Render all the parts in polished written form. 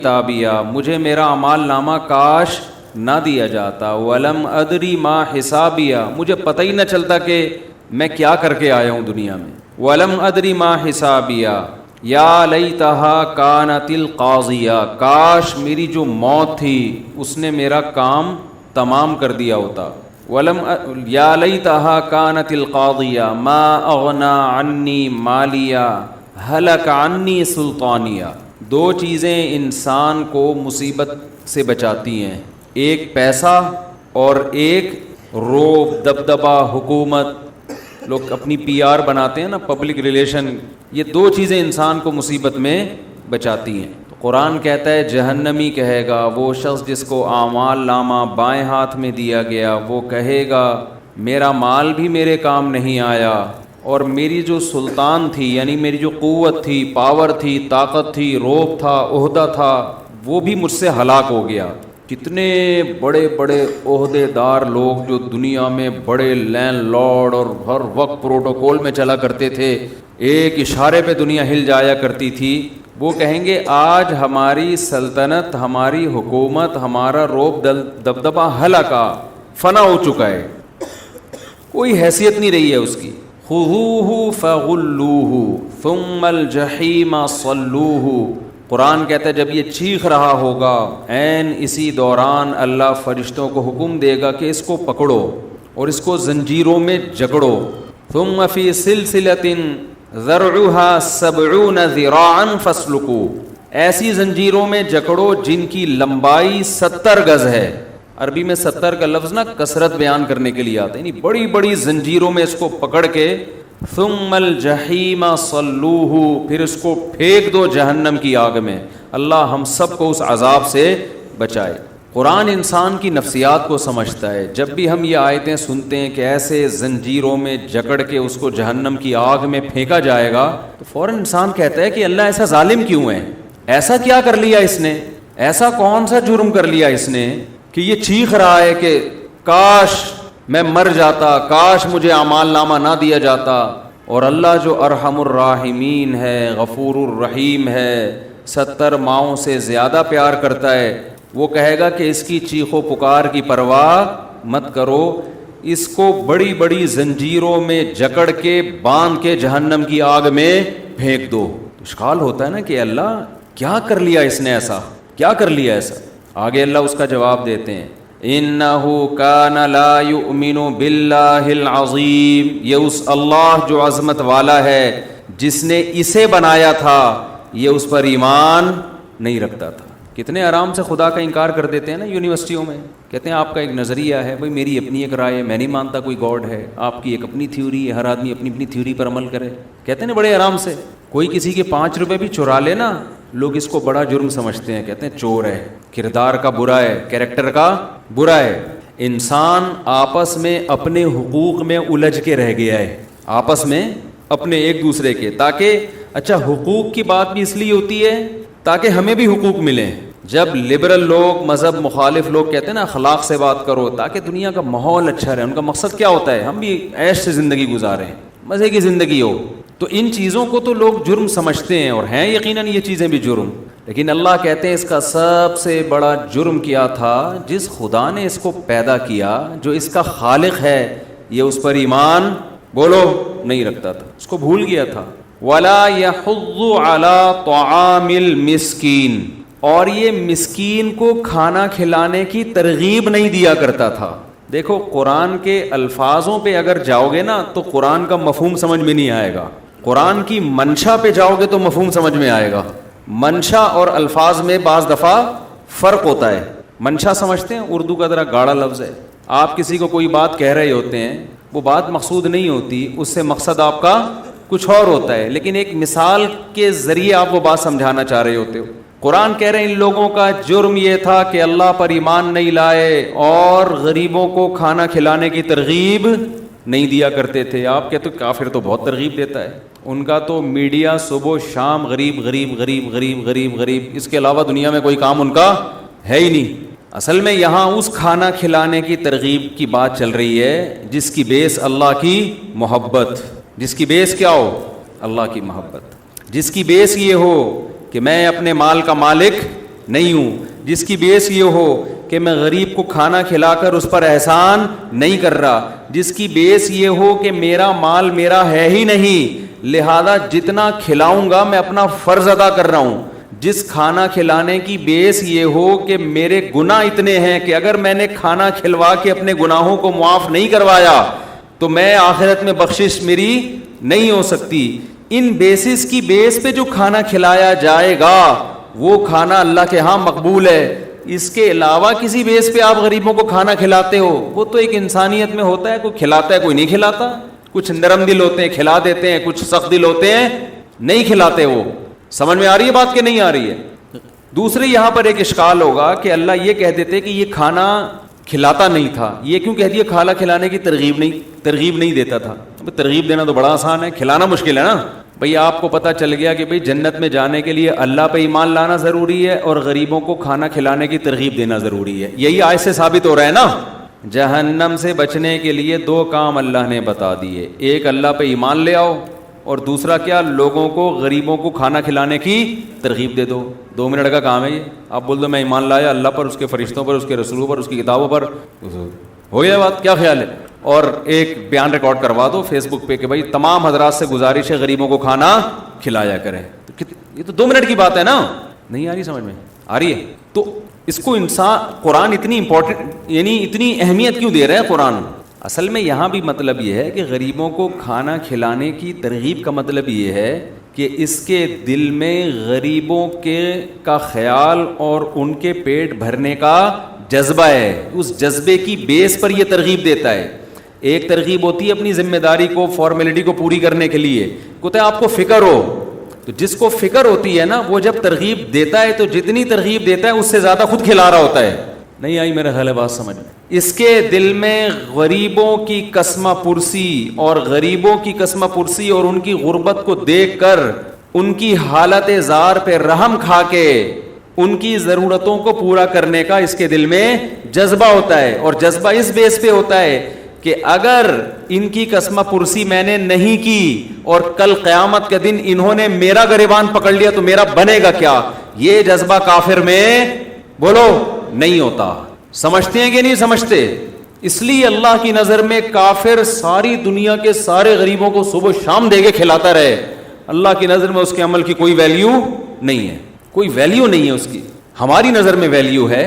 تابیا، مجھے میرا اعمال نامہ کاش نہ دیا جاتا، ولم ادری ما حسابیا، مجھے پتہ ہی نہ چلتا کہ میں کیا کر کے آیا ہوں دنیا میں، ولم ادری ما حسابیا، یا لیتہا کانت القاضیہ، کاش میری جو موت تھی اس نے میرا کام تمام کر دیا ہوتا، یا لیتہا کانت القاضیہ ما اغنی عنی مالیہ ہلک عنی سلطانیہ۔ دو چیزیں انسان کو مصیبت سے بچاتی ہیں، ایک پیسہ اور ایک روب، دبدبہ، حکومت۔ لوگ اپنی پی آر بناتے ہیں نا، پبلک ریلیشن، یہ دو چیزیں انسان کو مصیبت میں بچاتی ہیں۔ تو قرآن کہتا ہے جہنمی کہے گا، وہ شخص جس کو اعمال نامہ بائیں ہاتھ میں دیا گیا، وہ کہے گا میرا مال بھی میرے کام نہیں آیا، اور میری جو سلطان تھی، یعنی میری جو قوت تھی، پاور تھی، طاقت تھی، روب تھا، عہدہ تھا، وہ بھی مجھ سے ہلاک ہو گیا۔ کتنے بڑے بڑے عہدے دار لوگ جو دنیا میں بڑے لینڈ لارڈ اور ہر وقت پروٹوکول میں چلا کرتے تھے، ایک اشارے پہ دنیا ہل جایا کرتی تھی، وہ کہیں گے آج ہماری سلطنت، ہماری حکومت، ہمارا روب دبدبہ ہلاکا، فنا ہو چکا ہے، کوئی حیثیت نہیں رہی ہے اس کی۔ خذوہ فغلوہ ثم الجحیم صلوہ، قرآن کہتا ہے جب یہ چیخ رہا ہوگا، عین اسی دوران اللہ فرشتوں کو حکم دے گا کہ اس کو پکڑو اور اس کو زنجیروں میں جکڑو۔ ثم فی سلسلۃ ذرعها 70 ذراعا فاسلکوا، ایسی زنجیروں میں جکڑو جن کی لمبائی 70 گز ہے۔ عربی میں 70 کا لفظ نا کثرت بیان کرنے کے لیے آتا ہے، یعنی بڑی بڑی زنجیروں میں اس کو پکڑ کے، ثم الجحیم صلوہ، پھر اس کو پھینک دو جہنم کی آگ میں۔ اللہ ہم سب کو اس عذاب سے بچائے۔ قرآن انسان کی نفسیات کو سمجھتا ہے۔ جب بھی ہم یہ آیتیں سنتے ہیں کہ ایسے زنجیروں میں جکڑ کے اس کو جہنم کی آگ میں پھینکا جائے گا، تو فوراً انسان کہتا ہے کہ اللہ ایسا ظالم کیوں ہے، ایسا کیا کر لیا اس نے، ایسا کون سا جرم کر لیا اس نے کہ یہ چیخ رہا ہے کہ کاش میں مر جاتا، کاش مجھے اعمال نامہ نہ دیا جاتا۔ اور اللہ جو ارحم الراحمین ہے، غفور الرحیم ہے، 70 ماؤں سے زیادہ پیار کرتا ہے، وہ کہے گا کہ اس کی چیخ و پکار کی پرواہ مت کرو، اس کو بڑی بڑی زنجیروں میں جکڑ کے باندھ کے جہنم کی آگ میں پھینک دو۔ اشکال ہوتا ہے نا کہ اللہ کیا کر لیا اس نے، ایسا کیا کر لیا ایسا؟ آگے اللہ اس کا جواب دیتے ہیں، اِنَّهُ كَانَ لَا يُؤْمِنُ بِاللَّهِ الْعَظِيمِ، یہ اس اللہ جو عظمت والا ہے، جس نے اسے بنایا تھا، یہ اس پر ایمان نہیں رکھتا تھا۔ کتنے آرام سے خدا کا انکار کر دیتے ہیں نا یونیورسٹیوں میں، کہتے ہیں آپ کا ایک نظریہ ہے، بھائی میری اپنی ایک رائے ہے، میں نہیں مانتا کوئی گاڈ ہے، آپ کی ایک اپنی تھیوری ہے، ہر آدمی اپنی اپنی تھیوری پر عمل کرے، کہتے ہیں نا بڑے آرام سے۔ کوئی کسی کے 5 روپے بھی چرا لے نا، لوگ اس کو بڑا جرم سمجھتے ہیں، کہتے ہیں چور ہے، کردار کا برا ہے، کیریکٹر کا برا ہے۔ انسان آپس میں اپنے حقوق میں الجھ کے رہ گیا ہے، آپس میں اپنے ایک دوسرے کے، تاکہ اچھا حقوق کی بات بھی اس لیے ہوتی ہے تاکہ ہمیں بھی حقوق ملیں۔ جب لبرل لوگ، مذہب مخالف لوگ کہتے ہیں نا اخلاق سے بات کرو تاکہ دنیا کا ماحول اچھا رہے، ان کا مقصد کیا ہوتا ہے، ہم بھی عیش سے زندگی گزاریں، مزے کی زندگی ہو، تو ان چیزوں کو تو لوگ جرم سمجھتے ہیں، اور ہیں یقیناً یہ چیزیں بھی جرم، لیکن اللہ کہتے ہیں اس کا سب سے بڑا جرم کیا تھا، جس خدا نے اس کو پیدا کیا، جو اس کا خالق ہے، یہ اس پر ایمان بولو نہیں رکھتا تھا، اس کو بھول گیا تھا۔ وَلَا يَحُضُّ عَلَى طَعَامِ الْمِسْكِينِ، اور یہ مسکین کو کھانا کھلانے کی ترغیب نہیں دیا کرتا تھا۔ دیکھو قرآن کے الفاظوں پہ اگر جاؤ گے نا تو قرآن کا مفہوم سمجھ میں نہیں آئے گا، قرآن کی منشا پہ جاؤ گے تو مفہوم سمجھ میں آئے گا۔ منشا اور الفاظ میں بعض دفعہ فرق ہوتا ہے۔ منشا سمجھتے ہیں، اردو کا ذرا گاڑا لفظ ہے، آپ کسی کو کوئی بات کہہ رہے ہوتے ہیں، وہ بات مقصود نہیں ہوتی، اس سے مقصد آپ کا کچھ اور ہوتا ہے، لیکن ایک مثال کے ذریعے آپ وہ بات سمجھانا چاہ رہے ہوتے ہو۔ قرآن کہہ رہے ہیں ان لوگوں کا جرم یہ تھا کہ اللہ پر ایمان نہیں لائے اور غریبوں کو کھانا کھلانے کی ترغیب نہیں دیا کرتے تھے۔ آپ کہتے ہو کافر تو بہت ترغیب دیتا ہے، ان کا تو میڈیا صبح شام غریب غریب غریب غریب غریب غریب، اس کے علاوہ دنیا میں کوئی کام ان کا ہے ہی نہیں۔ اصل میں یہاں اس کھانا کھلانے کی ترغیب کی بات چل رہی ہے جس کی بیس اللہ کی محبت، جس کی بیس کیا ہو، اللہ کی محبت، جس کی بیس یہ ہو کہ میں اپنے مال کا مالک نہیں ہوں، جس کی بیس یہ ہو کہ میں غریب کو کھانا کھلا کر اس پر احسان نہیں کر رہا، جس کی بیس یہ ہو کہ میرا مال میرا ہے ہی نہیں لہذا جتنا کھلاؤں گا میں اپنا فرض ادا کر رہا ہوں، جس کھانا کھلانے کی بیس یہ ہو کہ میرے گناہ اتنے ہیں کہ اگر میں نے کھانا کھلوا کے اپنے گناہوں کو معاف نہیں کروایا تو میں آخرت میں بخشش میری نہیں ہو سکتی، ان بیسس کی بیس پہ جو کھانا کھلایا جائے گا وہ کھانا اللہ کے ہاں مقبول ہے۔ اس کے علاوہ کسی بیس پہ آپ غریبوں کو کھانا کھلاتے ہو وہ تو ایک انسانیت میں ہوتا ہے، کوئی کھلاتا ہے کوئی نہیں کھلاتا، کچھ نرم دل ہوتے ہیں کھلا دیتے ہیں، کچھ سخت دل ہوتے ہیں نہیں کھلاتے۔ وہ سمجھ میں آ رہی ہے بات کہ نہیں آ رہی ہے؟ دوسرے یہاں پر ایک اشکال ہوگا کہ اللہ یہ کہہ دیتے کہ یہ کھانا کھلاتا نہیں تھا، یہ کیوں کہہ دیا کھانا کھلانے کی ترغیب نہیں دیتا تھا؟ ترغیب دینا تو بڑا آسان ہے، کھلانا مشکل ہے نا۔ بھئی آپ کو پتہ چل گیا کہ بھئی جنت میں جانے کے لیے اللہ پہ ایمان لانا ضروری ہے اور غریبوں کو کھانا کھلانے کی ترغیب دینا ضروری ہے، یہی آیت سے ثابت ہو رہا ہے نا۔ جہنم سے بچنے کے لیے دو کام اللہ نے بتا دیے، ایک اللہ پہ ایمان لے آؤ اور دوسرا کیا، لوگوں کو غریبوں کو کھانا کھلانے کی ترغیب دے دو۔ 2 منٹ کا کام ہے یہ، آپ بول دو میں ایمان لایا اللہ پر، اس کے فرشتوں پر، اس کے رسولوں پر، اس کی کتابوں پر، ہو گیا بات، کیا خیال ہے؟ اور ایک بیان ریکارڈ کروا دو فیس بک پہ کہ بھائی تمام حضرات سے گزارش ہے غریبوں کو کھانا کھلایا کریں۔ یہ تو 2 منٹ کی بات ہے نا، نہیں آ رہی سمجھ میں؟ آ رہی ہے؟ تو اس کو انسان قرآن اتنی امپورٹنٹ یعنی اتنی اہمیت کیوں دے رہا ہے قرآن؟ اصل میں یہاں بھی مطلب یہ ہے کہ غریبوں کو کھانا کھلانے کی ترغیب کا مطلب یہ ہے کہ اس کے دل میں غریبوں کا خیال اور ان کے پیٹ بھرنے کا جذبہ ہے، اس جذبے کی بیس پر یہ ترغیب دیتا ہے۔ ایک ترغیب ہوتی ہے اپنی ذمہ داری کو فارمیلٹی کو پوری کرنے کے لیے، کہتے ہیں آپ کو فکر ہو، تو جس کو فکر ہوتی ہے نا وہ جب ترغیب دیتا ہے تو جتنی ترغیب دیتا ہے اس سے زیادہ خود کھلا رہا ہوتا ہے۔ نہیں آئی میرا خیال ہے بات سمجھ میں؟ اس کے دل میں غریبوں کی کسمہ پرسی اور غریبوں کی کسمہ پرسی اور ان کی غربت کو دیکھ کر ان کی حالت زار پہ رحم کھا کے ان کی ضرورتوں کو پورا کرنے کا اس کے دل میں جذبہ ہوتا ہے، اور جذبہ اس بیس پہ ہوتا ہے کہ اگر ان کی قسمہ پرسی میں نے نہیں کی اور کل قیامت کے دن انہوں نے میرا گریبان پکڑ لیا تو میرا بنے گا کیا، یہ جذبہ کافر میں بولو نہیں ہوتا۔ سمجھتے ہیں کہ نہیں سمجھتے؟ اس لیے اللہ کی نظر میں کافر ساری دنیا کے سارے غریبوں کو صبح شام دے کے کھلاتا رہے، اللہ کی نظر میں اس کے عمل کی کوئی ویلیو نہیں ہے، کوئی ویلیو نہیں ہے اس کی۔ ہماری نظر میں ویلیو ہے،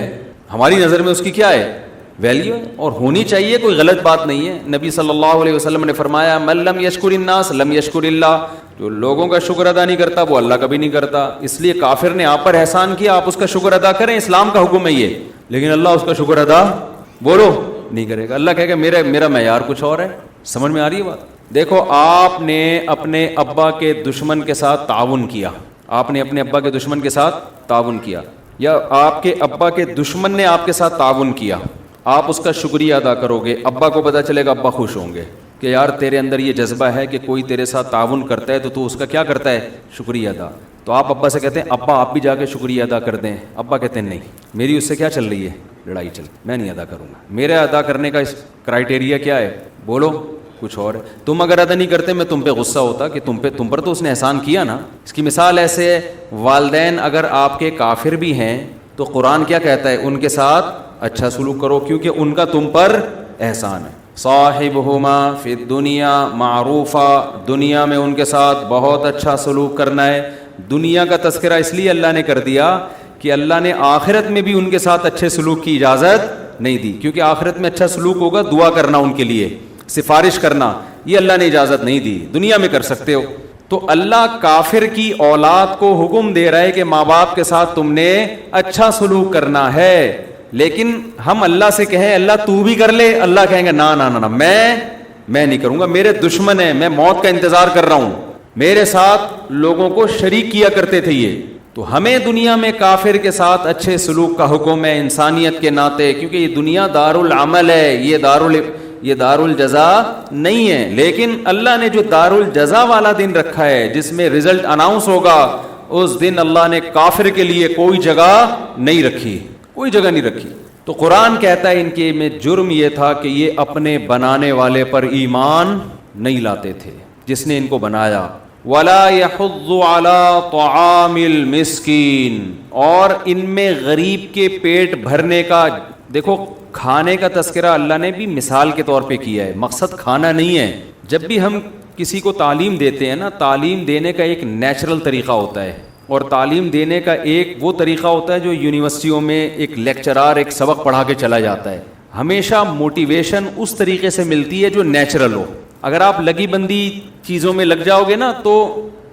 ہماری نظر میں اس کی کیا ہے؟ ویلیو ہے، اور ہونی چاہیے، کوئی غلط بات نہیں ہے۔ نبی صلی اللہ علیہ وسلم نے فرمایا من لم یشکر الناس لم یشکر اللہ، جو لوگوں کا شکر ادا نہیں کرتا وہ اللہ کا بھی نہیں کرتا۔ اس لیے کافر نے آپ پر احسان کیا، آپ اس کا شکر ادا کریں، اسلام کا حکم ہے یہ، لیکن اللہ اس کا شکر ادا بولو نہیں کرے گا۔ اللہ کہے گا میرا معیار کچھ اور ہے۔ سمجھ میں آ رہی ہے بات؟ دیکھو آپ نے اپنے ابا کے دشمن کے ساتھ تعاون کیا، آپ نے اپنے ابا کے دشمن کے ساتھ تعاون کیا، یا آپ کے ابا کے دشمن نے آپ کے ساتھ تعاون کیا، آپ اس کا شکریہ ادا کرو گے، ابا کو پتہ چلے گا، ابا خوش ہوں گے کہ یار تیرے اندر یہ جذبہ ہے کہ کوئی تیرے ساتھ تعاون کرتا ہے تو اس کا کیا کرتا ہے؟ شکریہ ادا۔ تو آپ ابا سے کہتے ہیں ابا آپ بھی جا کے شکریہ ادا کر دیں، ابا کہتے ہیں نہیں میری اس سے کیا چل رہی ہے؟ لڑائی چل، میں نہیں ادا کروں گا۔ میرا ادا کرنے کا کرائٹیریا کیا ہے؟ بولو کچھ اور ہے۔ تم اگر ادا نہیں کرتے میں تم پہ غصہ ہوتا کہ تم پر تو اس نے احسان کیا نا۔ اس کی مثال ایسے ہے، والدین اگر آپ کے کافر بھی ہیں تو قرآن کیا کہتا ہے؟ ان کے ساتھ اچھا سلوک کرو کیونکہ ان کا تم پر احسان ہے۔ صاحبہما فی الدنیا معروفا، دنیا میں ان کے ساتھ بہت اچھا سلوک کرنا ہے۔ دنیا کا تذکرہ اس لیے اللہ نے کر دیا کہ اللہ نے آخرت میں بھی ان کے ساتھ اچھے سلوک کی اجازت نہیں دی، کیونکہ آخرت میں اچھا سلوک ہوگا دعا کرنا ان کے لیے، سفارش کرنا، یہ اللہ نے اجازت نہیں دی، دنیا میں کر سکتے ہو۔ تو اللہ کافر کی اولاد کو حکم دے رہا ہے کہ ماں باپ کے ساتھ تم نے اچھا سلوک کرنا ہے، لیکن ہم اللہ سے کہیں اللہ تو بھی کر لے، اللہ کہیں گے نا نا نا میں نہیں کروں گا، میرے دشمن ہیں، میں موت کا انتظار کر رہا ہوں، میرے ساتھ لوگوں کو شریک کیا کرتے تھے یہ۔ تو ہمیں دنیا میں کافر کے ساتھ اچھے سلوک کا حکم ہے انسانیت کے ناطے، کیونکہ یہ دنیا دار العمل ہے، یہ دار الجزا نہیں ہے۔ لیکن اللہ نے جو دار الجزا والا دن رکھا ہے جس میں رزلٹ اناؤنس ہوگا، اس دن اللہ نے کافر کے لیے کوئی جگہ نہیں رکھی، کوئی جگہ نہیں رکھی۔ تو قرآن کہتا ہے ان کے میں جرم یہ تھا کہ یہ اپنے بنانے والے پر ایمان نہیں لاتے تھے، جس نے ان کو بنایا، ولا يحض على طعام المسکین، اور ان میں غریب کے پیٹ بھرنے کا، دیکھو کھانے کا تذکرہ اللہ نے بھی مثال کے طور پہ کیا ہے، مقصد کھانا نہیں ہے. جب بھی ہم کسی کو تعلیم دیتے ہیں نا، تعلیم دینے کا ایک نیچرل طریقہ ہوتا ہے، اور تعلیم دینے کا ایک وہ طریقہ ہوتا ہے جو یونیورسٹیوں میں ایک لیکچرار ایک سبق پڑھا کے چلا جاتا ہے. ہمیشہ موٹیویشن اس طریقے سے ملتی ہے جو نیچرل ہو. اگر آپ لگی بندی چیزوں میں لگ جاؤ گے نا تو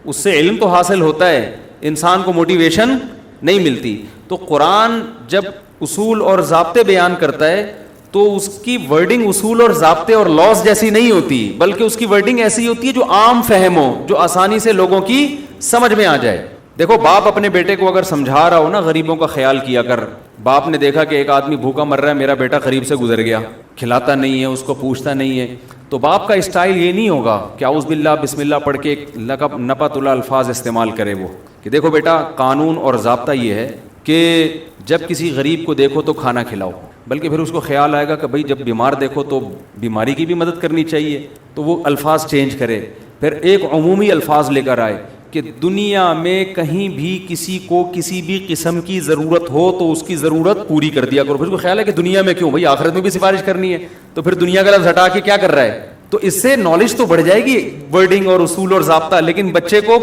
اس سے علم تو حاصل ہوتا ہے، انسان کو موٹیویشن نہیں ملتی. تو قرآن جب اصول اور ضابطے بیان کرتا ہے تو اس کی ورڈنگ اصول اور ضابطے اور لاز جیسی نہیں ہوتی، بلکہ اس کی ورڈنگ ایسی ہوتی ہے جو عام فہم ہو، جو آسانی سے لوگوں کی سمجھ میں آ جائے. دیکھو باپ اپنے بیٹے کو اگر سمجھا رہا ہو نا، غریبوں کا خیال کیا کر. باپ نے دیکھا کہ ایک آدمی بھوکا مر رہا ہے، میرا بیٹا غریب سے گزر گیا، کھلاتا نہیں ہے، اس کو پوچھتا نہیں ہے، تو باپ کا اسٹائل یہ نہیں ہوگا کہ اعوذ باللہ بسم اللہ پڑھ کے ایک نپت اللہ الفاظ استعمال کرے وہ کہ دیکھو بیٹا قانون اور ضابطہ یہ ہے کہ جب کسی غریب کو دیکھو تو کھانا کھلاؤ. بلکہ پھر اس کو خیال آئے گا کہ بھائی جب بیمار دیکھو تو بیماری کی بھی مدد کرنی چاہیے، تو وہ الفاظ چینج کرے. پھر ایک عمومی الفاظ لے کر آئے کہ دنیا میں کہیں بھی کسی کو کسی بھی قسم کی ضرورت ہو تو اس کی ضرورت پوری کر دیا کرو. پھر اس کو خیال ہے کہ دنیا میں کیوں، بھائی آخرت میں بھی سفارش کرنی ہے، تو پھر دنیا کا لفظ ہٹا کے کیا کر رہا ہے. تو اس سے نالج تو بڑھ جائے گی، ورڈنگ اور اصول اور ضابطہ، لیکن بچے کو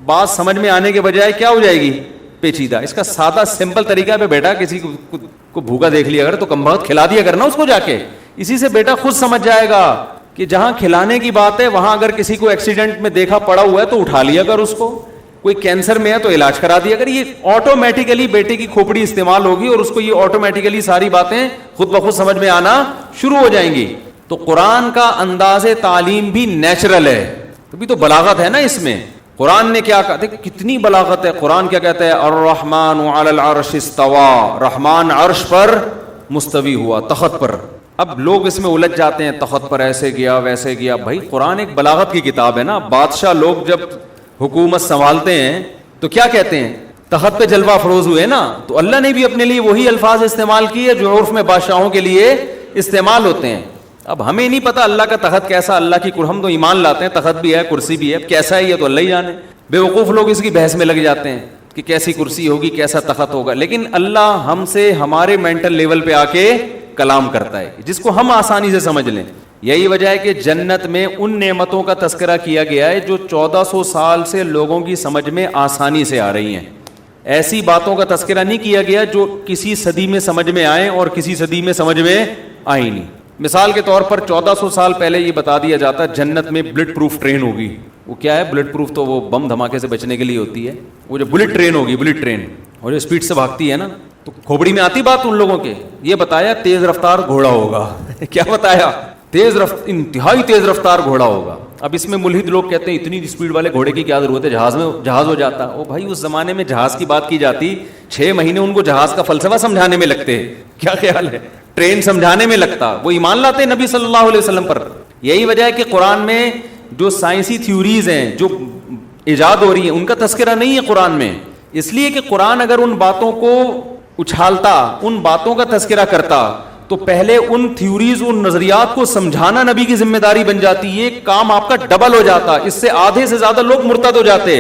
بات سمجھ میں آنے کے بجائے کیا ہو جائے گی، پیچیدہ. اس کا سادہ سمپل طریقہ پہ بیٹا کسی کو بھوکا دیکھ لیا اگر تو کم بخت کھلا دیا کرنا اس کو جا کے. اسی سے بیٹا خود سمجھ جائے گا کہ جہاں کھلانے کی بات ہے وہاں اگر کسی کو ایکسیڈنٹ میں دیکھا پڑا ہوا ہے تو اٹھا لیا کر، اس کو کوئی کینسر میں ہے تو علاج کرا دیا کر. یہ آٹومیٹیکلی بیٹے کی کھوپڑی استعمال ہوگی اور اس کو یہ آٹومیٹیکلی ساری باتیں خود بخود سمجھ میں آنا شروع ہو جائیں گی. تو قرآن کا انداز تعلیم بھی نیچرل ہے، ابھی تو بلاغت ہے نا اس میں. قرآن نے کیا کہا، کتنی بلاغت ہے. قرآن کیا کہتا ہے، الرحمن علی العرش استوى، رحمان عرش پر مستوی ہوا، تخت پر. اب لوگ اس میں الجھ جاتے ہیں، تخت پر ایسے گیا ویسے گیا. بھائی قرآن ایک بلاغت کی کتاب ہے نا. بادشاہ لوگ جب حکومت سنبھالتے ہیں تو کیا کہتے ہیں، تخت پہ جلوہ افروز ہوئے نا. تو اللہ نے بھی اپنے لیے وہی الفاظ استعمال کیے جو عرف میں بادشاہوں کے لیے استعمال ہوتے ہیں. اب ہمیں نہیں پتا اللہ کا تخت کیسا، اللہ کی ہم تو ایمان لاتے ہیں تخت بھی ہے کرسی بھی ہے، کیسا ہے یہ تو اللہ ہی جانے. بے وقوف لوگ اس کی بحث میں لگ جاتے ہیں کہ کیسی کرسی ہوگی، کیسا تخت ہوگا. لیکن اللہ ہم سے ہمارے مینٹل لیول پہ آ کے کلام کرتا ہے جس کو ہم آسانی سے سمجھ لیں. یہی وجہ ہے کہ جنت میں ان نعمتوں کا تذکرہ کیا گیا ہے جو 1400 سال سے لوگوں کی سمجھ میں آسانی سے آ رہی ہیں. ایسی باتوں کا تذکرہ نہیں کیا گیا جو کسی صدی میں سمجھ میں آئیں اور کسی صدی میں سمجھ میں آئی نہیں. مثال کے طور پر 1400 سال پہلے یہ بتا دیا جاتا جنت میں بلٹ پروف ٹرین ہوگی. وہ کیا ہے بلٹ پروف؟ تو وہ بم دھماکے سے بچنے کے لیے ہوتی ہے. وہ جو بلٹ ٹرین ہوگی، بلٹ ٹرین، اور جو اسپیڈ سے بھاگتی ہے نا، تو کھوپڑی میں آتی بات ان لوگوں کے. یہ بتایا تیز رفتار گھوڑا ہوگا. کیا بتایا؟ انتہائی تیز رفتار گھوڑا ہوگا. اب اس میں ملحد لوگ کہتے ہیں اتنی اسپیڈ والے گھوڑے کی کیا ضرورت ہے، جہاز ہو جاتا. او بھائی اس زمانے میں جہاز کی بات کی جاتی 6 مہینے ان کو جہاز کا فلسفہ سمجھانے میں لگتے. کیا خیال ہے، ٹرین سمجھانے میں لگتا. وہ ایمان لاتے نبی صلی اللہ علیہ وسلم پر. یہی وجہ ہے کہ قرآن میں جو سائنسی تھیوریز ہیں جو ایجاد ہو رہی ہیں ان کا تذکرہ نہیں ہے قرآن میں. اس لیے کہ قرآن اگر ان باتوں کو اچھالتا، ان باتوں کا تذکرہ کرتا تو پہلے ان تھیوریز، ان نظریات کو سمجھانا نبی کی ذمہ داری بن جاتی. یہ کام آپ کا ڈبل ہو جاتا، اس سے آدھے سے زیادہ لوگ مرتد ہو جاتے.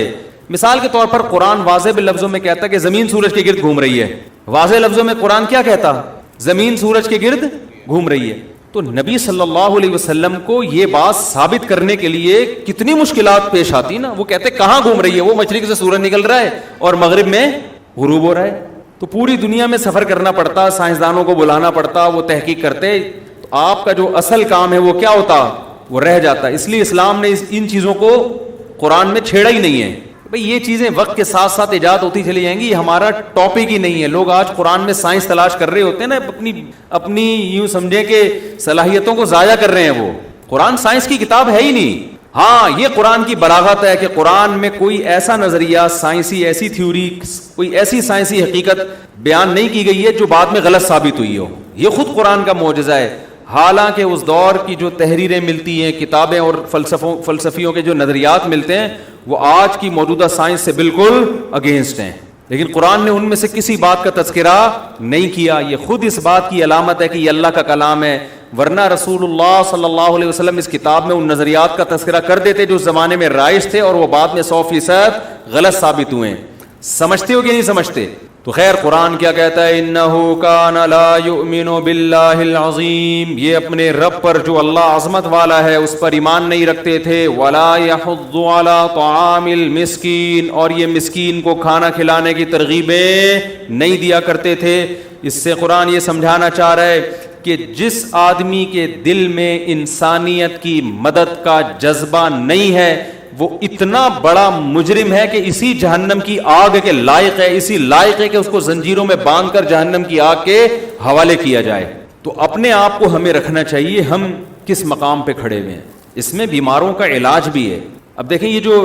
مثال کے طور پر قرآن واضح لفظوں میں کہتا کہ زمین سورج کے گرد گھوم رہی ہے. واضح لفظوں میں قرآن کیا کہتا، زمین سورج کے گرد گھوم رہی ہے. تو نبی صلی اللہ علیہ وسلم کو یہ بات ثابت کرنے کے لیے کتنی مشکلات پیش آتی نا. وہ کہتے کہاں گھوم رہی ہے، وہ مشرق سے سورج نکل رہا ہے اور مغرب میں غروب ہو رہا ہے. تو پوری دنیا میں سفر کرنا پڑتا، سائنسدانوں کو بلانا پڑتا، وہ تحقیق کرتے. تو آپ کا جو اصل کام ہے وہ کیا ہوتا، وہ رہ جاتا. اس لیے اسلام نے ان چیزوں کو قرآن میں چھیڑا ہی نہیں ہے. بھئی یہ چیزیں وقت کے ساتھ ساتھ ایجاد ہوتی چلی جائیں گی، یہ ہمارا ٹاپک ہی نہیں ہے. لوگ آج قرآن میں سائنس تلاش کر رہے ہوتے ہیں نا، اپنی یوں سمجھیں کہ صلاحیتوں کو ضائع کر رہے ہیں. وہ قرآن سائنس کی کتاب ہے ہی نہیں. ہاں یہ قرآن کی بلاغت ہے کہ قرآن میں کوئی ایسا نظریہ سائنسی، ایسی تھیوری، کوئی ایسی سائنسی حقیقت بیان نہیں کی گئی ہے جو بعد میں غلط ثابت ہوئی ہو. یہ خود قرآن کا معجزہ ہے. حالانکہ اس دور کی جو تحریریں ملتی ہیں، کتابیں اور فلسفیوں کے جو نظریات ملتے ہیں وہ آج کی موجودہ سائنس سے بالکل اگینسٹ ہیں. لیکن قرآن نے ان میں سے کسی بات کا تذکرہ نہیں کیا. یہ خود اس بات کی علامت ہے کہ یہ اللہ کا کلام ہے. ورنہ رسول اللہ صلی اللہ علیہ وسلم اس کتاب میں ان نظریات کا تذکرہ کر دیتے جو اس زمانے میں رائج تھے اور وہ بعد میں 100% غلط ثابت ہوئے ہیں. سمجھتے ہو کہ نہیں سمجھتے؟ تو خیر قرآن کیا کہتا ہے؟ انہ کان لا یؤمن باللہ العظیم، یہ اپنے رب پر جو اللہ عظمت والا ہے اس پر ایمان نہیں رکھتے تھے. ولا یحض علی طعام المسکین، اور یہ مسکین کو کھانا کھلانے کی ترغیبیں نہیں دیا کرتے تھے. اس سے قرآن یہ سمجھانا چاہ رہا ہے کہ جس آدمی کے دل میں انسانیت کی مدد کا جذبہ نہیں ہے وہ اتنا بڑا مجرم ہے کہ اسی جہنم کی آگ کے لائق ہے، اسی لائق ہے کہ اس کو زنجیروں میں باندھ کر جہنم کی آگ کے حوالے کیا جائے. تو اپنے آپ کو ہمیں رکھنا چاہیے ہم کس مقام پہ کھڑے ہوئے ہیں. اس میں بیماروں کا علاج بھی ہے. اب دیکھیں یہ جو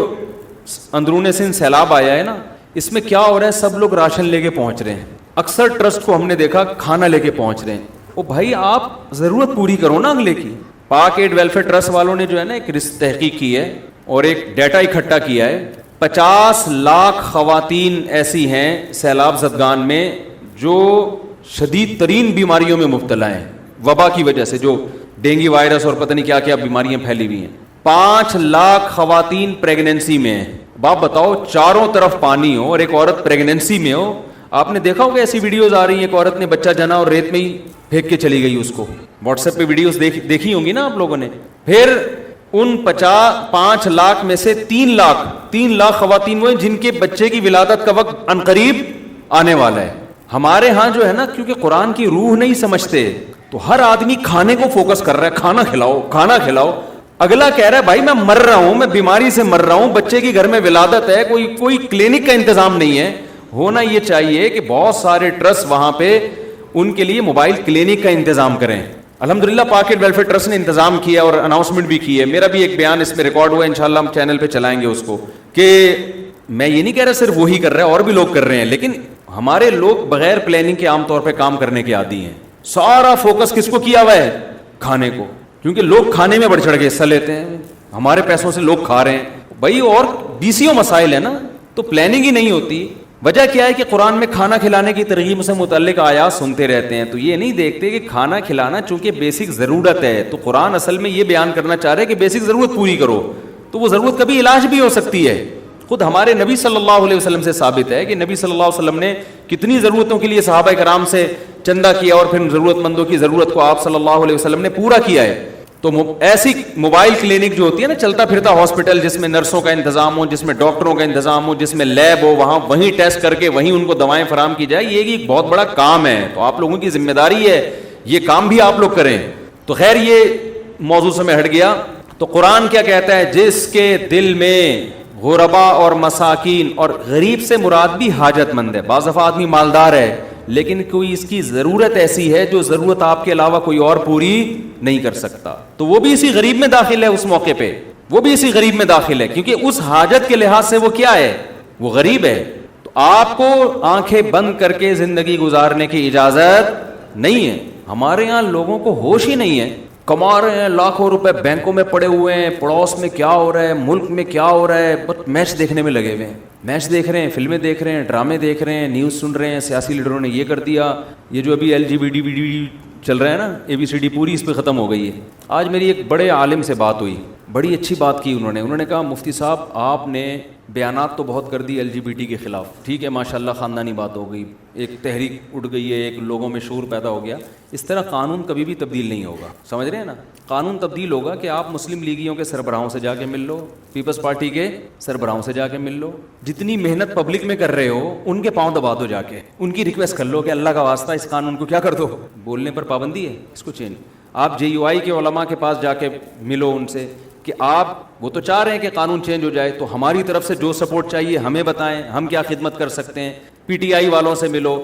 اندرون سندھ سیلاب آیا ہے نا، اس میں کیا ہو رہا ہے؟ سب لوگ راشن لے کے پہنچ رہے ہیں. اکثر ٹرسٹ کو ہم نے دیکھا کھانا لے کے پہنچ رہے ہیں. او بھائی آپ ضرورت پوری کرو نا اگلے کی. پاک ایڈ ویلفیئر ٹرسٹ والوں نے جو ہے نا ایک تحقیق کی ہے اور ایک ڈیٹا اکٹھا کیا ہے. 50 لاکھ خواتین ایسی ہیں سیلاب زدگان میں جو شدید ترین بیماریوں میں مبتلا ہیں وبا کی وجہ سے، جو ڈینگی وائرس اور پتہ نہیں کیا کیا بیماریاں پھیلی ہوئی ہیں. 5 لاکھ خواتین پریگننسی میں ہیں. باپ بتاؤ، چاروں طرف پانی ہو اور ایک عورت پریگننسی میں ہو. آپ نے دیکھا ہوگا ایسی ویڈیوز آ رہی ہیں، ایک عورت نے بچہ جنا اور ریت میں ہی پھینک کے چلی گئی اس کو. واٹس ایپ پہ ویڈیوز دیکھی ہوں گی نا آپ لوگوں نے. پھر ان 5 لاکھ میں سے 3 لاکھ خواتین وہ ہیں جن کے بچے کی ولادت کا وقت عنقریب آنے والا ہے. ہمارے ہاں جو ہے نا، کیونکہ قرآن کی روح نہیں سمجھتے تو ہر آدمی کھانے کو فوکس کر رہا ہے، کھانا کھلاؤ کھانا کھلاؤ. اگلا کہہ رہا ہے بھائی میں مر رہا ہوں، میں بیماری سے مر رہا ہوں، بچے کی گھر میں ولادت ہے، کوئی کلینک کا انتظام نہیں ہے. ہونا یہ چاہیے کہ بہت سارے ٹرسٹ وہاں پہ ان کے لیے موبائل کلینک کا انتظام کریں. الحمدللہ پاکٹ ویلفیئر ٹرسٹ نے انتظام کیا اور اناؤنسمنٹ بھی کی ہے. میرا بھی ایک بیان اس میں ریکارڈ ہوا ہے، انشاءاللہ ہم چینل پہ چلائیں گے اس کو. کہ میں یہ نہیں کہہ رہا صرف وہی کر رہا ہے، اور بھی لوگ کر رہے ہیں، لیکن ہمارے لوگ بغیر پلاننگ کے عام طور پہ کام کرنے کے عادی ہیں. سارا فوکس کس کو کیا ہوا ہے؟ کھانے کو. کیونکہ لوگ کھانے میں بڑھ چڑھ کے حصہ لیتے ہیں، ہمارے پیسوں سے لوگ کھا رہے ہیں بھائی. اور BCO مسائل ہے نا، تو پلاننگ ہی نہیں ہوتی. وجہ کیا ہے کہ قرآن میں کھانا کھلانے کی ترغیب سے متعلق آیات سنتے رہتے ہیں تو یہ نہیں دیکھتے کہ کھانا کھلانا چونکہ بیسک ضرورت ہے، تو قرآن اصل میں یہ بیان کرنا چاہ رہے ہے کہ بیسک ضرورت پوری کرو. تو وہ ضرورت کبھی علاج بھی ہو سکتی ہے. خود ہمارے نبی صلی اللہ علیہ وسلم سے ثابت ہے کہ نبی صلی اللہ علیہ وسلم نے کتنی ضرورتوں کے لیے صحابہ کرام سے چندہ کیا اور پھر ضرورت مندوں کی ضرورت کو آپ صلی اللہ علیہ وسلم نے پورا کیا ہے. تو ایسی موبائل کلینک جو ہوتی ہے نا، چلتا پھرتا ہاسپٹل جس میں نرسوں کا انتظام ہو، جس میں ڈاکٹروں کا انتظام ہو، جس میں لیب ہو، وہیں ٹیسٹ کر کے وہیں ان کو دوائیں فراہم کی جائے، یہ ایک بہت بڑا کام ہے. تو آپ لوگوں کی ذمہ داری ہے یہ کام بھی آپ لوگ کریں. تو خیر یہ موضوع سے میں ہٹ گیا. تو قرآن کیا کہتا ہے؟ جس کے دل میں غربا اور مساکین، اور غریب سے مراد بھی حاجت مند ہے. بعض دفعہ آدمی مالدار ہے لیکن کوئی اس کی ضرورت ایسی ہے جو ضرورت آپ کے علاوہ کوئی اور پوری نہیں کر سکتا، تو وہ بھی اسی غریب میں داخل ہے. اس موقع پہ وہ بھی اسی غریب میں داخل ہے، کیونکہ اس حاجت کے لحاظ سے وہ کیا ہے؟ وہ غریب ہے. تو آپ کو آنکھیں بند کر کے زندگی گزارنے کی اجازت نہیں ہے. ہمارے یہاں لوگوں کو ہوش ہی نہیں ہے. کما رہے ہیں لاکھوں روپے بینکوں میں پڑے ہوئے ہیں، پڑوس میں کیا ہو رہا ہے، ملک میں کیا ہو رہا ہے، بس میچ دیکھنے میں لگے ہوئے ہیں. میچ دیکھ رہے ہیں، فلمیں دیکھ رہے ہیں، ڈرامے دیکھ رہے ہیں، نیوز سن رہے ہیں، سیاسی لیڈروں نے یہ کر دیا. یہ جو ابھی LGBT چل رہا ہے نا، ABCD پوری اس پہ ختم ہو گئی ہے. آج میری ایک بڑے عالم سے بات ہوئی، بڑی اچھی بات کی انہوں نے کہا مفتی صاحب آپ نے بیانات تو بہت کر دی LGBT کے خلاف، ٹھیک ہے ماشاءاللہ خاندانی بات ہو گئی، ایک تحریک اٹھ گئی ہے، ایک لوگوں میں شعور پیدا ہو گیا. اس طرح قانون کبھی بھی تبدیل نہیں ہوگا، سمجھ رہے ہیں نا. قانون تبدیل ہوگا کہ آپ مسلم لیگیوں کے سربراہوں سے جا کے مل لو، پیپلز پارٹی کے سربراہوں سے جا کے مل لو. جتنی محنت پبلک میں کر رہے ہو ان کے پاؤں دبا دو، جا کے ان کی ریکویسٹ کر لو کہ اللہ کا واسطہ اس قانون کو کیا کر دو، بولنے پر پابندی ہے، اس کو چینج. آپ JUI کے علماء کے پاس جا کے ملو ان سے کہ آپ، وہ تو چاہ رہے ہیں کہ قانون چینج ہو جائے، تو ہماری طرف سے جو سپورٹ چاہیے ہمیں بتائیں، ہم کیا خدمت کر سکتے ہیں. PTI والوں سے ملو.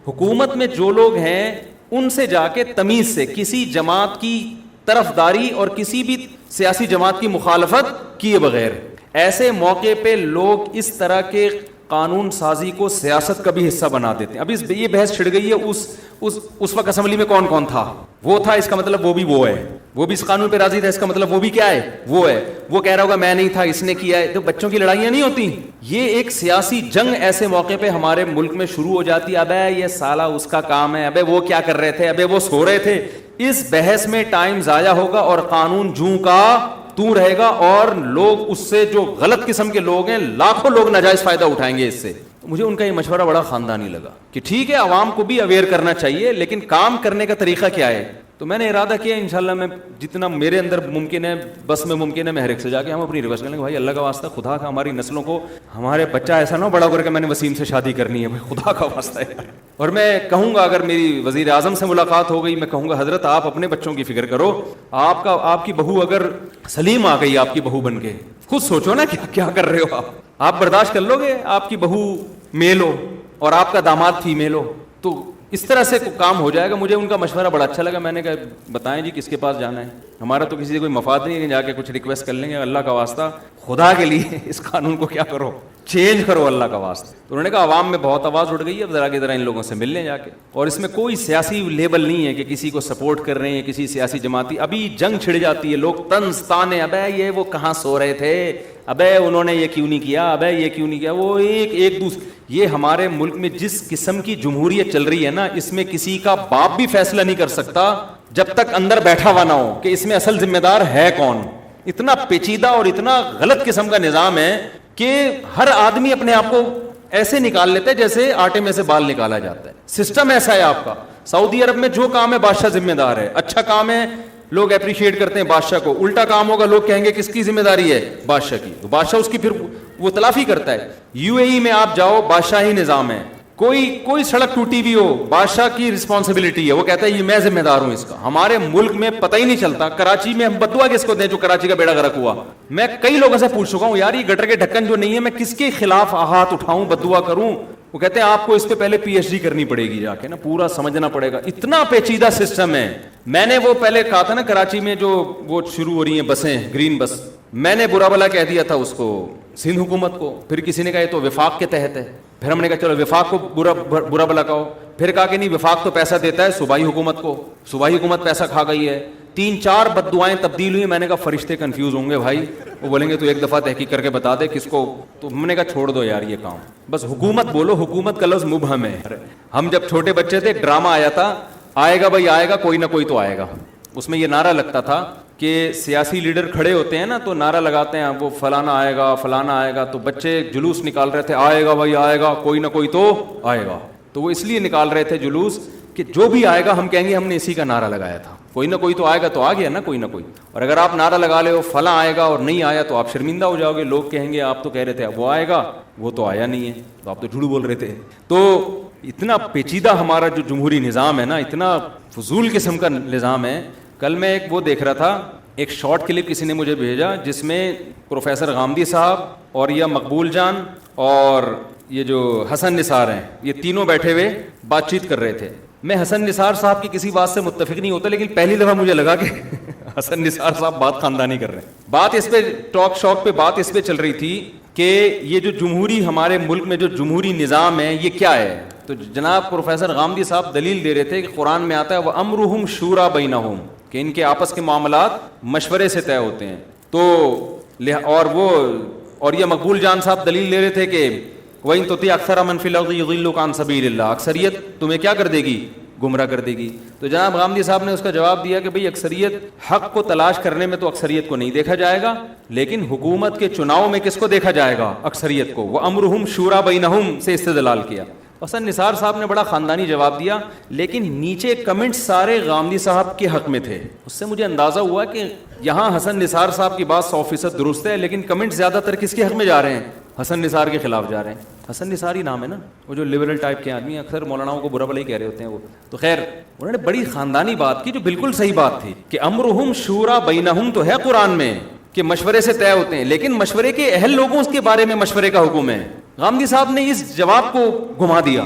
حکومت میں جو لوگ ہیں ان سے جا کے تمیز سے، کسی جماعت کی طرفداری اور کسی بھی سیاسی جماعت کی مخالفت کیے بغیر. ایسے موقع پہ لوگ اس طرح کے قانون سازی کو سیاست کا بھی حصہ بنا دیتے ہیں. ابھی یہ بحث چھڑ گئی ہے اس وقت اسمبلی میں کون کون تھا، وہ تھا، اس کا مطلب وہ بھی وہ ہے. وہ بھی اس قانون پہ راضی تھا، اس کا مطلب وہ بھی کیا ہے، وہ ہے، وہ کہہ رہا ہوگا میں نہیں تھا، اس نے کیا ہے. تو بچوں کی لڑائیاں نہیں ہوتی. یہ ایک سیاسی جنگ ایسے موقع پہ ہمارے ملک میں شروع ہو جاتی ہے. ابے یہ سالہ اس کا کام ہے، ابے وہ کیا کر رہے تھے، ابے وہ سو رہے تھے. اس بحث میں ٹائم ضائع ہوگا اور قانون جوں کا توں رہے گا، اور لوگ اس سے جو غلط قسم کے لوگ ہیں لاکھوں لوگ ناجائز فائدہ اٹھائیں گے اس سے. مجھے ان کا یہ مشورہ بڑا خاندانی لگا کہ ٹھیک ہے عوام کو بھی اویئر کرنا چاہیے، لیکن کام کرنے کا طریقہ کیا ہے. تو میں نے ارادہ کیا انشاءاللہ میں جتنا میرے اندر ممکن ہے، بس میں ممکن ہے، میں ہر ایک سے جا کے ہم اپنی ریکویسٹ کریں گے بھائی اللہ کا واسطہ خدا کا ہماری نسلوں کو، ہمارے بچہ ایسا نہ ہو بڑا کر کے میں نے وسیم سے شادی کرنی ہے، بھائی خدا کا واسطہ ہے. اور میں کہوں گا اگر میری وزیر اعظم سے ملاقات ہو گئی، میں کہوں گا حضرت آپ اپنے بچوں کی فکر کرو. آپ کی بہو اگر سلیم آ گئی آپ کی بہو بن کے، خود سوچو نا کیا کر رہے ہو آپ برداشت کر لو گے آپ کی بہو میل ہو اور آپ کا داماد فیمیل ہو؟ تو اس طرح سے کام ہو جائے گا. مجھے ان کا مشورہ بڑا اچھا لگا. میں نے کہا بتائیں جی کس کے پاس جانا ہے، ہمارا تو کسی سے کوئی مفاد نہیں ہے، جا کے کچھ ریکویسٹ کر لیں گے. اللہ کا واسطہ خدا کے لیے اس قانون کو کیا کرو، چینج کرو اللہ کا واسطہ. تو انہوں نے کہا عوام میں بہت آواز اٹھ گئی ہے، اب ذرا کے ذرا ان لوگوں سے مل لیں جا کے. اور اس میں کوئی سیاسی لیبل نہیں ہے کہ کسی کو سپورٹ کر رہے ہیں، کسی سیاسی جماعتی. ابھی جنگ چھڑ جاتی ہے، لوگ طنز تانے، ابے یہ وہ کہاں سو رہے تھے، ابے انہوں نے یہ کیوں نہیں کیا، ابے یہ کیوں نہیں کیا. وہ ایک دوسرے، یہ ہمارے ملک میں جس قسم کی جمہوریت چل رہی ہے نا، اس میں کسی کا باپ بھی فیصلہ نہیں کر سکتا جب تک اندر بیٹھا ہوا نہ ہو کہ اس میں اصل ذمہ دار ہے کون. اتنا پیچیدہ اور اتنا غلط قسم کا نظام ہے کہ ہر آدمی اپنے آپ کو ایسے نکال لیتا ہے جیسے آٹے میں سے بال نکالا جاتا ہے. سسٹم ایسا ہے آپ کا. سعودی عرب میں جو کام ہے بادشاہ ذمہ دار ہے، اچھا کام ہے لوگ اپریشیٹ کرتے ہیں بادشاہ کو، الٹا کام ہوگا لوگ کہیں گے کس کی ذمہ داری ہے، بادشاہ کی. تو بادشاہ اس کی پھر وہ تلافی کرتا ہے. یو اے ای میں آپ جاؤ بادشاہی نظام ہے، کوئی سڑک ٹوٹی بھی ہو بادشاہ کی رسپانسبلٹی ہے، وہ کہتا ہے یہ میں ذمہ دار ہوں اس کا. ہمارے ملک میں پتہ ہی نہیں چلتا. کراچی میں ہم بدعا کس کو دیں جو کراچی کا بیڑا غرق ہوا. میں کئی لوگوں سے پوچھ چکا ہوں یار یہ گٹر کے ڈھکن جو نہیں ہے میں کس کے خلاف ہاتھ اٹھاؤں بدعا کروں. وہ کہتے ہیں آپ کو اس پہ پہلے پی ایچ ڈی کرنی پڑے گی، جا کے نا پورا سمجھنا پڑے گا، اتنا پیچیدہ سسٹم ہے. میں نے وہ پہلے کہا تھا نا کراچی میں جو وہ شروع ہو رہی ہیں بسیں گرین بس، میں نے برا بلا کہہ دیا تھا اس کو سندھ حکومت کو. پھر کسی نے کہا یہ تو وفاق کے تحت ہے. پھر ہم نے کہا چلو وفاق کو برا بلا کہو. پھر کہا کہ نہیں وفاق تو پیسہ دیتا ہے صوبائی حکومت کو، صوبائی حکومت پیسہ کھا گئی ہے. 3-4 بد دعائیں تبدیل ہوئی. میں نے کہا فرشتے کنفیوز ہوں گے بھائی، وہ بولیں گے تو ایک دفعہ تحقیق کر کے بتا دے کس کو. تو ہم نے کہا چھوڑ دو یار یہ کام، بس حکومت بولو. حکومت کا لفظ مبہم ہے. ہم جب چھوٹے بچے تھے ڈرامہ آیا تھا آئے گا بھائی آئے گا، کوئی نہ کوئی تو آئے گا. اس میں یہ نعرہ لگتا تھا کہ سیاسی لیڈر کھڑے ہوتے ہیں نا تو نعرہ لگاتے ہیں وہ فلانا آئے گا فلانا آئے گا. تو بچے جلوس نکال رہے تھے آئے گا بھائی آئے گا، کوئی نہ کوئی تو آئے گا. تو وہ اس لیے نکال رہے تھے جلوس کہ جو بھی آئے گا ہم کہیں گے ہم نے اسی کا نعرہ لگایا تھا. کوئی نہ کوئی تو آئے گا تو آ گیا نا کوئی نہ کوئی. اور اگر آپ نعرہ لگا لے ہو فلاں آئے گا اور نہیں آیا تو آپ شرمندہ ہو جاؤ گے. لوگ کہیں گے آپ تو کہہ رہے تھے وہ آئے گا وہ تو آیا نہیں ہے، تو آپ تو جھوٹ بول رہے تھے. تو اتنا پیچیدہ ہمارا جو جمہوری نظام ہے نا، اتنا فضول قسم کا نظام ہے. کل میں ایک وہ دیکھ رہا تھا، ایک شارٹ کلپ کسی نے مجھے بھیجا جس میں پروفیسر غامدی صاحب اور یہ مقبول جان اور یہ جو حسن نثار ہیں یہ تینوں بیٹھے ہوئے بات چیت کر رہے تھے. میں حسن نثار صاحب کی کسی بات سے متفق نہیں ہوتا، لیکن پہلی دفعہ مجھے لگا کہ حسن نثار صاحب بات خاندانی کر رہے ہیں. بات اس پہ ٹاک شاک پہ بات اس پہ چل رہی تھی کہ یہ جو جمہوری ہمارے ملک میں جو جمہوری نظام ہے یہ کیا ہے. تو جناب پروفیسر غامدی صاحب دلیل دے رہے تھے کہ قرآن میں آتا ہے وَأَمْرُهُمْ شُورَى بَيْنَهُمْ، کہ ان کے آپس کے معاملات مشورے سے طے ہوتے ہیں. تو اور یہ مقبول جان صاحب دلیل دے رہے تھے کہ وَإِن تُطِعْ أَكْثَرَ مَنْ فِي الْأَرْضِ يُضِلُّكَ عَنْ سَبِيلِ اللَّهِ، اکثریت تمہیں کیا کر دے گی، گمراہ کر دے گی. تو جناب غامدی صاحب نے اس کا جواب دیا کہ بھئی اکثریت حق کو تلاش کرنے میں تو اکثریت کو نہیں دیکھا جائے گا، لیکن حکومت کے چناؤ میں کس کو دیکھا جائے گا، اکثریت کو. وَأَمْرُهُمْ شُورَى بَيْنَهُمْ سے استدلال کیا. حسن نثار صاحب نے بڑا خاندانی جواب دیا، لیکن نیچے کمنٹ سارے غامدی صاحب کے حق میں تھے. اس سے مجھے اندازہ ہوا کہ یہاں حسن نثار صاحب کی بات 100% درست ہے، لیکن کمنٹ زیادہ تر کس کے حق میں جا رہے ہیں، حسن نثار کے خلاف جا رہے ہیں. حسن نثار ہی نام ہے نا، وہ جو لبرل ٹائپ کے آدمی اکثر مولاناؤں کو برا بھلا ہی کہہ رہے ہوتے ہیں وہ. تو خیر انہوں نے بڑی خاندانی بات کی جو بالکل صحیح بات تھی کہ امرہم شورا بینہم تو ہے قرآن میں کہ مشورے سے طے ہوتے ہیں، لیکن مشورے کے اہل لوگوں اس کے بارے میں مشورے کا حکم ہے. غامدی صاحب نے اس جواب کو گھما دیا.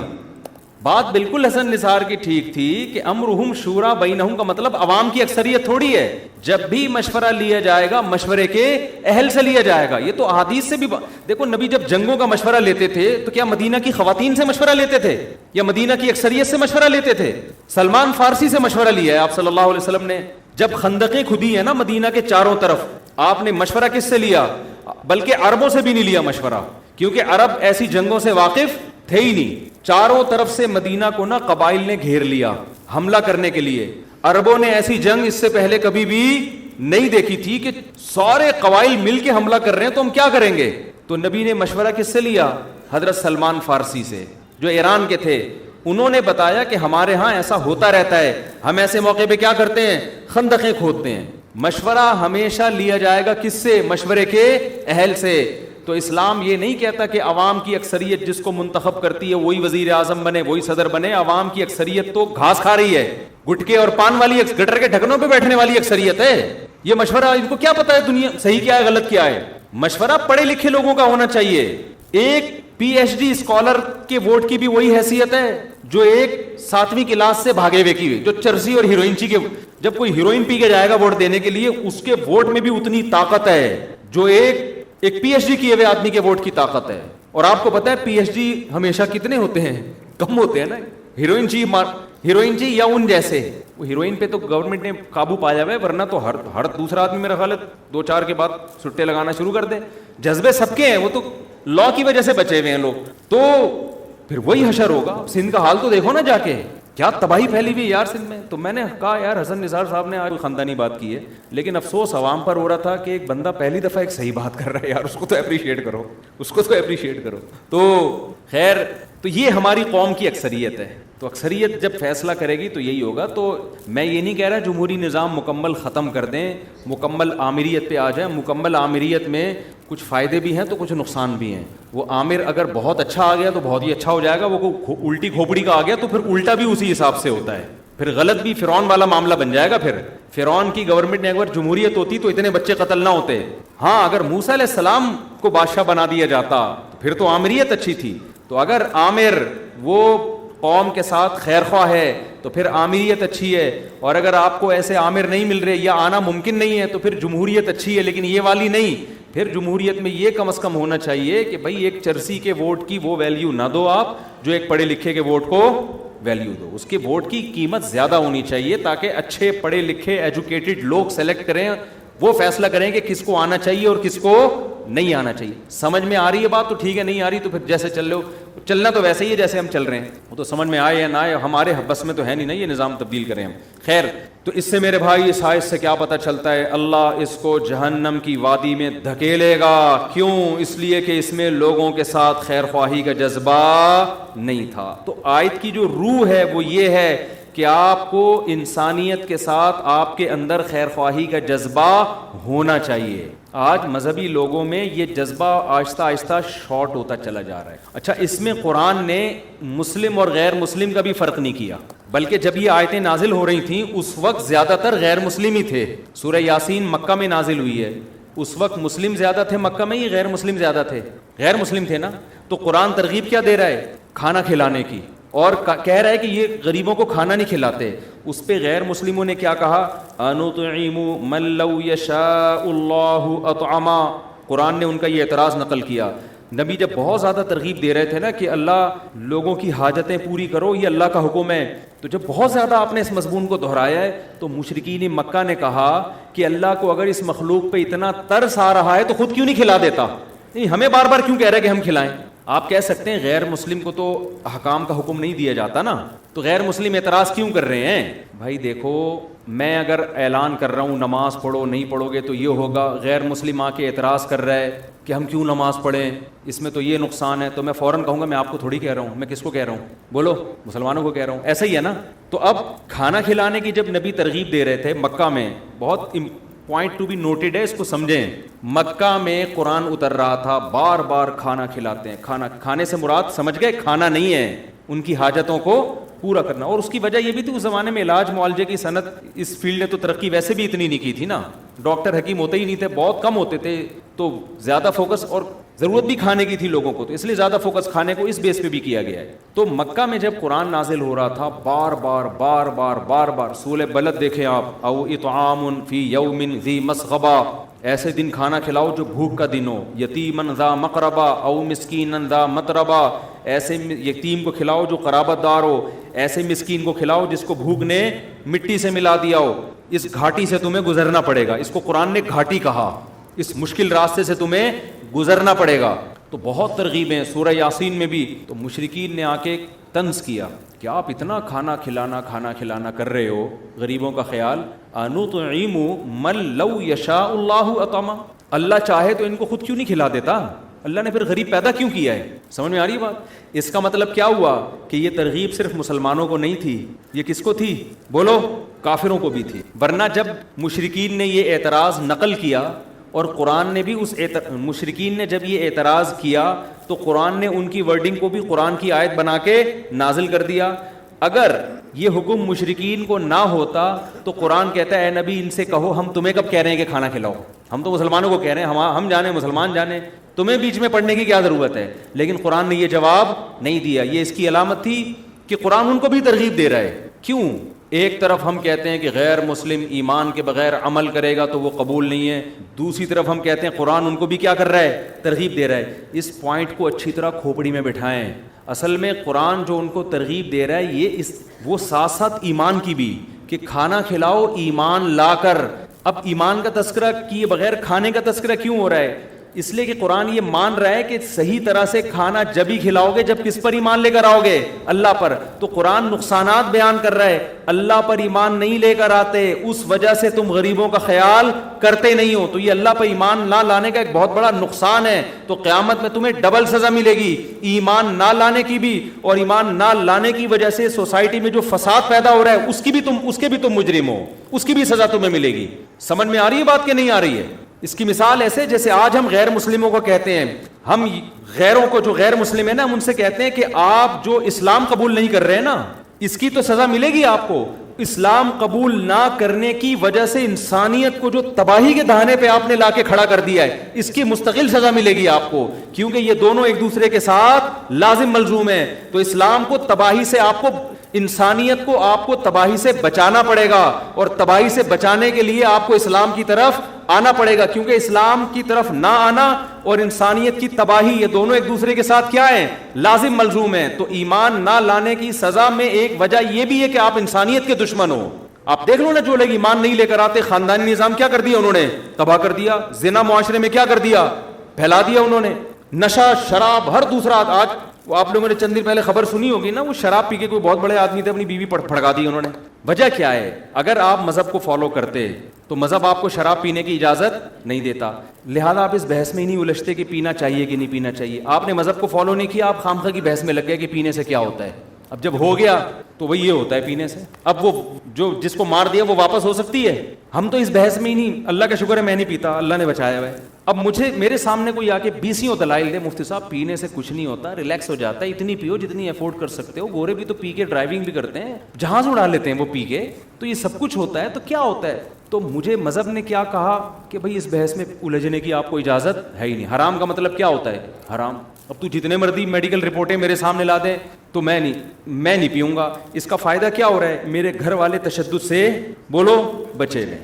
بات بالکل حسن نثار کی ٹھیک تھی کہ امرہم شورا بینہم کا مطلب عوام کی اکثریت تھوڑی ہے. جب بھی مشورہ لیا جائے گا مشورے کے اہل سے لیا جائے گا. یہ تو احادیث سے بھی دیکھو، نبی جب جنگوں کا مشورہ لیتے تھے تو کیا مدینہ کی خواتین سے مشورہ لیتے تھے یا مدینہ کی اکثریت سے مشورہ لیتے تھے؟ سلمان فارسی سے مشورہ لیا ہے آپ صلی اللہ علیہ وسلم نے جب خندقیں کھدی ہیں نا مدینہ کے چاروں طرف، آپ نے مشورہ کس سے لیا؟ بلکہ عربوں سے بھی نہیں لیا مشورہ، کیونکہ عرب ایسی جنگوں سے واقف تھے ہی نہیں. چاروں طرف سے مدینہ کو نا قبائل نے گھیر لیا حملہ کرنے کے لیے. عربوں نے ایسی جنگ اس سے پہلے کبھی بھی نہیں دیکھی تھی کہ سارے قبائل مل کے حملہ کر رہے ہیں، تو ہم کیا کریں گے؟ تو نبی نے مشورہ کس سے لیا؟ حضرت سلمان فارسی سے، جو ایران کے تھے. انہوں نے بتایا کہ ہمارے ہاں ایسا ہوتا رہتا ہے، ہم ایسے موقع پہ کیا کرتے ہیں؟ خندقیں کھودتے ہیں. مشورہ ہمیشہ لیا جائے گا کس سے؟ مشورے کے اہل سے. تو اسلام یہ نہیں کہتا کہ عوام کی اکثریت جس کو منتخب کرتی ہے وہی وزیر اعظم بنے، وہی صدر بنے. عوام کی اکثریت تو گھاس کھا رہی ہے، گٹکے اور پان والی، گٹر کے ڈھکنوں پہ بیٹھنے والی اکثریت ہے. یہ مشورہ ان کو کیا پتا ہے دنیا صحیح کیا ہے غلط کیا ہے؟ مشورہ پڑھے لکھے لوگوں کا ہونا چاہیے. ایک پی ایچ ڈی اسکالر کے ووٹ کی بھی وہی حیثیت ہے جو ایک 7ویں کلاس سے بھاگے ہوئے کی، جو چرسی اور ہیروئن کے، جب کوئی ہیروئن پی کے جائے گا ووٹ دینے کے لیے، اس کے ووٹ میں بھی اتنی طاقت ہے جو ایک پی ایچ ڈی کیے ہوئے آدمی کے ووٹ کی طاقت ہے. اور آپ کو پتا ہے پی ایچ ڈی ہمیشہ کتنے ہوتے ہیں؟ کم ہوتے ہیں نا. ہیروئن جی یا ان جیسے. وہ ہیروئن پہ تو گورنمنٹ نے قابو پایا ہوا ہے، ورنہ تو ہر دوسرا آدمی میرا خیال ہے 2-4 کے بعد سٹے لگانا شروع کر دے. جذبے سب کے ہیں، وہ تو لا کی وجہ سے بچے ہوئے ہیں لوگ. تو پھر وہی حشر ہوگا. سندھ کا حال تو دیکھو نا جا کے، کیا تباہی پھیلی ہوئی یار سندھ میں. تو میں نے کہا یار حسن نثار صاحب نے آج خاندانی بات کی ہے، لیکن افسوس عوام پر ہو رہا تھا کہ ایک بندہ پہلی دفعہ ایک صحیح بات کر رہا ہے یار، اس کو تو اپریشیٹ کرو، اس کو تو اپریشیٹ کرو. تو خیر، تو یہ ہماری قوم کی اکثریت ہے. تو اکثریت جب فیصلہ کرے گی تو یہی ہوگا. تو میں یہ نہیں کہہ رہا جمہوری نظام مکمل ختم کر دیں، مکمل آمریت پہ آ جائیں. مکمل آمریت میں کچھ فائدے بھی ہیں تو کچھ نقصان بھی ہیں. وہ آمر اگر بہت اچھا آ گیا تو بہت ہی اچھا ہو جائے گا، وہ الٹی کھوپڑی کا آ گیا تو پھر الٹا بھی اسی حساب سے ہوتا ہے، پھر غلط بھی فرعون والا معاملہ بن جائے گا. پھر فرعون کی گورنمنٹ نے اگر جمہوریت ہوتی تو اتنے بچے قتل نہ ہوتے. ہاں، اگر موسیٰ علیہ السلام کو بادشاہ بنا دیا جاتا تو پھر تو آمریت اچھی تھی. تو اگر عامر وہ قوم کے ساتھ خیر خواہ ہے تو پھر آمریت اچھی ہے. اور اگر آپ کو ایسے عامر نہیں مل رہے یا آنا ممکن نہیں ہے تو پھر جمہوریت اچھی ہے، لیکن یہ والی نہیں. پھر جمہوریت میں یہ کم از کم ہونا چاہیے کہ بھائی ایک چرسی کے ووٹ کی وہ ویلیو نہ دو آپ جو ایک پڑھے لکھے کے ووٹ کو ویلیو دو. اس کے ووٹ کی قیمت زیادہ ہونی چاہیے تاکہ اچھے پڑھے لکھے ایجوکیٹڈ لوگ سلیکٹ کریں، وہ فیصلہ کریں کہ کس کو آنا چاہیے اور کس کو نہیں آنا چاہیے. سمجھ میں آ رہی ہے بات تو ٹھیک ہے، نہیں آ رہی تو پھر جیسے چل رہے ہو چلنا تو ویسے ہی ہے جیسے ہم چل رہے ہیں. وہ تو سمجھ میں آئے یا نہ آئے، ہمارے بس میں تو ہے نہیں نا یہ نظام تبدیل کریں ہم. خیر، تو اس سے میرے بھائی اس آیت سے کیا پتہ چلتا ہے؟ اللہ اس کو جہنم کی وادی میں دھکیلے گا. کیوں؟ اس لیے کہ اس میں لوگوں کے ساتھ خیر خواہی کا جذبہ نہیں تھا. تو آیت کی جو روح ہے وہ یہ ہے کہ آپ کو انسانیت کے ساتھ آپ کے اندر خیر خواہی کا جذبہ ہونا چاہیے. آج مذہبی لوگوں میں یہ جذبہ آہستہ آہستہ شارٹ ہوتا چلا جا رہا ہے. اچھا، اس میں قرآن نے مسلم اور غیر مسلم کا بھی فرق نہیں کیا، بلکہ جب یہ آیتیں نازل ہو رہی تھیں اس وقت زیادہ تر غیر مسلم ہی تھے. سورہ یاسین مکہ میں نازل ہوئی ہے، اس وقت مسلم زیادہ تھے مکہ میں، ہی غیر مسلم زیادہ تھے؟ غیر مسلم تھے نا. تو قرآن ترغیب کیا دے رہا ہے؟ کھانا کھلانے کی، اور کہہ رہا ہے کہ یہ غریبوں کو کھانا نہیں کھلاتے. اس پہ غیر مسلموں نے کیا کہا؟ انطعم من لو یشاء اللہ اطعما. قرآن نے ان کا یہ اعتراض نقل کیا. نبی جب بہت زیادہ ترغیب دے رہے تھے نا کہ اللہ لوگوں کی حاجتیں پوری کرو، یہ اللہ کا حکم ہے، تو جب بہت زیادہ آپ نے اس مضمون کو دہرایا ہے تو مشرکین مکہ نے کہا کہ اللہ کو اگر اس مخلوق پہ اتنا ترس آ رہا ہے تو خود کیوں نہیں کھلا دیتا؟ نہیں، ہمیں بار بار کیوں کہہ رہا ہے کہ ہم کھلائیں؟ آپ کہہ سکتے ہیں غیر مسلم کو تو احکام کا حکم نہیں دیا جاتا نا، تو غیر مسلم اعتراض کیوں کر رہے ہیں؟ بھائی دیکھو، میں اگر اعلان کر رہا ہوں نماز پڑھو، نہیں پڑھو گے تو یہ ہوگا. غیر مسلم آ کے اعتراض کر رہا ہے کہ ہم کیوں نماز پڑھیں، اس میں تو یہ نقصان ہے، تو میں فوراً کہوں گا میں آپ کو تھوڑی کہہ رہا ہوں، میں کس کو کہہ رہا ہوں؟ بولو، مسلمانوں کو کہہ رہا ہوں. ایسا ہی ہے نا. تو اب کھانا کھلانے کی جب نبی ترغیب دے رہے تھے مکہ میں، بہت پوائنٹ ٹو بی نوٹڈ ہے، اس کو سمجھیں. مکہ میں قرآن اتر رہا تھا، بار بار کھانا کھلاتے ہیں. کھانے سے مراد سمجھ گئے کھانا نہیں ہے، ان کی حاجتوں کو پورا کرنا. اور اس کی وجہ یہ بھی تھی اس زمانے میں علاج معالجے کی صنعت، اس فیلڈ نے تو ترقی ویسے بھی اتنی نہیں کی تھی نا. ڈاکٹر حکیم ہوتے ہی نہیں تھے، بہت کم ہوتے تھے، تو زیادہ فوکس، اور ضرورت بھی کھانے کی تھی لوگوں کو، تو اس لیے زیادہ فوکس کھانے کو اس بیس پہ بھی کیا گیا ہے. تو مکہ میں جب قرآن نازل ہو رہا تھا بار بار سورہ بلد دیکھیں آپ، او اطعام فی یوم ذی مسغبہ، ایسے دن کھانا کھلاؤ جو بھوک کا دن ہو. یتیمن ذا مقربہ او مسکینن ذا متربہ، ایسے یتیم کو کھلاؤ جو قرابت دار ہو، ایسے مسکین کو کھلاؤ جس کو بھوک نے مٹی سے ملا دیا ہو. اس گھاٹی سے تمہیں گزرنا پڑے گا. اس کو قرآن نے گھاٹی کہا, اس مشکل راستے سے تمہیں گزرنا پڑے گا. تو بہت ترغیبیں سورہ یاسین میں بھی. تو مشرکین نے آ کے طنز کیا کہ آپ اتنا کھانا کھلانا کر رہے ہو, غریبوں کا خیال. انطعم من لو یشاء اللہ اطعمہ, اللہ چاہے تو ان کو خود کیوں نہیں کھلا دیتا؟ اللہ نے پھر غریب پیدا کیوں کیا ہے؟ سمجھ میں آ رہی بات؟ اس کا مطلب کیا ہوا کہ یہ ترغیب صرف مسلمانوں کو نہیں تھی, یہ کس کو تھی؟ بولو, کافروں کو بھی تھی. ورنہ جب مشرکین نے یہ اعتراض نقل کیا اور قرآن نے بھی مشرکین نے جب یہ اعتراض کیا تو قرآن نے ان کی ورڈنگ کو بھی قرآن کی آیت بنا کے نازل کر دیا. اگر یہ حکم مشرکین کو نہ ہوتا تو قرآن کہتا ہے اے نبی ان سے کہو ہم تمہیں کب کہہ رہے ہیں کہ کھانا کھلاؤ, ہم تو مسلمانوں کو کہہ رہے ہیں, ہم جانے مسلمان جانے, تمہیں بیچ میں پڑھنے کی کیا ضرورت ہے. لیکن قرآن نے یہ جواب نہیں دیا. یہ اس کی علامت تھی کہ قرآن ان کو بھی ترغیب دے رہا ہے. کیوں؟ ایک طرف ہم کہتے ہیں کہ غیر مسلم ایمان کے بغیر عمل کرے گا تو وہ قبول نہیں ہے, دوسری طرف ہم کہتے ہیں قرآن ان کو بھی کیا کر رہا ہے؟ ترغیب دے رہا ہے. اس پوائنٹ کو اچھی طرح کھوپڑی میں بٹھائیں. اصل میں قرآن جو ان کو ترغیب دے رہا ہے یہ وہ ساتھ ساتھ ایمان کی بھی, کہ کھانا کھلاؤ ایمان لا کر. اب ایمان کا تذکرہ کیے بغیر کھانے کا تذکرہ کیوں ہو رہا ہے؟ اس لیے کہ قرآن یہ مان رہا ہے کہ صحیح طرح سے کھانا جب ہی کھلاؤ گے جب کس پر ایمان لے کر آؤ گے؟ اللہ پر. تو قرآن نقصانات بیان کر رہا ہے, اللہ پر ایمان نہیں لے کر آتے, اس وجہ سے تم غریبوں کا خیال کرتے نہیں ہو. تو یہ اللہ پر ایمان نہ لانے کا ایک بہت بڑا نقصان ہے. تو قیامت میں تمہیں ڈبل سزا ملے گی, ایمان نہ لانے کی بھی, اور ایمان نہ لانے کی وجہ سے سوسائٹی میں جو فساد پیدا ہو رہا ہے اس کے بھی تم مجرم ہو, اس کی بھی سزا تمہیں ملے گی. سمجھ میں آ رہی ہے بات کہ نہیں آ رہی ہے؟ اس کی مثال ایسے جیسے آج ہم غیر مسلموں کو کہتے ہیں, ہم غیروں کو جو غیر مسلم ہیں نا, ہم ان سے کہتے ہیں کہ آپ جو اسلام قبول نہیں کر رہے ہیں نا, اس کی تو سزا ملے گی آپ کو. اسلام قبول نہ کرنے کی وجہ سے انسانیت کو جو تباہی کے دہانے پہ آپ نے لا کے کھڑا کر دیا ہے, اس کی مستقل سزا ملے گی آپ کو, کیونکہ یہ دونوں ایک دوسرے کے ساتھ لازم ملزوم ہیں. تو اسلام کو تباہی سے انسانیت کو آپ کو تباہی سے بچانا پڑے گا, اور تباہی سے بچانے کے لیے آپ کو اسلام کی طرف آنا پڑے گا, کیونکہ اسلام کی طرف نہ آنا اور انسانیت کی تباہی یہ دونوں ایک دوسرے کے ساتھ کیا ہیں؟ لازم ملزوم ہیں. تو ایمان نہ لانے کی سزا میں ایک وجہ یہ بھی ہے کہ آپ انسانیت کے دشمن ہو. آپ دیکھ لو نا, جو لوگ ایمان نہیں لے کر آتے, خاندانی نظام کیا کر دیا انہوں نے؟ تباہ کر دیا. زنا معاشرے میں کیا کر دیا؟ پھیلا دیا انہوں نے. نشہ, شراب, ہر دوسرا. آج آپ لوگوں نے چند دن پہلے خبر سنی ہوگی نا, وہ شراب پی کے کوئی بہت بڑے آدمی تھے, اپنی بیوی پھڑکا دی انہوں نے. وجہ کیا ہے؟ اگر آپ مذہب کو فالو کرتے تو مذہب آپ کو شراب پینے کی اجازت نہیں دیتا, لہذا آپ اس بحث میں ہی نہیں الجھتے کہ پینا چاہیے کہ نہیں پینا چاہیے. آپ نے مذہب کو فالو نہیں کیا, آپ خامخواہ کی بحث میں لگ گئے کہ پینے سے کیا ہوتا ہے. اب جب ہو گیا تو وہ یہ ہوتا ہے پینے سے. اب وہ جو جس کو مار دیا وہ واپس ہو سکتی ہے؟ ہم تو اس بحث میں ہی نہیں. اللہ کا شکر ہے میں نہیں پیتا, اللہ نے بچایا ہوا ہے. اب میرے سامنے کوئی آ کے 20 دلائل دے, مفتی صاحب پینے سے کچھ نہیں ہوتا, ریلیکس ہو جاتا ہے, اتنی پیو جتنی افورڈ کر سکتے ہو. گورے بھی تو پی کے ڈرائیونگ بھی کرتے ہیں, جہاز اڑا لیتے ہیں وہ پی کے, تو یہ سب کچھ ہوتا ہے. تو کیا ہوتا ہے؟ تو مجھے مذہب نے کیا کہا کہ بھائی اس بحث میں الجھنے کی آپ کو اجازت ہے ہی نہیں. حرام کا مطلب کیا ہوتا ہے؟ حرام. اب تو جتنے مرضی میڈیکل رپورٹیں میرے سامنے لا دے تو میں نہیں پیوں گا. اس کا فائدہ کیا ہو رہا ہے؟ میرے گھر والے تشدد سے بولو بچے رہے.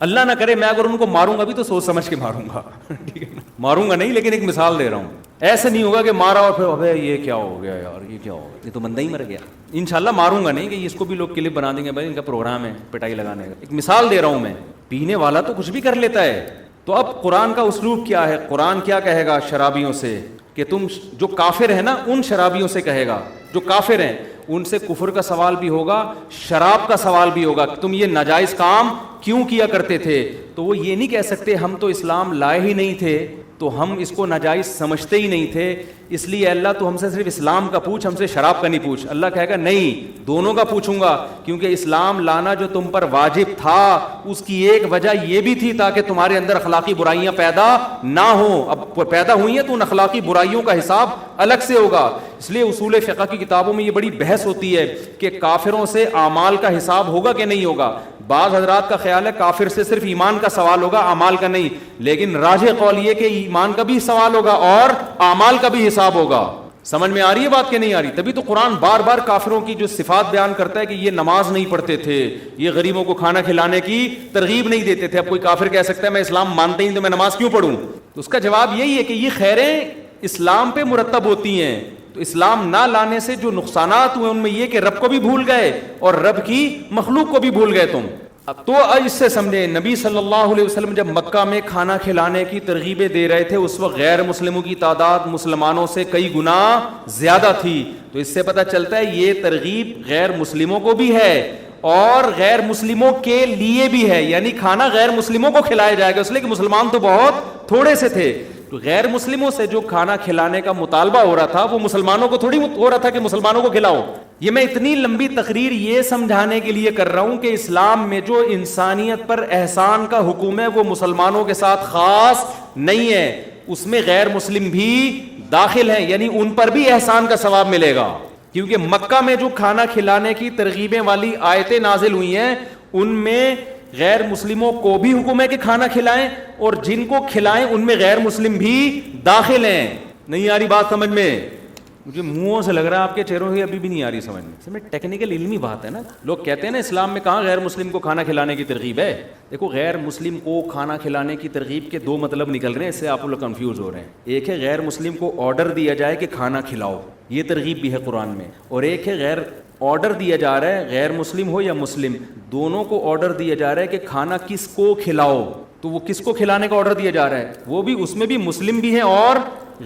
اللہ نہ کرے میں اگر ان کو ماروں گا بھی تو سوچ سمجھ کے ماروں گا, ٹھیک ہے نا, ماروں گا نہیں, لیکن ایک مثال دے رہا ہوں. ایسے نہیں ہوگا کہ مارا اور پھر ابے یہ کیا ہو گیا یار, یہ کیا ہو گیا, یہ تو بندہ ہی مر گیا. انشاءاللہ ماروں گا نہیں کہ اس کو بھی لوگ کلپ بنا دیں گے, بھائی ان کا پروگرام ہے پٹائی لگانے کا. ایک مثال دے رہا ہوں میں. پینے والا تو کچھ بھی کر لیتا ہے. تو اب قرآن کا اسلوب کیا ہے؟ قرآن کیا کہے گا شرابیوں سے کہ تم جو کافر ہیں نا, ان شرابیوں سے کہے گا جو کافر ہیں, ان سے کفر کا سوال بھی ہوگا, شراب کا سوال بھی ہوگا کہ تم یہ ناجائز کام کیوں کیا کرتے تھے. تو وہ یہ نہیں کہہ سکتے ہم تو اسلام لائے ہی نہیں تھے, تو ہم اس کو ناجائز سمجھتے ہی نہیں تھے, اس لیے اللہ تو ہم سے صرف اسلام کا پوچھ, ہم سے شراب کا نہیں پوچھ. اللہ کہے گا نہیں, دونوں کا پوچھوں گا, کیونکہ اسلام لانا جو تم پر واجب تھا اس کی ایک وجہ یہ بھی تھی تاکہ تمہارے اندر اخلاقی برائیاں پیدا نہ ہوں. اب پیدا ہوئی ہیں تو ان اخلاقی برائیوں کا حساب الگ سے ہوگا. اس لیے اصول فقہ کی کتابوں میں یہ بڑی بحث ہوتی ہے کہ کافروں سے اعمال کا حساب ہوگا کہ نہیں ہوگا. بعض حضرات کا خیال ہے کافر سے صرف ایمان کا سوال ہوگا, اعمال کا نہیں, لیکن راجح قول یہ کہ ایمان کا بھی سوال ہوگا اور اعمال کا بھی حساب ہوگا. سمجھ میں آ رہی ہے بات کہ نہیں آ رہی؟ تبھی تو قرآن بار بار کافروں کی جو صفات بیان کرتا ہے کہ یہ نماز نہیں پڑھتے تھے, یہ غریبوں کو کھانا کھلانے کی ترغیب نہیں دیتے تھے. اب کوئی کافر کہہ سکتا ہے میں اسلام مانتا ہی نہیں تو میں نماز کیوں پڑھوں؟ تو اس کا جواب یہی ہے کہ یہ خیریں اسلام پہ مرتب ہوتی ہیں, تو اسلام نہ لانے سے جو نقصانات ہوئے ان میں یہ کہ رب کو بھی بھول گئے اور رب کی مخلوق کو بھی بھول گئے تم. تو اس سے سمجھے نبی صلی اللہ علیہ وسلم جب مکہ میں کھانا کھلانے کی ترغیبیں دے رہے تھے اس وقت غیر مسلموں کی تعداد مسلمانوں سے کئی گنا زیادہ تھی. تو اس سے پتہ چلتا ہے یہ ترغیب غیر مسلموں کو بھی ہے اور غیر مسلموں کے لیے بھی ہے, یعنی کھانا غیر مسلموں کو کھلایا جائے گا اس لیے کہ مسلمان تو بہت تھوڑے سے تھے. تو غیر مسلموں سے جو کھانا کھلانے کا مطالبہ ہو رہا تھا وہ مسلمانوں کو تھوڑی ہو رہا تھا کہ مسلمانوں کو کھلاؤ. یہ میں اتنی لمبی تقریر یہ سمجھانے کے لیے کر رہا ہوں کہ اسلام میں جو انسانیت پر احسان کا حکم ہے وہ مسلمانوں کے ساتھ خاص نہیں ہے, اس میں غیر مسلم بھی داخل ہیں, یعنی ان پر بھی احسان کا ثواب ملے گا. کیونکہ مکہ میں جو کھانا کھلانے کی ترغیبیں والی آیتیں نازل ہوئی ہیں ان میں غیر مسلموں کو بھی حکم ہے کہ کھانا کھلائیں اور جن کو کھلائیں ان میں غیر مسلم بھی داخل ہیں. نہیں آ رہی بات سمجھ میں؟ مجھے منہوں سے لگ رہا ہے آپ کے چہروں سے ابھی بھی نہیں آ رہی سمجھ میں. ٹیکنیکل علمی بات ہے نا. لوگ کہتے ہیں نا اسلام میں کہاں غیر مسلم کو کھانا کھلانے کی ترغیب ہے. دیکھو غیر مسلم کو کھانا کھلانے کی ترغیب کے دو مطلب نکل رہے ہیں, اس سے آپ لوگ کنفیوز ہو رہے ہیں. ایک ہے غیر مسلم کو آرڈر دیا جائے کہ کھانا کھلاؤ, یہ ترغیب بھی ہے قرآن میں, اور ایک ہے غیر آرڈر دیا جا رہا ہے غیر مسلم ہو یا مسلم دونوں کو آرڈر دیا جا رہا ہے کہ کھانا کس کو کھلاؤ. تو وہ کس کو کھلانے کا آرڈر دیا جا رہا ہے وہ بھی اس میں بھی مسلم بھی ہیں اور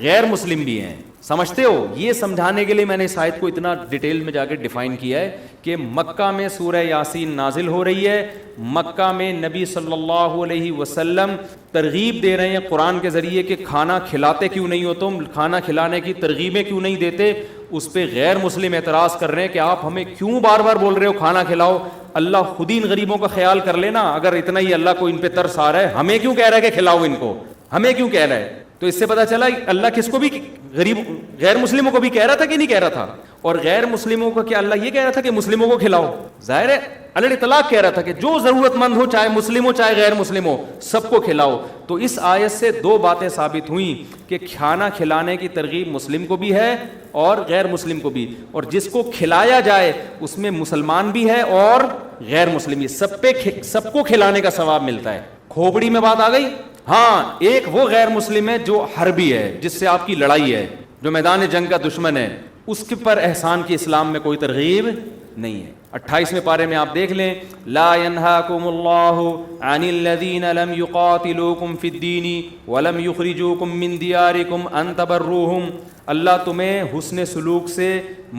غیر مسلم بھی ہیں. سمجھتے ہو؟ یہ سمجھانے کے لیے میں نے اس آیت کو اتنا ڈیٹیل میں جا کے ڈیفائن کیا ہے کہ مکہ میں سورہ یاسین نازل ہو رہی ہے, مکہ میں نبی صلی اللہ علیہ وسلم ترغیب دے رہے ہیں قرآن کے ذریعے کہ کھانا کھلاتے کیوں نہیں ہو تم, کھانا کھلانے کی ترغیبیں کیوں نہیں دیتے. اس پہ غیر مسلم اعتراض کر رہے ہیں کہ آپ ہمیں کیوں بار بار بول رہے ہو کھانا کھلاؤ, اللہ خود ہی ان غریبوں کا خیال کر لینا. اگر اتنا ہی اللہ کو ان پہ ترس آ رہا ہے ہمیں کیوں کہہ رہا ہے کہ کھلاؤ ان کو, ہمیں کیوں کہہ رہا ہے. تو اس سے پتا چلا اللہ کس کو بھی غریب غیر مسلموں کو بھی کہہ رہا تھا کہ نہیں کہہ رہا تھا, اور غیر مسلموں کو کیا اللہ یہ کہہ رہا تھا کہ مسلموں کو کھلاؤ. ظاہر ہے اللہ اطلاق کہہ رہا تھا کہ جو ضرورت مند ہو چاہے مسلم ہو چاہے غیر مسلم ہو سب کو کھلاؤ. تو اس آیت سے دو باتیں ثابت ہوئیں کہ کھانا کھلانے کی ترغیب مسلم کو بھی ہے اور غیر مسلم کو بھی, اور جس کو کھلایا جائے اس میں مسلمان بھی ہے اور غیر مسلم بھی, سب کو کھلانے کا ثواب ملتا ہے. کھوپڑی میں بات آ گئی. ہاں ایک وہ غیر مسلم ہے جو حربی ہے, جس سے آپ کی لڑائی ہے, جو میدان جنگ کا دشمن ہے, اس کے پر احسان کی اسلام میں کوئی ترغیب نہیں ہے. 28ویں پارے میں آپ دیکھ لیں, لا ينهاكم الله عن الذين لم يقاتلوكم في الدين ولم يخرجوكم من دياركم ان تبروهم. اللہ تمہیں حسن سلوک سے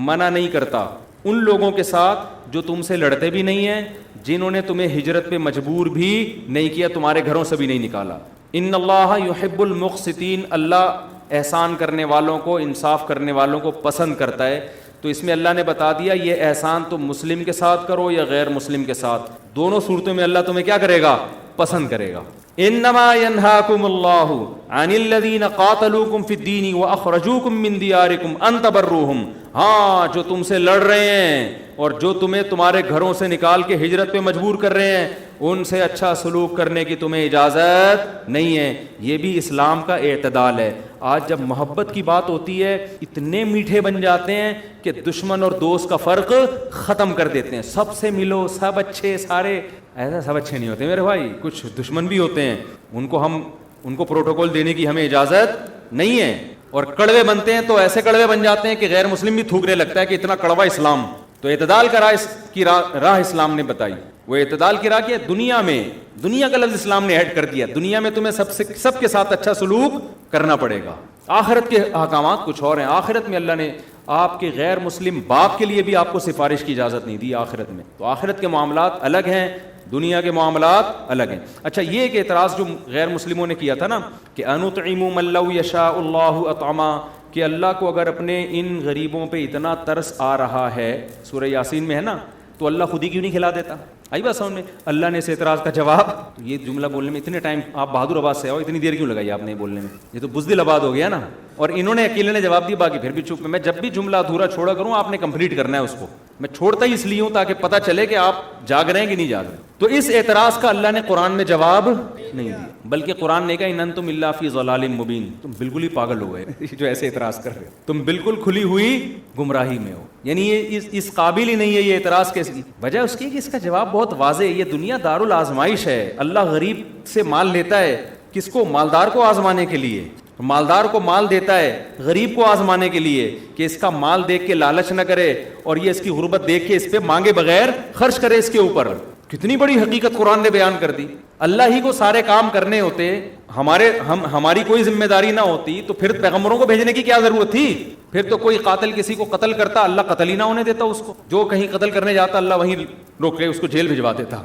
منع نہیں کرتا ان لوگوں کے ساتھ جو تم سے لڑتے بھی نہیں ہیں, جنہوں نے تمہیں ہجرت پہ مجبور بھی نہیں کیا, تمہارے گھروں سے بھی نہیں نکالا. ان اللہ یحب المقسطین, اللہ احسان کرنے والوں کو, انصاف کرنے والوں کو پسند کرتا ہے. تو اس میں اللہ نے بتا دیا یہ احسان تم مسلم کے ساتھ کرو یا غیر مسلم کے ساتھ, دونوں صورتوں میں اللہ تمہیں کیا کرے گا, پسند کرے گا. انما ينهاكم الله عن الذين قاتلوكم في الدين واخرجوكم من دياركم ان تبروهم. ہاں جو تم سے لڑ رہے ہیں اور جو تمہیں تمہارے گھروں سے نکال کے ہجرت پہ مجبور کر رہے ہیں ان سے اچھا سلوک کرنے کی تمہیں اجازت نہیں ہے. یہ بھی اسلام کا اعتدال ہے. آج جب محبت کی بات ہوتی ہے اتنے میٹھے بن جاتے ہیں کہ دشمن اور دوست کا فرق ختم کر دیتے ہیں. سب سے ملو, سب اچھے, سارے ایسا سب اچھے نہیں ہوتے میرے بھائی, کچھ دشمن بھی ہوتے ہیں, ان کو پروٹوکول دینے کی ہمیں اجازت نہیں ہے. اور کڑوے بنتے ہیں تو ایسے کڑوے بن جاتے ہیں کہ غیر مسلم بھی تھوکنے لگتا ہے کہ اتنا کڑوا اسلام. تو اعتدال کا راہ اسلام نے بتائی. وہ اعتدال کی راہ کیا دنیا میں, دنیا کا لفظ اسلام نے ایڈ کر دیا. دنیا میں تمہیں سب کے ساتھ اچھا سلوک کرنا پڑے گا. آخرت کے احکامات کچھ اور ہیں. آخرت میں اللہ نے آپ کے غیر مسلم باپ کے لیے بھی آپ کو سفارش کی اجازت نہیں دی آخرت میں. تو آخرت کے معاملات الگ ہیں, دنیا کے معاملات الگ ہیں. اچھا یہ ایک اعتراض جو غیر مسلموں نے کیا تھا نا کہ انطعم من لو یشاء اللہ اطعما, کہ اللہ کو اگر اپنے ان غریبوں پہ اتنا ترس آ رہا ہے, سورہ یاسین میں ہے نا, تو اللہ خود ہی کیوں نہیں کھلا دیتا. آئی بات سمجھ میں؟ اللہ نے اس اعتراض کا جواب, یہ جملہ بولنے میں اتنے ٹائم آپ بہادر آباد سے آؤ, اتنی دیر کیوں لگائی آپ نے بولنے میں, یہ تو بزدل آباد ہو گیا نا. اور انہوں نے اکیلے نے جواب دیا, باقی پھر بھی چپ. میں جب بھی جملہ ادھورا چھوڑا کروں آپ نے کمپلیٹ کرنا ہے اس کو. میں چھوڑتا ہی اس لیے ہوں تاکہ پتہ چلے کہ آپ جاگ رہے ہیں کہ نہیں جاگ رہے. تو اس اعتراض کا اللہ نے قرآن میں جواب نہیں دیا, بلکہ قرآن نے کہا ان انتم الا فی ضلال مبین, تم بالکل ہی پاگل ہو گئے جو ایسے اعتراض کر رہے ہو, تم بالکل کھلی ہوئی گمراہی میں ہو. یعنی یہ اس قابل ہی نہیں ہے یہ اعتراض کے. وجہ اس کی کہ اس کا جواب بہت واضح ہے. یہ دنیا دارالآزمائش ہے. اللہ غریب سے مال لیتا ہے کس کو, مالدار کو آزمانے کے لیے. مالدار کو مال دیتا ہے غریب کو آزمانے کے لیے کہ اس کا مال دیکھ کے لالچ نہ کرے اور یہ اس کی غربت دیکھ کے اس پہ مانگے بغیر خرچ کرے اس کے اوپر. کتنی بڑی حقیقت قرآن نے بیان کر دی. اللہ ہی کو سارے کام کرنے ہوتے, ہماری کوئی ذمہ داری نہ ہوتی تو پھر پیغمبروں کو بھیجنے کی کیا ضرورت تھی؟ پھر تو کوئی قاتل کسی کو قتل کرتا, اللہ قتل ہی نہ ہونے دیتا اس کو. جو کہیں قتل کرنے جاتا اللہ وہیں روک کے اس کو جیل بھجوا دیتا.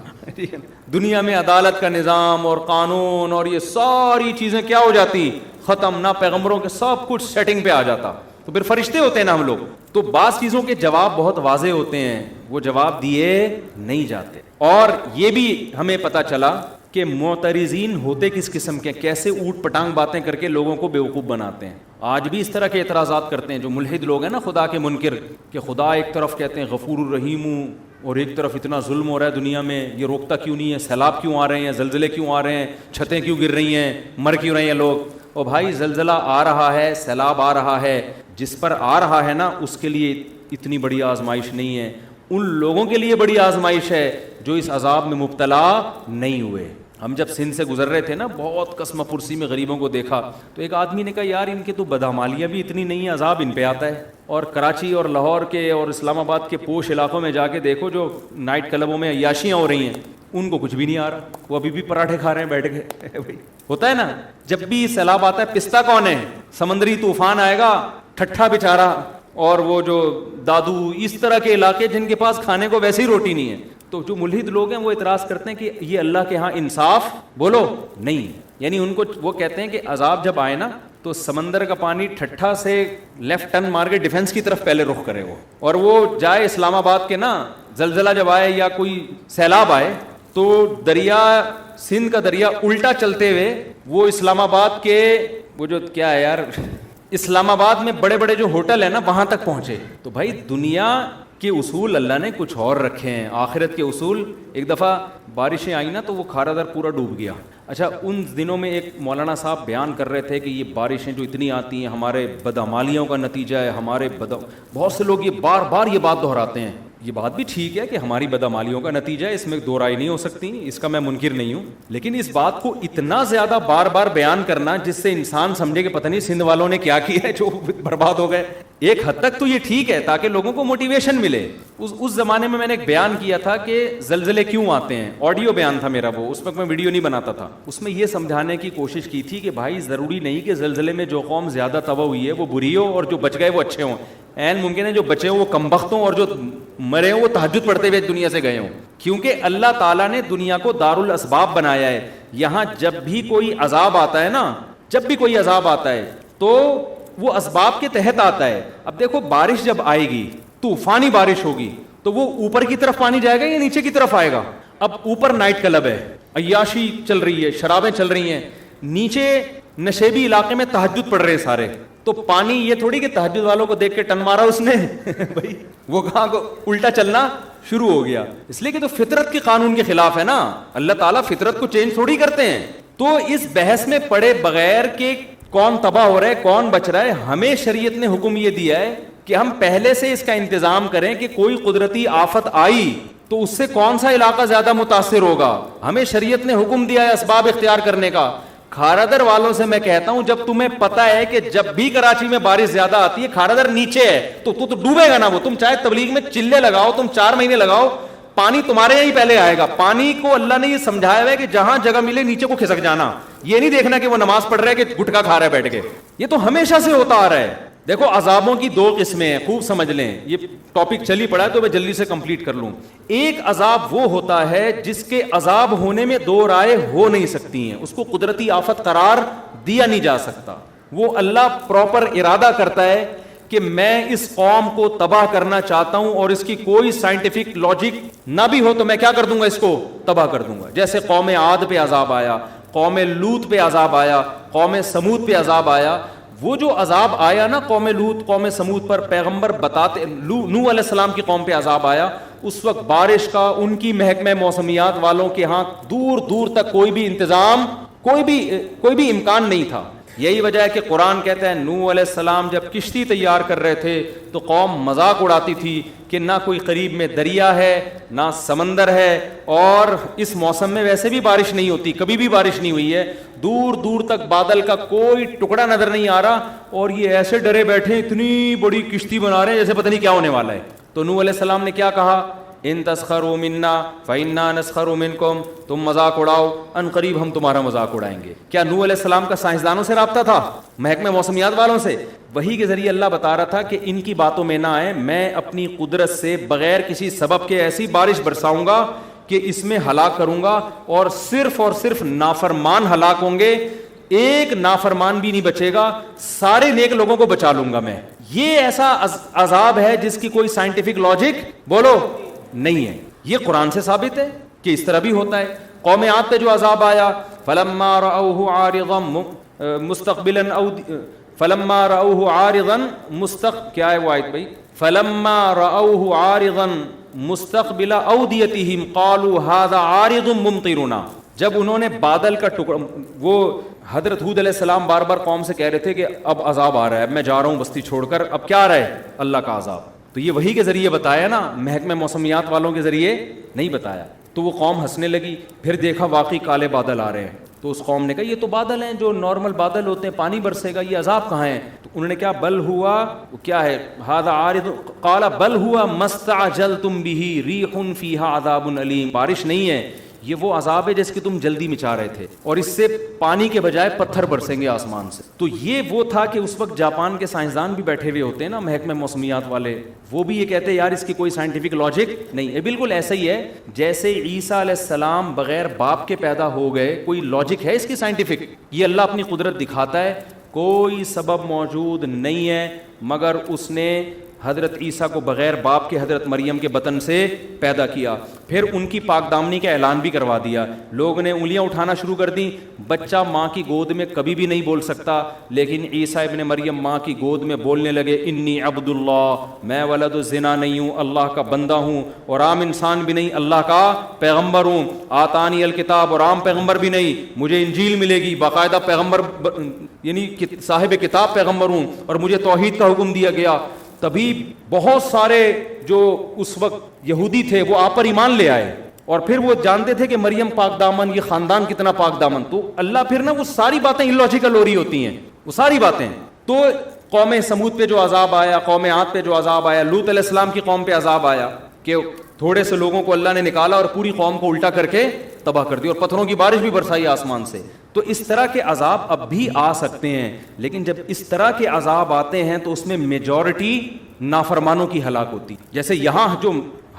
دنیا میں عدالت کا نظام اور قانون اور یہ ساری چیزیں کیا ہو جاتی؟ ختم. نہ پیغمبروں کے سب کچھ سیٹنگ پہ آ جاتا. تو پھر فرشتے ہوتے ہیں نا ہم لوگ. تو بعض چیزوں کے جواب بہت واضح ہوتے ہیں, وہ جواب دیے نہیں جاتے. اور یہ بھی ہمیں پتہ چلا کہ معترضین ہوتے کس قسم کے, کیسے اوٹ پٹانگ باتیں کر کے لوگوں کو بیوقوف بناتے ہیں. آج بھی اس طرح کے اعتراضات کرتے ہیں جو ملحد لوگ ہیں نا, خدا کے منکر, کہ خدا ایک طرف کہتے ہیں غفور الرحیم ہوں اور ایک طرف اتنا ظلم ہو رہا ہے دنیا میں, یہ روکتا کیوں نہیں ہے, سیلاب کیوں آ رہے ہیں, زلزلے کیوں آ رہے ہیں, چھتیں کیوں گر رہی ہیں, مر کیوں رہے ہیں لوگ. او بھائی, زلزلہ آ رہا ہے, سیلاب آ رہا ہے, جس پر آ رہا ہے نا اس کے لیے اتنی بڑی آزمائش نہیں ہے. ان لوگوں کے لیے بڑی آزمائش ہے جو اس عذاب میں مبتلا نہیں ہوئے. ہم جب سندھ سے گزر رہے تھے نا, بہت قسم پرسی میں غریبوں کو دیکھا تو ایک آدمی نے کہا یار ان کے تو بدعمالیاں بھی اتنی نہیں ہیں, عذاب ان پہ آتا ہے. اور کراچی اور لاہور کے اور اسلام آباد کے پوش علاقوں میں جا کے دیکھو جو نائٹ کلبوں میں عیاشیاں ہو رہی ہیں, ان کو کچھ بھی نہیں آ رہا, وہ ابھی بھی پراٹھے کھا رہے ہیں بیٹھ کے. ہوتا ہے نا جب بھی سیلاب آتا ہے, پستہ کون ہے, سمندری طوفان آئے گا, ٹھٹھا بیچارہ اور وہ جو دادو, اس طرح کے علاقے جن کے پاس کھانے کو ویسے ہی روٹی نہیں ہے. تو جو ملحد لوگ ہیں وہ اعتراض کرتے ہیں کہ یہ اللہ کے ہاں انصاف بولو نہیں. یعنی ان کو وہ کہتے ہیں کہ عذاب جب آئے نا تو سمندر کا پانی ٹھٹھا سے لیفٹ ٹرن مار کے ڈیفنس کی طرف پہلے رخ کرے وہ, اور وہ جائے اسلام آباد کے نا, زلزلہ جب آئے یا کوئی سیلاب آئے تو دریا سندھ کا دریا الٹا چلتے ہوئے وہ اسلام آباد کے وہ جو کیا ہے یار, اسلام آباد میں بڑے بڑے جو ہوٹل ہیں نا وہاں تک پہنچے. تو بھائی دنیا کے اصول اللہ نے کچھ اور رکھے ہیں, آخرت کے اصول. ایک دفعہ بارشیں آئیں نا تو وہ کھارا در پورا ڈوب گیا. اچھا, ان دنوں میں ایک مولانا صاحب بیان کر رہے تھے کہ یہ بارشیں جو اتنی آتی ہیں ہمارے بدعمالیوں کا نتیجہ ہے, بہت سے لوگ یہ بار بار یہ بات دہراتے ہیں. یہ بات بھی ٹھیک ہے کہ ہماری بدعمالیوں کا نتیجہ ہے, اس میں دو رائے نہیں ہو سکتی, اس کا میں منکر نہیں ہوں. لیکن اس بات کو اتنا زیادہ بار بار بیان کرنا جس سے انسان سمجھے کہ پتہ نہیں سندھ والوں نے کیا کیا ہے جو برباد ہو گئے, ایک حد تک تو یہ ٹھیک ہے تاکہ لوگوں کو موٹیویشن ملے. اس زمانے میں نے ایک بیان کیا تھا کہ زلزلے کیوں آتے ہیں, آڈیو بیان تھا میرا وہ, اس وقت میں ویڈیو نہیں بناتا تھا. اس میں یہ سمجھانے کی کوشش کی تھی کہ بھائی ضروری نہیں کہ زلزلے میں جو قوم زیادہ تباہ ہوئی ہے وہ بری ہو اور جو بچ گئے وہ اچھے ہوں. عین ممکن ہے جو بچے ہوں وہ کمبخت ہوں اور جو مرے ہوں وہ تہجد پڑھتے ہوئے دنیا سے گئے ہوں. کیونکہ اللہ تعالیٰ نے دنیا کو دار الاسباب بنایا ہے. یہاں جب بھی کوئی عذاب آتا ہے نا, جب بھی کوئی عذاب آتا ہے تو وہ اسباب کے تحت آتا ہے. اب دیکھو بارش جب آئے گی, طوفانی بارش ہوگی, تو وہ اوپر کی طرف پانی جائے گا یا نیچے کی طرف آئے گا؟ اب اوپر نائٹ کلب ہے, عیاشی چل رہی ہے, شرابیں چل رہی ہیں, نیچے نشیبی علاقے میں تہجد پڑھ رہے سارے, تو پانی یہ تھوڑی کہ تہجد والوں کو دیکھ کے ٹن مارا اس نے بھائی وہ کہاں کو الٹا چلنا شروع ہو گیا. اس لیے کہ تو فطرت کے قانون کے خلاف ہے نا, اللہ تعالیٰ فطرت کو چینج تھوڑی کرتے ہیں. تو اس بحث میں پڑے بغیر کہ کون تباہ ہو رہا ہے کون بچ رہا ہے, ہمیں شریعت نے حکم یہ دیا ہے کہ ہم پہلے سے اس کا انتظام کریں کہ کوئی قدرتی آفت آئی تو اس سے کون سا علاقہ زیادہ متاثر ہوگا. ہمیں شریعت نے حکم دیا ہے اسباب اختیار کرنے کا. کھارادر والوں سے میں کہتا ہوں جب تمہیں پتا ہے کہ جب بھی کراچی میں بارش زیادہ آتی ہے کھارادر نیچے ہے تو ڈوبے گا نا وہ. تم چاہے تبلیغ میں چلے لگاؤ, تم 4 مہینے لگاؤ, پانی تمہارے یہاں ہی پہلے آئے گا. پانی کو اللہ نے یہ سمجھایا ہوا ہے کہ جہاں جگہ ملے نیچے کو کھسک جانا, یہ نہیں دیکھنا کہ وہ نماز پڑھ رہا ہے کہ گٹکا کھا رہا ہے بیٹھ کے. یہ تو ہمیشہ سے ہوتا آ رہا ہے. دیکھو عذابوں کی 2 قسمیں ہیں, خوب سمجھ لیں, یہ ٹاپک چل ہی پڑا ہے تو میں جلدی سے کمپلیٹ کر لوں. ایک عذاب وہ ہوتا ہے جس کے عذاب ہونے میں 2 رائے ہو نہیں سکتی ہیں, اس کو قدرتی آفت قرار دیا نہیں جا سکتا. وہ اللہ پراپر ارادہ کرتا ہے کہ میں اس قوم کو تباہ کرنا چاہتا ہوں اور اس کی کوئی سائنٹیفک لاجک نہ بھی ہو تو میں کیا کر دوں گا, اس کو تباہ کر دوں گا. جیسے قوم عاد پہ عذاب آیا, قوم لوط پہ عذاب آیا, قوم سمود پہ عذاب آیا. وہ جو عذاب آیا نا قوم لوط قوم سمود پر, پیغمبر بتاتے, نوح علیہ السلام کی قوم پہ عذاب آیا, اس وقت بارش کا ان کی محکمہ موسمیات والوں کے ہاں دور دور تک کوئی بھی انتظام, کوئی بھی امکان نہیں تھا. یہی وجہ ہے کہ قرآن کہتا ہے نوح علیہ السلام جب کشتی تیار کر رہے تھے تو قوم مذاق اڑاتی تھی کہ نہ کوئی قریب میں دریا ہے نہ سمندر ہے, اور اس موسم میں ویسے بھی بارش نہیں ہوتی, کبھی بھی بارش نہیں ہوئی ہے. دور دور تک بادل کا کوئی ٹکڑا نظر نہیں آ رہا, اور یہ ایسے ڈرے بیٹھے اتنی بڑی کشتی بنا رہے ہیں جیسے پتہ نہیں کیا ہونے والا ہے. تو نوح علیہ السلام نے کیا کہا, ان تسخروا منا فإنا نسخر منکم, تم مذاق اڑاؤ ان قریب ہم تمہارا مذاق اڑائیں گے. کیا نوح علیہ السلام کا سائنسدانوں سے رابطہ تھا, محکمہ موسمیات والوں سے؟ وہی کے ذریعے اللہ بتا رہا تھا کہ ان کی باتوں میں نہ آئے, میں اپنی قدرت سے بغیر کسی سبب کے ایسی بارش برساؤں گا کہ اس میں ہلاک کروں گا, اور صرف نافرمان ہلاک ہوں گے, ایک نافرمان بھی نہیں بچے گا, سارے نیک لوگوں کو بچا لوں گا میں. یہ ایسا عذاب ہے جس کی کوئی سائنٹیفک لاجک بولو نہیں ہے. یہ قرآن سے ثابت ہے کہ اس طرح بھی ہوتا ہے. قوم عاد پہ جو عذاب آیا, فلما رأوه عارضا مستقبلا فلما رأوه عارضا کیا ہے وہ آیت بھائی, فلما رأوه عارضا مستقبل اودیتهم قالوا هذا عارض ممطرنا. جب انہوں نے بادل کا ٹکڑا, وہ حضرت ہود علیہ السلام بار بار قوم سے کہہ رہے تھے کہ اب عذاب آ رہا ہے, اب میں جا رہا ہوں بستی چھوڑ کر, اب کیا آ رہا ہے, اللہ کا عذاب. تو یہ وہی کے ذریعے بتایا نا, محکمہ موسمیات والوں کے ذریعے نہیں بتایا. تو وہ قوم ہنسنے لگی, پھر دیکھا واقعی کالے بادل آ رہے ہیں. تو اس قوم نے کہا یہ تو بادل ہیں جو نارمل بادل ہوتے ہیں, پانی برسے گا, یہ عذاب کہاں ہے؟ تو انہوں نے کیا, بل ہوا کیا ہے, ھذا عارض قال بل ہوا ما استعجلتم به ریح فیہا عذاب علیم. بارش نہیں ہے, یہ وہ عذاب ہے جس کی تم جلدی میں چاہ رہے تھے, اور اس سے پانی کے بجائے پتھر برسیں گے آسمان سے. تو یہ وہ تھا کہ اس وقت جاپان کے سائنسدان بھی بیٹھے ہوئے ہوتے ہیں نا, محکمہ موسمیات والے, وہ بھی یہ کہتے ہیں یار اس کی کوئی سائنٹیفک لاجک نہیں ہے. بالکل ایسا ہی ہے جیسے عیسیٰ علیہ السلام بغیر باپ کے پیدا ہو گئے, کوئی لاجک ہے اس کی سائنٹیفک؟ یہ اللہ اپنی قدرت دکھاتا ہے, کوئی سبب موجود نہیں ہے مگر اس نے حضرت عیسیٰ کو بغیر باپ کے حضرت مریم کے بطن سے پیدا کیا. پھر ان کی پاک دامنی کا اعلان بھی کروا دیا. لوگ نے انگلیاں اٹھانا شروع کر دیں, بچہ ماں کی گود میں کبھی بھی نہیں بول سکتا, لیکن عیسیٰ ابن مریم ماں کی گود میں بولنے لگے, انی عبد اللہ, میں ولد الزنا نہیں ہوں, اللہ کا بندہ ہوں, اور عام انسان بھی نہیں, اللہ کا پیغمبر ہوں. آتانی الکتاب, اور عام پیغمبر بھی نہیں, مجھے انجیل ملے گی, باقاعدہ پیغمبر یعنی صاحب کتاب پیغمبر ہوں, اور مجھے توحید کا حکم دیا گیا. تبھی بہت سارے جو اس وقت یہودی تھے وہ آپ پر ایمان لے آئے, اور پھر وہ جانتے تھے کہ مریم پاک دامن, یہ خاندان کتنا پاک دامن. تو اللہ پھر نا وہ ساری باتیں الوجیکل ہو رہی ہوتی ہیں, وہ ساری باتیں. تو قوم سمود پہ جو عذاب آیا, قوم عاد پہ جو عذاب آیا, لوط علیہ السلام کی قوم پہ عذاب آیا کہ تھوڑے سے لوگوں کو اللہ نے نکالا اور پوری قوم کو الٹا کر کے تباہ کر دی, اور پتھروں کی بارش بھی برسائی آسمان سے. تو اس طرح کے عذاب اب بھی آ سکتے ہیں, لیکن جب اس طرح کے عذاب آتے ہیں تو اس میں میجورٹی نافرمانوں کی ہلاک ہوتی. جیسے یہاں جو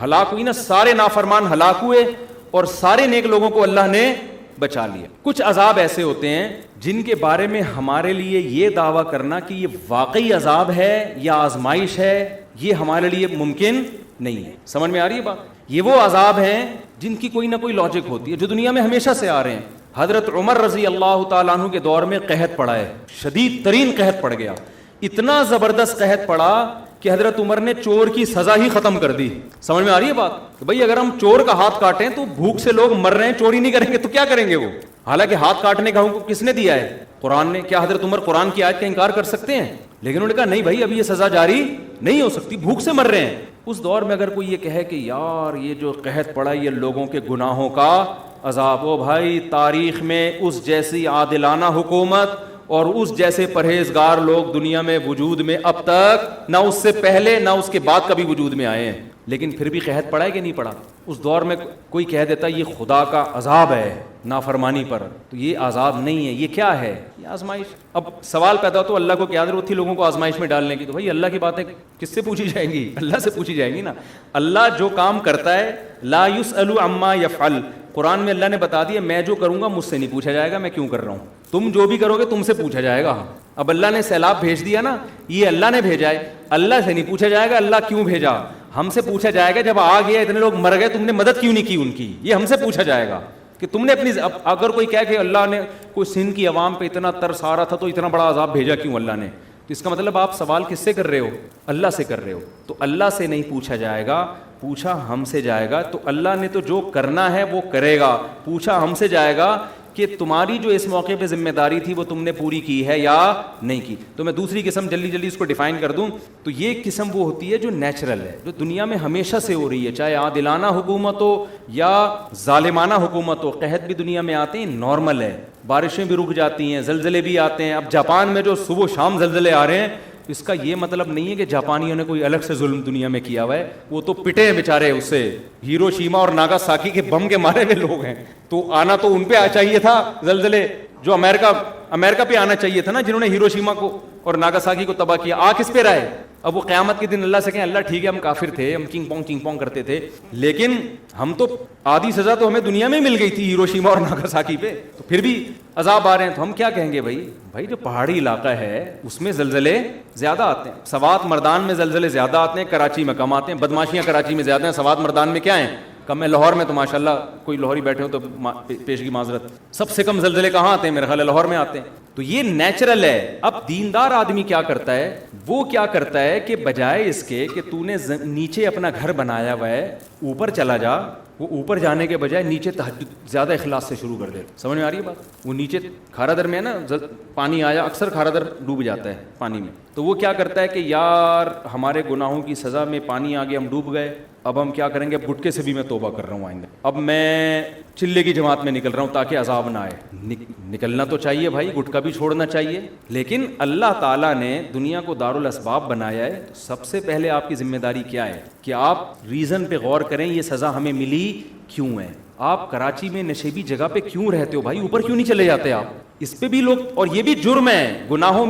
ہلاک ہوئی نا, سارے نافرمان ہلاک ہوئے اور سارے نیک لوگوں کو اللہ نے بچا لیا. کچھ عذاب ایسے ہوتے ہیں جن کے بارے میں ہمارے لیے یہ دعویٰ کرنا کہ یہ واقعی عذاب ہے یا آزمائش ہے, یہ ہمارے لیے ممکن نہیں ہے. سمجھ میں آ رہی ہے بات؟ یہ وہ عذاب ہیں جن کی کوئی نہ کوئی لاجک ہوتی ہے, جو دنیا میں ہمیشہ سے آ رہے ہیں. حضرت عمر رضی اللہ تعالیٰ عنہ کے دور میں قحط پڑا ہے, شدید ترین قحط پڑ گیا, اتنا زبردست قحط پڑا کہ حضرت عمر نے چور کی سزا ہی ختم کر دی. سمجھ میں آ رہی ہے بات؟ کہ بھائی اگر ہم چور کا ہاتھ کاٹیں تو بھوک سے لوگ مر رہے ہیں, چوری نہیں کریں گے تو کیا کریں گے وہ؟ حالانکہ ہاتھ کاٹنے کا حکم کس نے دیا ہے؟ قرآن نے. کیا حضرت عمر قرآن کی آیت کا انکار کر سکتے ہیں؟ لیکن انہوں نے کہا نہیں بھائی ابھی یہ سزا جاری نہیں ہو سکتی, بھوک سے مر رہے ہیں. اس دور میں اگر کوئی یہ کہے کہ یار یہ جو قحط پڑا یہ لوگوں کے گناہوں کا عذاب, او بھائی تاریخ میں اس جیسی عادلانہ حکومت اور اس جیسے پرہیزگار لوگ دنیا میں وجود میں اب تک نہ اس سے پہلے نہ اس کے بعد کبھی وجود میں آئے ہیں, لیکن پھر بھی قحط پڑا ہے کہ نہیں پڑا؟ اس دور میں کوئی کہہ دیتا یہ خدا کا عذاب ہے نافرمانی پر, تو یہ عذاب نہیں ہے, یہ کیا ہے؟ یہ آزمائش. اب سوال پیدا ہو تو اللہ کو کیا ضرورت تھی لوگوں کو آزمائش میں ڈالنے کی؟ تو بھائی اللہ کی باتیں کس سے پوچھی جائیں گی؟ اللہ سے پوچھی جائیں گی نا. اللہ جو کام کرتا ہے لا یسأل عما یفعل, قرآن میں اللہ نے بتا دیا میں جو کروں گا مجھ سے نہیں پوچھا جائے گا میں کیوں کر رہا ہوں, تم جو بھی کرو گے تم سے پوچھا جائے گا. اب اللہ نے سیلاب بھیج دیا نا, یہ اللہ نے بھیجا ہے, اللہ سے نہیں پوچھا جائے گا اللہ کیوں بھیجا. ہم سے پوچھا جائے گا جب آ گیا اتنے لوگ مر گئے تم نے مدد کیوں نہیں کی ان کی, یہ ہم سے پوچھا جائے گا کہ تم نے اپنی. اگر کوئی کہے کہ اللہ نے کوئی سندھ کی عوام پہ اتنا ترس آ رہا تھا تو اتنا بڑا عذاب بھیجا کیوں اللہ نے, تو اس کا مطلب آپ سوال کس سے کر رہے ہو؟ اللہ سے کر رہے ہو. تو اللہ سے نہیں پوچھا جائے گا, پوچھا ہم سے جائے گا. تو اللہ نے تو جو کرنا ہے وہ کرے گا, پوچھا ہم سے جائے گا کہ تمہاری جو اس موقع پہ ذمہ داری تھی وہ تم نے پوری کی ہے یا نہیں کی. تو میں دوسری قسم جلدی اس کو ڈیفائن کر دوں تو یہ قسم وہ ہوتی ہے جو نیچرل ہے, جو دنیا میں ہمیشہ سے ہو رہی ہے, چاہے عادلانہ حکومت ہو یا ظالمانہ حکومت ہو. قحط بھی دنیا میں آتے ہیں, نارمل ہے, بارشیں بھی رک جاتی ہیں, زلزلے بھی آتے ہیں. اب جاپان میں جو صبح شام زلزلے آ رہے ہیں, اس کا یہ مطلب نہیں ہے کہ جاپانیوں نے کوئی الگ سے ظلم دنیا میں کیا ہوا ہے, وہ تو پٹے ہیں بیچارے اس سے. ہیروشیما اور ناگاساکی کے بم کے مارے ہوئے لوگ ہیں, تو آنا تو ان پہ چاہیے تھا زلزلے, جو امریکہ پہ آنا چاہیے تھا نا, جنہوں نے ہیروشیما کو اور ناگاساکی کو تباہ کیا. آ کس پہ رہے؟ اب وہ قیامت کے دن اللہ سے کہیں اللہ ٹھیک ہے ہم کافر تھے, ہم چنگ پونگ کرتے تھے, لیکن ہم تو آدھی سزا تو ہمیں دنیا میں مل گئی تھی ہیروشیما اور ناگاساکی پہ, تو پھر بھی عذاب آ رہے ہیں. تو ہم کیا کہیں گے بھائی جو پہاڑی علاقہ ہے اس میں زلزلے زیادہ آتے ہیں. سوات مردان میں زلزلے زیادہ آتے ہیں, کراچی میں کم آتے ہیں. بدماشیاں کراچی میں زیادہ ہیں, سوات مردان میں کیا ہیں؟ کم ہے. لاہور میں تو ماشاءاللہ کوئی لاہوری بیٹھے ہو تو پیشگی معذرت, سب سے کم زلزلے کہاں آتے ہیں؟ میرے خیال ہے لاہور میں آتے ہیں. تو یہ نیچرل ہے. اب دیندار آدمی کیا کرتا ہے, وہ کیا کرتا ہے کہ بجائے اس کے کہ تو نے نیچے اپنا گھر بنایا ہوا ہے اوپر چلا جا, وہ اوپر جانے کے بجائے نیچے تہجد زیادہ اخلاص سے شروع کر دے. سمجھ میں آ رہی ہے بات؟ وہ نیچے کھارا در میں ہے نا, پانی آیا, اکثر کھارا در ڈوب جاتا ہے پانی میں, تو وہ کیا کرتا ہے کہ یار ہمارے گناہوں کی سزا میں پانی آ گیا, ہم ڈوب گئے, اب ہم کیا کریں گے, اب گٹکے سے بھی میں توبہ کر رہا ہوں آئندہ, اب میں چلے کی جماعت میں نکل رہا ہوں تاکہ عذاب نہ آئے. نکلنا تو چاہیے بھائی, گٹکا بھی چھوڑنا چاہیے, لیکن اللہ تعالیٰ نے دنیا کو دارالاسباب بنایا ہے. تو سب سے پہلے آپ کی ذمہ داری کیا ہے کہ آپ ریزن پہ غور کریں, یہ سزا ہمیں ملی کیوں ہے. آپ کراچی میں نشیبی جگہ پہ کیوں رہتے ہو بھائی, اوپر کیوں نہیں چلے جاتے آپ؟ اس پہ بھی لوگ, اور یہ بھی جرم ہے گناہوں,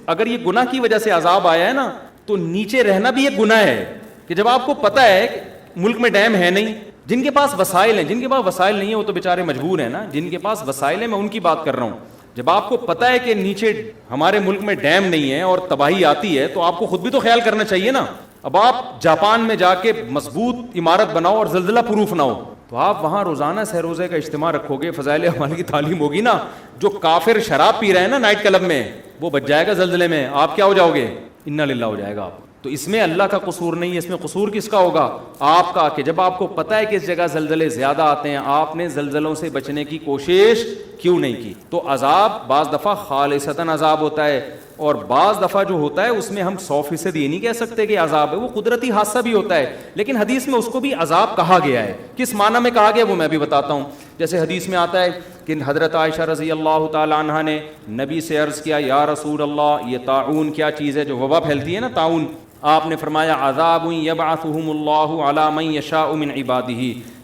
اگر یہ گناہ کی وجہ سے عذاب آیا ہے نا, تو نیچے رہنا بھی ایک گناہ ہے. کہ جب آپ کو پتہ ہے کہ ملک میں ڈیم ہے نہیں, جن کے پاس وسائل ہیں, جن کے پاس وسائل نہیں ہیں وہ تو بیچارے مجبور ہیں نا, جن کے پاس وسائل ہیں میں ان کی بات کر رہا ہوں. جب آپ کو پتہ ہے کہ نیچے ہمارے ملک میں ڈیم نہیں ہے اور تباہی آتی ہے, تو آپ کو خود بھی تو خیال کرنا چاہیے نا. اب آپ جاپان میں جا کے مضبوط عمارت بناؤ اور زلزلہ پروف نہ ہو, تو آپ وہاں روزانہ سہ روزے کا اجتماع رکھو گے, فضائل اعمال کی تعلیم ہوگی نا. جو کافر شراب پی رہے ہیں نا نائٹ کلب میں, وہ بچ جائے گا زلزلے میں, آپ کیا ہو جاؤ گے؟ انا للہ ہو جائے گا آپ. تو اس میں اللہ کا قصور نہیں ہے, اس میں قصور کس کا ہوگا؟ آپ کا, کہ جب آپ کو پتہ ہے کہ اس جگہ زلزلے زیادہ آتے ہیں, آپ نے زلزلوں سے بچنے کی کوشش کیوں نہیں کی؟ تو عذاب بعض دفعہ خالصتاً عذاب ہوتا ہے, اور بعض دفعہ جو ہوتا ہے اس میں ہم 100% یہ نہیں کہہ سکتے کہ عذاب ہے, وہ قدرتی حادثہ بھی ہوتا ہے, لیکن حدیث میں اس کو بھی عذاب کہا گیا ہے. کس معنی میں کہا گیا وہ میں بھی بتاتا ہوں. جیسے حدیث میں آتا ہے کہ حضرت عائشہ رضی اللہ تعالی عنہا نے نبی سے عرض کیا, یا رسول اللہ, یہ طاعون کیا چیز ہے جو وبا پھیلتی ہے نا, طاعون. آپ نے فرمایا عذاب یبعثہم اللہ علی من یشاء من عبادہ,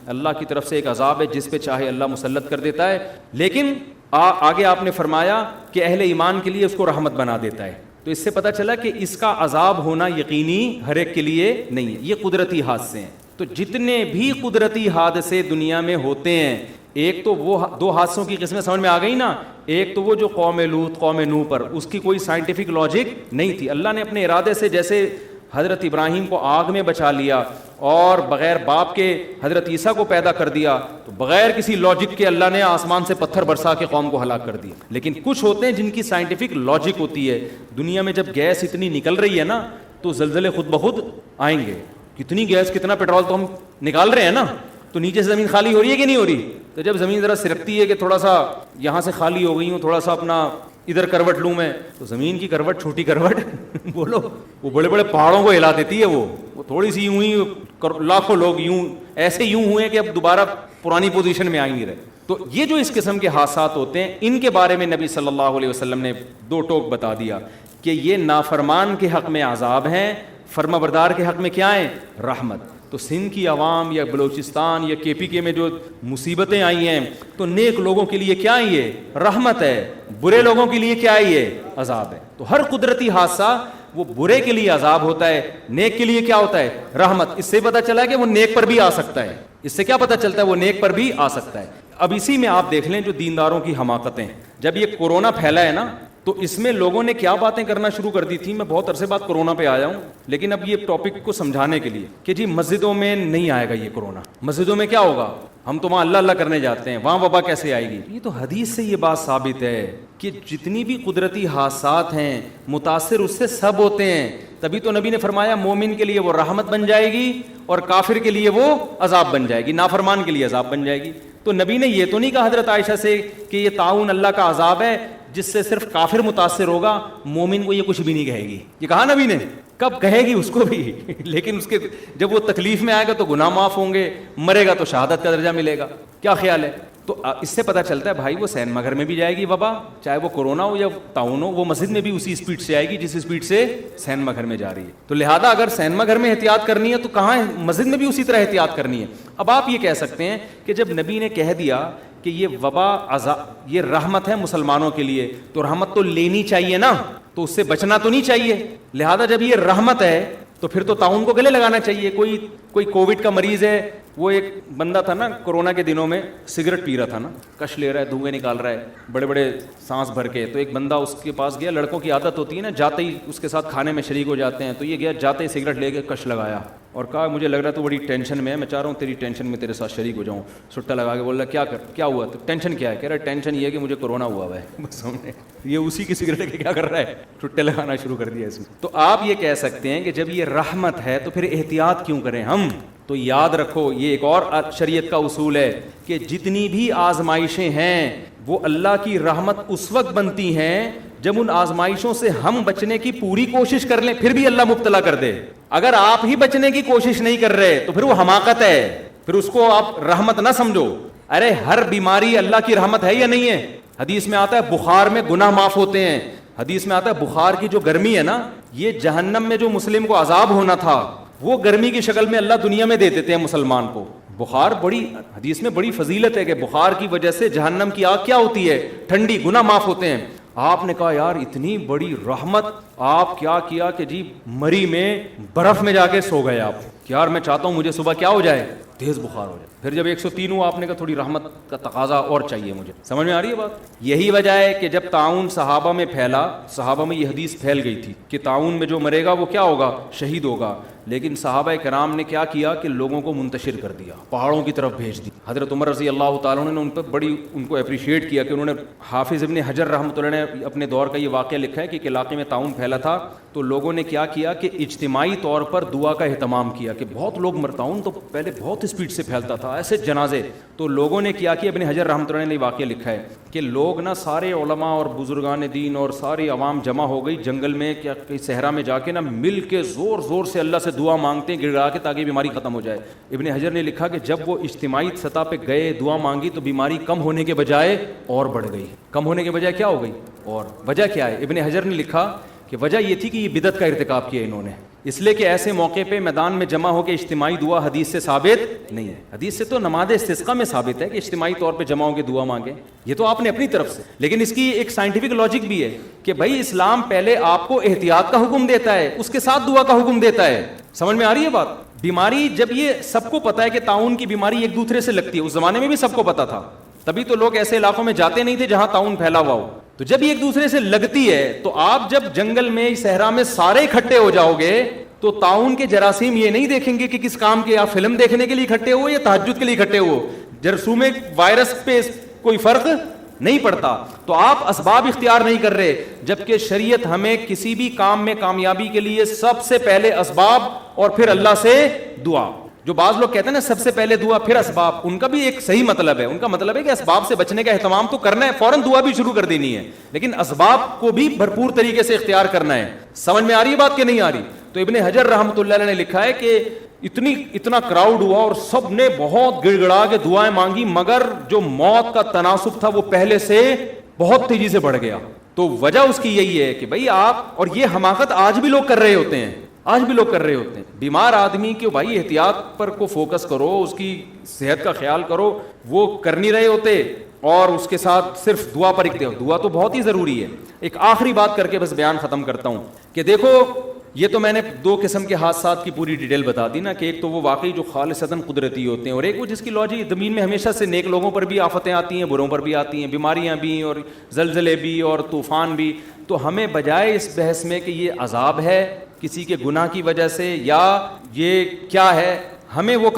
اللہ کی طرف سے ایک عذاب ہے جس پہ چاہے اللہ مسلط کر دیتا ہے, لیکن آگے آپ نے فرمایا کہ اہل ایمان کے لیے اس کو رحمت بنا دیتا ہے. تو اس سے پتہ چلا کہ اس کا عذاب ہونا یقینی ہر ایک کے لیے نہیں ہے, یہ قدرتی حادثے ہیں. تو جتنے بھی قدرتی حادثے دنیا میں ہوتے ہیں, ایک تو وہ دو حادثوں کی قسمیں سمجھ میں آ گئی نا. ایک تو وہ جو قوم لوط قوم نوح پر, اس کی کوئی سائنٹیفک لاجک نہیں تھی, اللہ نے اپنے ارادے سے, جیسے حضرت ابراہیم کو آگ میں بچا لیا اور بغیر باپ کے حضرت عیسیٰ کو پیدا کر دیا, تو بغیر کسی لاجک کے اللہ نے آسمان سے پتھر برسا کے قوم کو ہلاک کر دیا. لیکن کچھ ہوتے ہیں جن کی سائنٹیفک لاجک ہوتی ہے. دنیا میں جب گیس اتنی نکل رہی ہے نا, تو زلزلے خود بخود آئیں گے. کتنی گیس, کتنا پیٹرول تو ہم نکال رہے ہیں نا, تو نیچے سے زمین خالی ہو رہی ہے کہ نہیں ہو رہی؟ تو جب زمین ذرا سرکتی ہے کہ تھوڑا سا یہاں سے خالی ہو گئی ہوں, تھوڑا سا اپنا ادھر کروٹ لوں میں, تو زمین کی کروٹ, چھوٹی کروٹ بولو, وہ بڑے بڑے پہاڑوں کو ہلا دیتی ہے. وہ تھوڑی سی یوں ہی لاکھوں لوگ یوں ہوئے کہ اب دوبارہ پرانی پوزیشن میں آ نہیں رہے. تو یہ جو اس قسم کے حادثات ہوتے ہیں, ان کے بارے میں نبی صلی اللہ علیہ وسلم نے دو ٹوک بتا دیا کہ یہ نافرمان کے حق میں عذاب ہیں, فرما بردار کے حق میں کیا ہیں؟ رحمت. تو سندھ کی عوام یا بلوچستان یا KPK میں جو مصیبتیں آئی ہیں, تو نیک لوگوں کے لیے کیا ہے؟ یہ رحمت ہے. برے لوگوں کے لیے کیا ہے؟ یہ عذاب ہے. تو ہر قدرتی حادثہ وہ برے کے لیے عذاب ہوتا ہے, نیک کے لیے کیا ہوتا ہے؟ رحمت. اس سے پتہ چلا کہ وہ نیک پر بھی آ سکتا ہے. اس سے کیا پتہ چلتا ہے؟ وہ نیک پر بھی آ سکتا ہے. اب اسی میں آپ دیکھ لیں جو دینداروں کی حماقتیں, جب یہ کورونا پھیلا ہے نا, تو اس میں لوگوں نے کیا باتیں کرنا شروع کر دی تھی. میں بہت عرصے بعد کورونا پہ آیا ہوں, لیکن اب یہ ٹاپک کو سمجھانے کے لیے کہ جی مسجدوں میں نہیں آئے گا یہ کورونا, مسجدوں میں کیا ہوگا, ہم تو وہاں اللہ اللہ کرنے جاتے ہیں, وہاں وبا کیسے آئے گی؟ یہ تو حدیث سے یہ بات ثابت ہے کہ جتنی بھی قدرتی حادثات ہیں متاثر اس سے سب ہوتے ہیں. تبھی تو نبی نے فرمایا مومن کے لیے وہ رحمت بن جائے گی اور کافر کے لیے وہ عذاب بن جائے گی, نافرمان کے لیے عذاب بن جائے گی. تو نبی نے یہ تو نہیں کہا حضرت عائشہ سے کہ یہ طاعون اللہ کا عذاب ہے جس سے صرف کافر متاثر ہوگا, مومن کو یہ کچھ بھی نہیں کہے گی. یہ کہا نبی نے, کب کہے گی اس کو بھی لیکن اس کے جب وہ تکلیف میں آئے گا تو گناہ معاف ہوں گے, مرے گا تو شہادت کا درجہ ملے گا. کیا خیال ہے؟ تو اس سے پتہ چلتا ہے بھائی وہ سینما گھر میں بھی جائے گی وبا, چاہے وہ کورونا ہو یا طاعون ہو, وہ مسجد میں بھی اسی اسپیڈ سے آئے گی جس اسپیڈ سے سینما گھر میں جا رہی ہے. تو لہذا اگر سینما گھر میں احتیاط کرنی ہے تو کہاں مسجد میں بھی اسی طرح احتیاط کرنی ہے. اب آپ یہ کہہ سکتے ہیں کہ جب نبی نے کہہ دیا کہ یہ وبا یہ رحمت ہے مسلمانوں کے لیے, تو رحمت تو لینی چاہیے نا, تو اس سے بچنا تو نہیں چاہیے. لہذا جب یہ رحمت ہے تو پھر تو طاعون کو گلے لگانا چاہیے. کوئی کووڈ کا مریض ہے, وہ ایک بندہ تھا نا کورونا کے دنوں میں, سگریٹ پی رہا تھا نا, کش لے رہا ہے, دھوئیں نکال رہا ہے بڑے بڑے سانس بھر کے. تو ایک بندہ اس کے پاس گیا, لڑکوں کی عادت ہوتی ہے نا جاتے ہی اس کے ساتھ کھانے میں شریک ہو جاتے ہیں, تو یہ گیا جاتے ہی سگریٹ لے کے کش لگایا اور کہا مجھے لگ رہا ہے تو بڑی ٹینشن میں ہے, میں چاہ رہا ہوں تیری ٹینشن میں تیرے ساتھ شریک ہو جاؤں. سٹا لگا کے بول رہا کیا ہوا, تو ٹینشن کیا ہے؟ کہہ رہا ٹینشن یہ ہے کہ مجھے کورونا ہوا ہے. بس ہم نے یہ اسی کی سگریٹ کے کیا کر رہا ہے, چھٹے لگانا شروع کر دیا اس میں. تو آپ یہ کہہ سکتے ہیں کہ جب یہ رحمت ہے تو پھر احتیاط کیوں کریں ہم؟ تو یاد رکھو یہ ایک اور شریعت کا اصول ہے کہ جتنی بھی آزمائشیں ہیں وہ اللہ کی رحمت اس وقت بنتی ہیں جب ان آزمائشوں سے ہم بچنے کی پوری کوشش کر لیں, پھر بھی اللہ مبتلا کر دے. اگر آپ ہی بچنے کی کوشش نہیں کر رہے تو پھر وہ حماقت ہے, پھر اس کو آپ رحمت نہ سمجھو. ارے ہر بیماری اللہ کی رحمت ہے یا نہیں ہے؟ حدیث میں آتا ہے بخار میں گناہ معاف ہوتے ہیں. حدیث میں آتا ہے بخار کی جو گرمی ہے نا, یہ جہنم میں جو مسلم کو عذاب ہونا تھا وہ گرمی کی شکل میں اللہ دنیا میں دے دیتے ہیں مسلمان کو. بخار بڑی حدیث میں بڑی فضیلت ہے کہ بخار کی وجہ سے جہنم کی آگ کیا ہوتی ہے, ٹھنڈی, گناہ معاف ہوتے ہیں. آپ نے کہا یار اتنی بڑی رحمت, آپ کیا کیا کہ جی مری میں برف میں جا کے سو گئے آپ کہ یار میں چاہتا ہوں مجھے صبح کیا ہو جائے, تیز بخار ہو جائے. پھر جب 103 ہوا آپ نے کہا تھوڑی رحمت کا تقاضا اور چاہیے مجھے. سمجھ میں آ رہی ہے بات؟ یہی وجہ ہے کہ جب طاعون صحابہ میں پھیلا, صحابہ میں یہ حدیث پھیل گئی تھی کہ طاعون میں جو مرے گا وہ کیا ہوگا, شہید ہوگا. لیکن صحابہ کرام نے کیا کیا کہ لوگوں کو منتشر کر دیا, پہاڑوں کی طرف بھیج دی. حضرت عمر رضی اللہ تعالیٰ عنہ نے ان پر بڑی ان کو اپریشیٹ کیا کہ انہوں نے, حافظ ابن حجر رحمۃ اللہ نے اپنے دور کا یہ واقعہ لکھا ہے کہ ایک علاقے میں طاعون پھیلا تھا تو لوگوں نے کیا کیا کہ اجتماعی طور پر دعا کا اہتمام کیا کہ بہت لوگ طاعون تو پہلے بہت اسپیڈ سے پھیلتا تھا, ایسے جنازے. تو لوگوں نے کیا کہ ابن حجر رحمۃ اللہ نے واقعہ لکھا ہے کہ لوگ نا سارے علماء اور بزرگان دین اور ساری عوام جمع ہو گئی جنگل میں, کیا کہیں صحرا میں جا کے نا مل کے زور زور سے اللہ سے دعا مانگتے ہیں گڑگڑا کے تاکہ بیماری ختم ہو جائے. ابن حجر نے لکھا کہ جب وہ اجتماعی سطح پہ گئے دعا مانگی تو بیماری کم ہونے کے بجائے اور بڑھ گئی. کم ہونے کے بجائے کیا ہو گئی, اور وجہ کیا ہے؟ ابن حجر نے لکھا کہ وجہ یہ تھی کہ یہ بدعت کا ارتکاب کیا انہوں نے, اس لیے کہ ایسے موقع پہ میدان میں جمع ہو کے اجتماعی دعا حدیث سے ثابت نہیں ہے. حدیث سے تو نماز استسقاء میں ثابت ہے کہ اجتماعی طور پہ جمع ہو کے دعا مانگے, یہ تو آپ نے اپنی طرف سے. لیکن اس کی ایک سائنٹیفک لاجک بھی ہے کہ بھائی اسلام پہلے آپ کو احتیاط کا حکم دیتا ہے, اس کے ساتھ دعا کا حکم دیتا ہے. سمجھ میں آ رہی ہے بات؟ بیماری جب یہ سب کو پتا ہے کہ طاعون کی بیماری ایک دوسرے سے لگتی ہے, اس زمانے میں بھی سب کو پتا تھا, تبھی تو لوگ ایسے علاقوں میں جاتے نہیں تھے جہاں طاعون پھیلا ہوا ہو. تو جب یہ ایک دوسرے سے لگتی ہے تو آپ جب جنگل میں صحرا میں سارے اکٹھے ہو جاؤ گے تو طاعون کے جراثیم یہ نہیں دیکھیں گے کہ کس کام کے, آپ فلم دیکھنے کے لیے اکٹھے ہو یا تہجد کے لیے اکٹھے ہو, جرثوم وائرس پہ کوئی فرق نہیں پڑتا. تو آپ اسباب اختیار نہیں کر رہے, جبکہ شریعت ہمیں کسی بھی کام میں کامیابی کے لیے سب سے پہلے اسباب اور پھر اللہ سے دعا. جو بعض لوگ کہتے ہیں نا سب سے پہلے دعا پھر اسباب, ان کا بھی ایک صحیح مطلب ہے. ان کا مطلب ہے کہ اسباب سے بچنے کا اہتمام تو کرنا ہے, فوراً دعا بھی شروع کر دینی ہے, لیکن اسباب کو بھی بھرپور طریقے سے اختیار کرنا ہے. سمجھ میں آ رہی ہے بات کہ نہیں آ رہی؟ تو ابن حجر رحمۃ اللہ علیہ نے لکھا ہے کہ اتنا کراؤڈ ہوا اور سب نے بہت گڑ گڑا کے دعائیں مانگی, مگر جو موت کا تناسب تھا وہ پہلے سے بہت تیزی سے بڑھ گیا. تو وجہ اس کی یہی ہے کہ بھائی آپ, اور یہ حماقت آج بھی لوگ کر رہے ہوتے ہیں, آج بھی لوگ کر رہے ہوتے ہیں. بیمار آدمی کے بھائی احتیاط پر کو فوکس کرو, اس کی صحت کا خیال کرو, وہ کر نہیں رہے ہوتے اور اس کے ساتھ صرف دعا پر اکتفا. دعا تو بہت ہی ضروری ہے. ایک آخری بات کر کے بس بیان ختم کرتا ہوں کہ دیکھو یہ تو میں نے دو قسم کے حادثات کی پوری ڈیٹیل بتا دی نا, کہ ایک تو وہ واقعی جو خالصتاً قدرتی ہوتے ہیں, اور ایک وہ جس کی لاجک زمین میں ہمیشہ سے نیک لوگوں پر بھی آفتیں آتی ہیں, بروں پر بھی آتی ہیں, بیماریاں بھی اور زلزلے بھی اور طوفان بھی. تو ہمیں بجائے اس بحث میں کہ یہ عذاب ہے کسی کے گناہ کی وجہ سے یا یہ کیا ہے, ہمیں وہ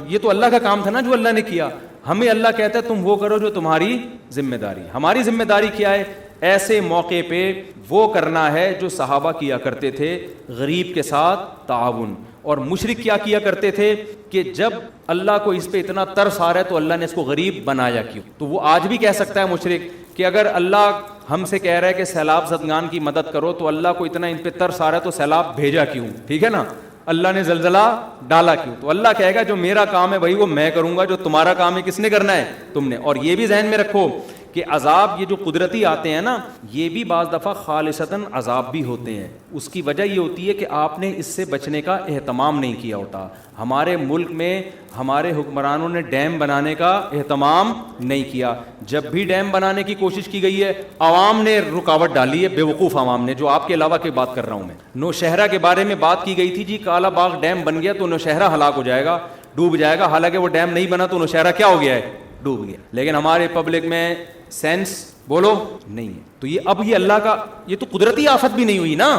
یہ تو اللہ کا کام تھا نا جو اللہ نے کیا, ہمیں اللہ کہتا ہے تم وہ کرو جو تمہاری ذمہ داری. ہماری ذمہ داری کیا ہے؟ ایسے موقع پہ وہ کرنا ہے جو صحابہ کیا کرتے تھے, غریب کے ساتھ تعاون. اور مشرک کیا کیا کرتے تھے کہ جب اللہ کو اس پہ اتنا ترس آ رہا ہے تو اللہ نے اس کو غریب بنایا کیوں؟ تو وہ آج بھی کہہ سکتا ہے مشرک کہ اگر اللہ ہم سے کہہ رہا ہے کہ سیلاب زدگان کی مدد کرو تو اللہ کو اتنا ان پہ ترس آ رہا ہے تو سیلاب بھیجا کیوں؟ ٹھیک ہے نا، اللہ نے زلزلہ ڈالا کیوں؟ تو اللہ کہے گا جو میرا کام ہے بھائی وہ میں کروں گا، جو تمہارا کام ہے کس نے کرنا ہے؟ تم نے۔ اور یہ بھی ذہن میں رکھو کہ عذاب یہ جو قدرتی آتے ہیں نا، یہ بھی بعض دفعہ خالصتاً عذاب بھی ہوتے ہیں۔ اس کی وجہ یہ ہوتی ہے کہ آپ نے اس سے بچنے کا اہتمام نہیں کیا ہوتا۔ ہمارے ملک میں ہمارے حکمرانوں نے ڈیم بنانے کا اہتمام نہیں کیا۔ جب بھی ڈیم بنانے کی کوشش کی گئی ہے عوام نے رکاوٹ ڈالی ہے، بیوقوف عوام نے، جو آپ کے علاوہ کی بات کر رہا ہوں میں۔ نوشہرہ کے بارے میں بات کی گئی تھی، جی کالا باغ ڈیم بن گیا تو نوشہرہ ہلاک ہو جائے گا، ڈوب جائے گا، حالانکہ وہ ڈیم نہیں بنا تو نوشہرہ کیا ہو گیا ہے؟ ڈوب گیا۔ لیکن ہمارے پبلک میں سینس بولو نہیں ہے۔ تو یہ اب یہ اللہ کا، یہ تو قدرتی آفت بھی نہیں ہوئی نا،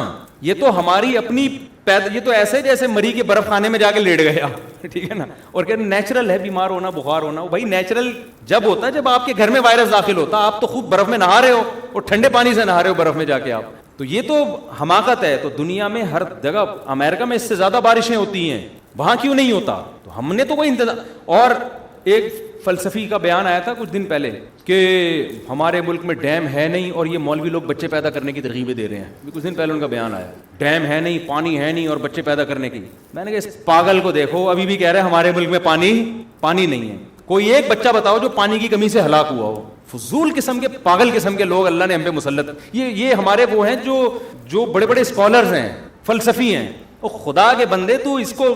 یہ تو ہماری اپنی یہ تو ایسے جیسے مری کے برف خانے میں جا کے لیٹ گیا، ٹھیک ہے نا، اور کہ نیچرل ہے بیمار ہونا، بخار ہونا۔ بھائی نیچرل جب ہوتا ہے جب آپ کے گھر میں وائرس داخل ہوتا، آپ تو خوب برف میں نہا رہے ہو اور ٹھنڈے پانی سے نہا رہے ہو برف میں جا کے آپ، تو یہ تو حماقت ہے۔ تو دنیا میں ہر جگہ، امریکہ میں اس سے زیادہ بارشیں ہوتی ہیں، وہاں کیوں نہیں ہوتا؟ تو ہم نے تو کوئی انتظام۔ اور ایک فلسفی کا بیان آیا تھا کچھ دن پہلے کہ ہمارے ملک میں ڈیم ہے نہیں اور یہ مولوی لوگ بچے پیدا کرنے کی ترغیبیں دے رہے ہیں۔ کچھ دن پہلے ان کا بیان آیا، ڈیم ہے نہیں، پانی ہے نہیں اور بچے پیدا کرنے کی۔ میں نے کہا اس پاگل کو دیکھو، ابھی بھی کہہ رہے ہیں ہمارے ملک میں پانی نہیں ہے۔ کوئی ایک بچہ بتاؤ جو پانی کی کمی سے ہلاک ہوا ہو۔ فضول قسم کے، پاگل قسم کے لوگ اللہ نے ہم پہ مسلط۔ یہ ہمارے وہ ہیں جو بڑے بڑے اسکالرز ہیں، فلسفی ہیں۔ او خدا کے بندے، تو اس کو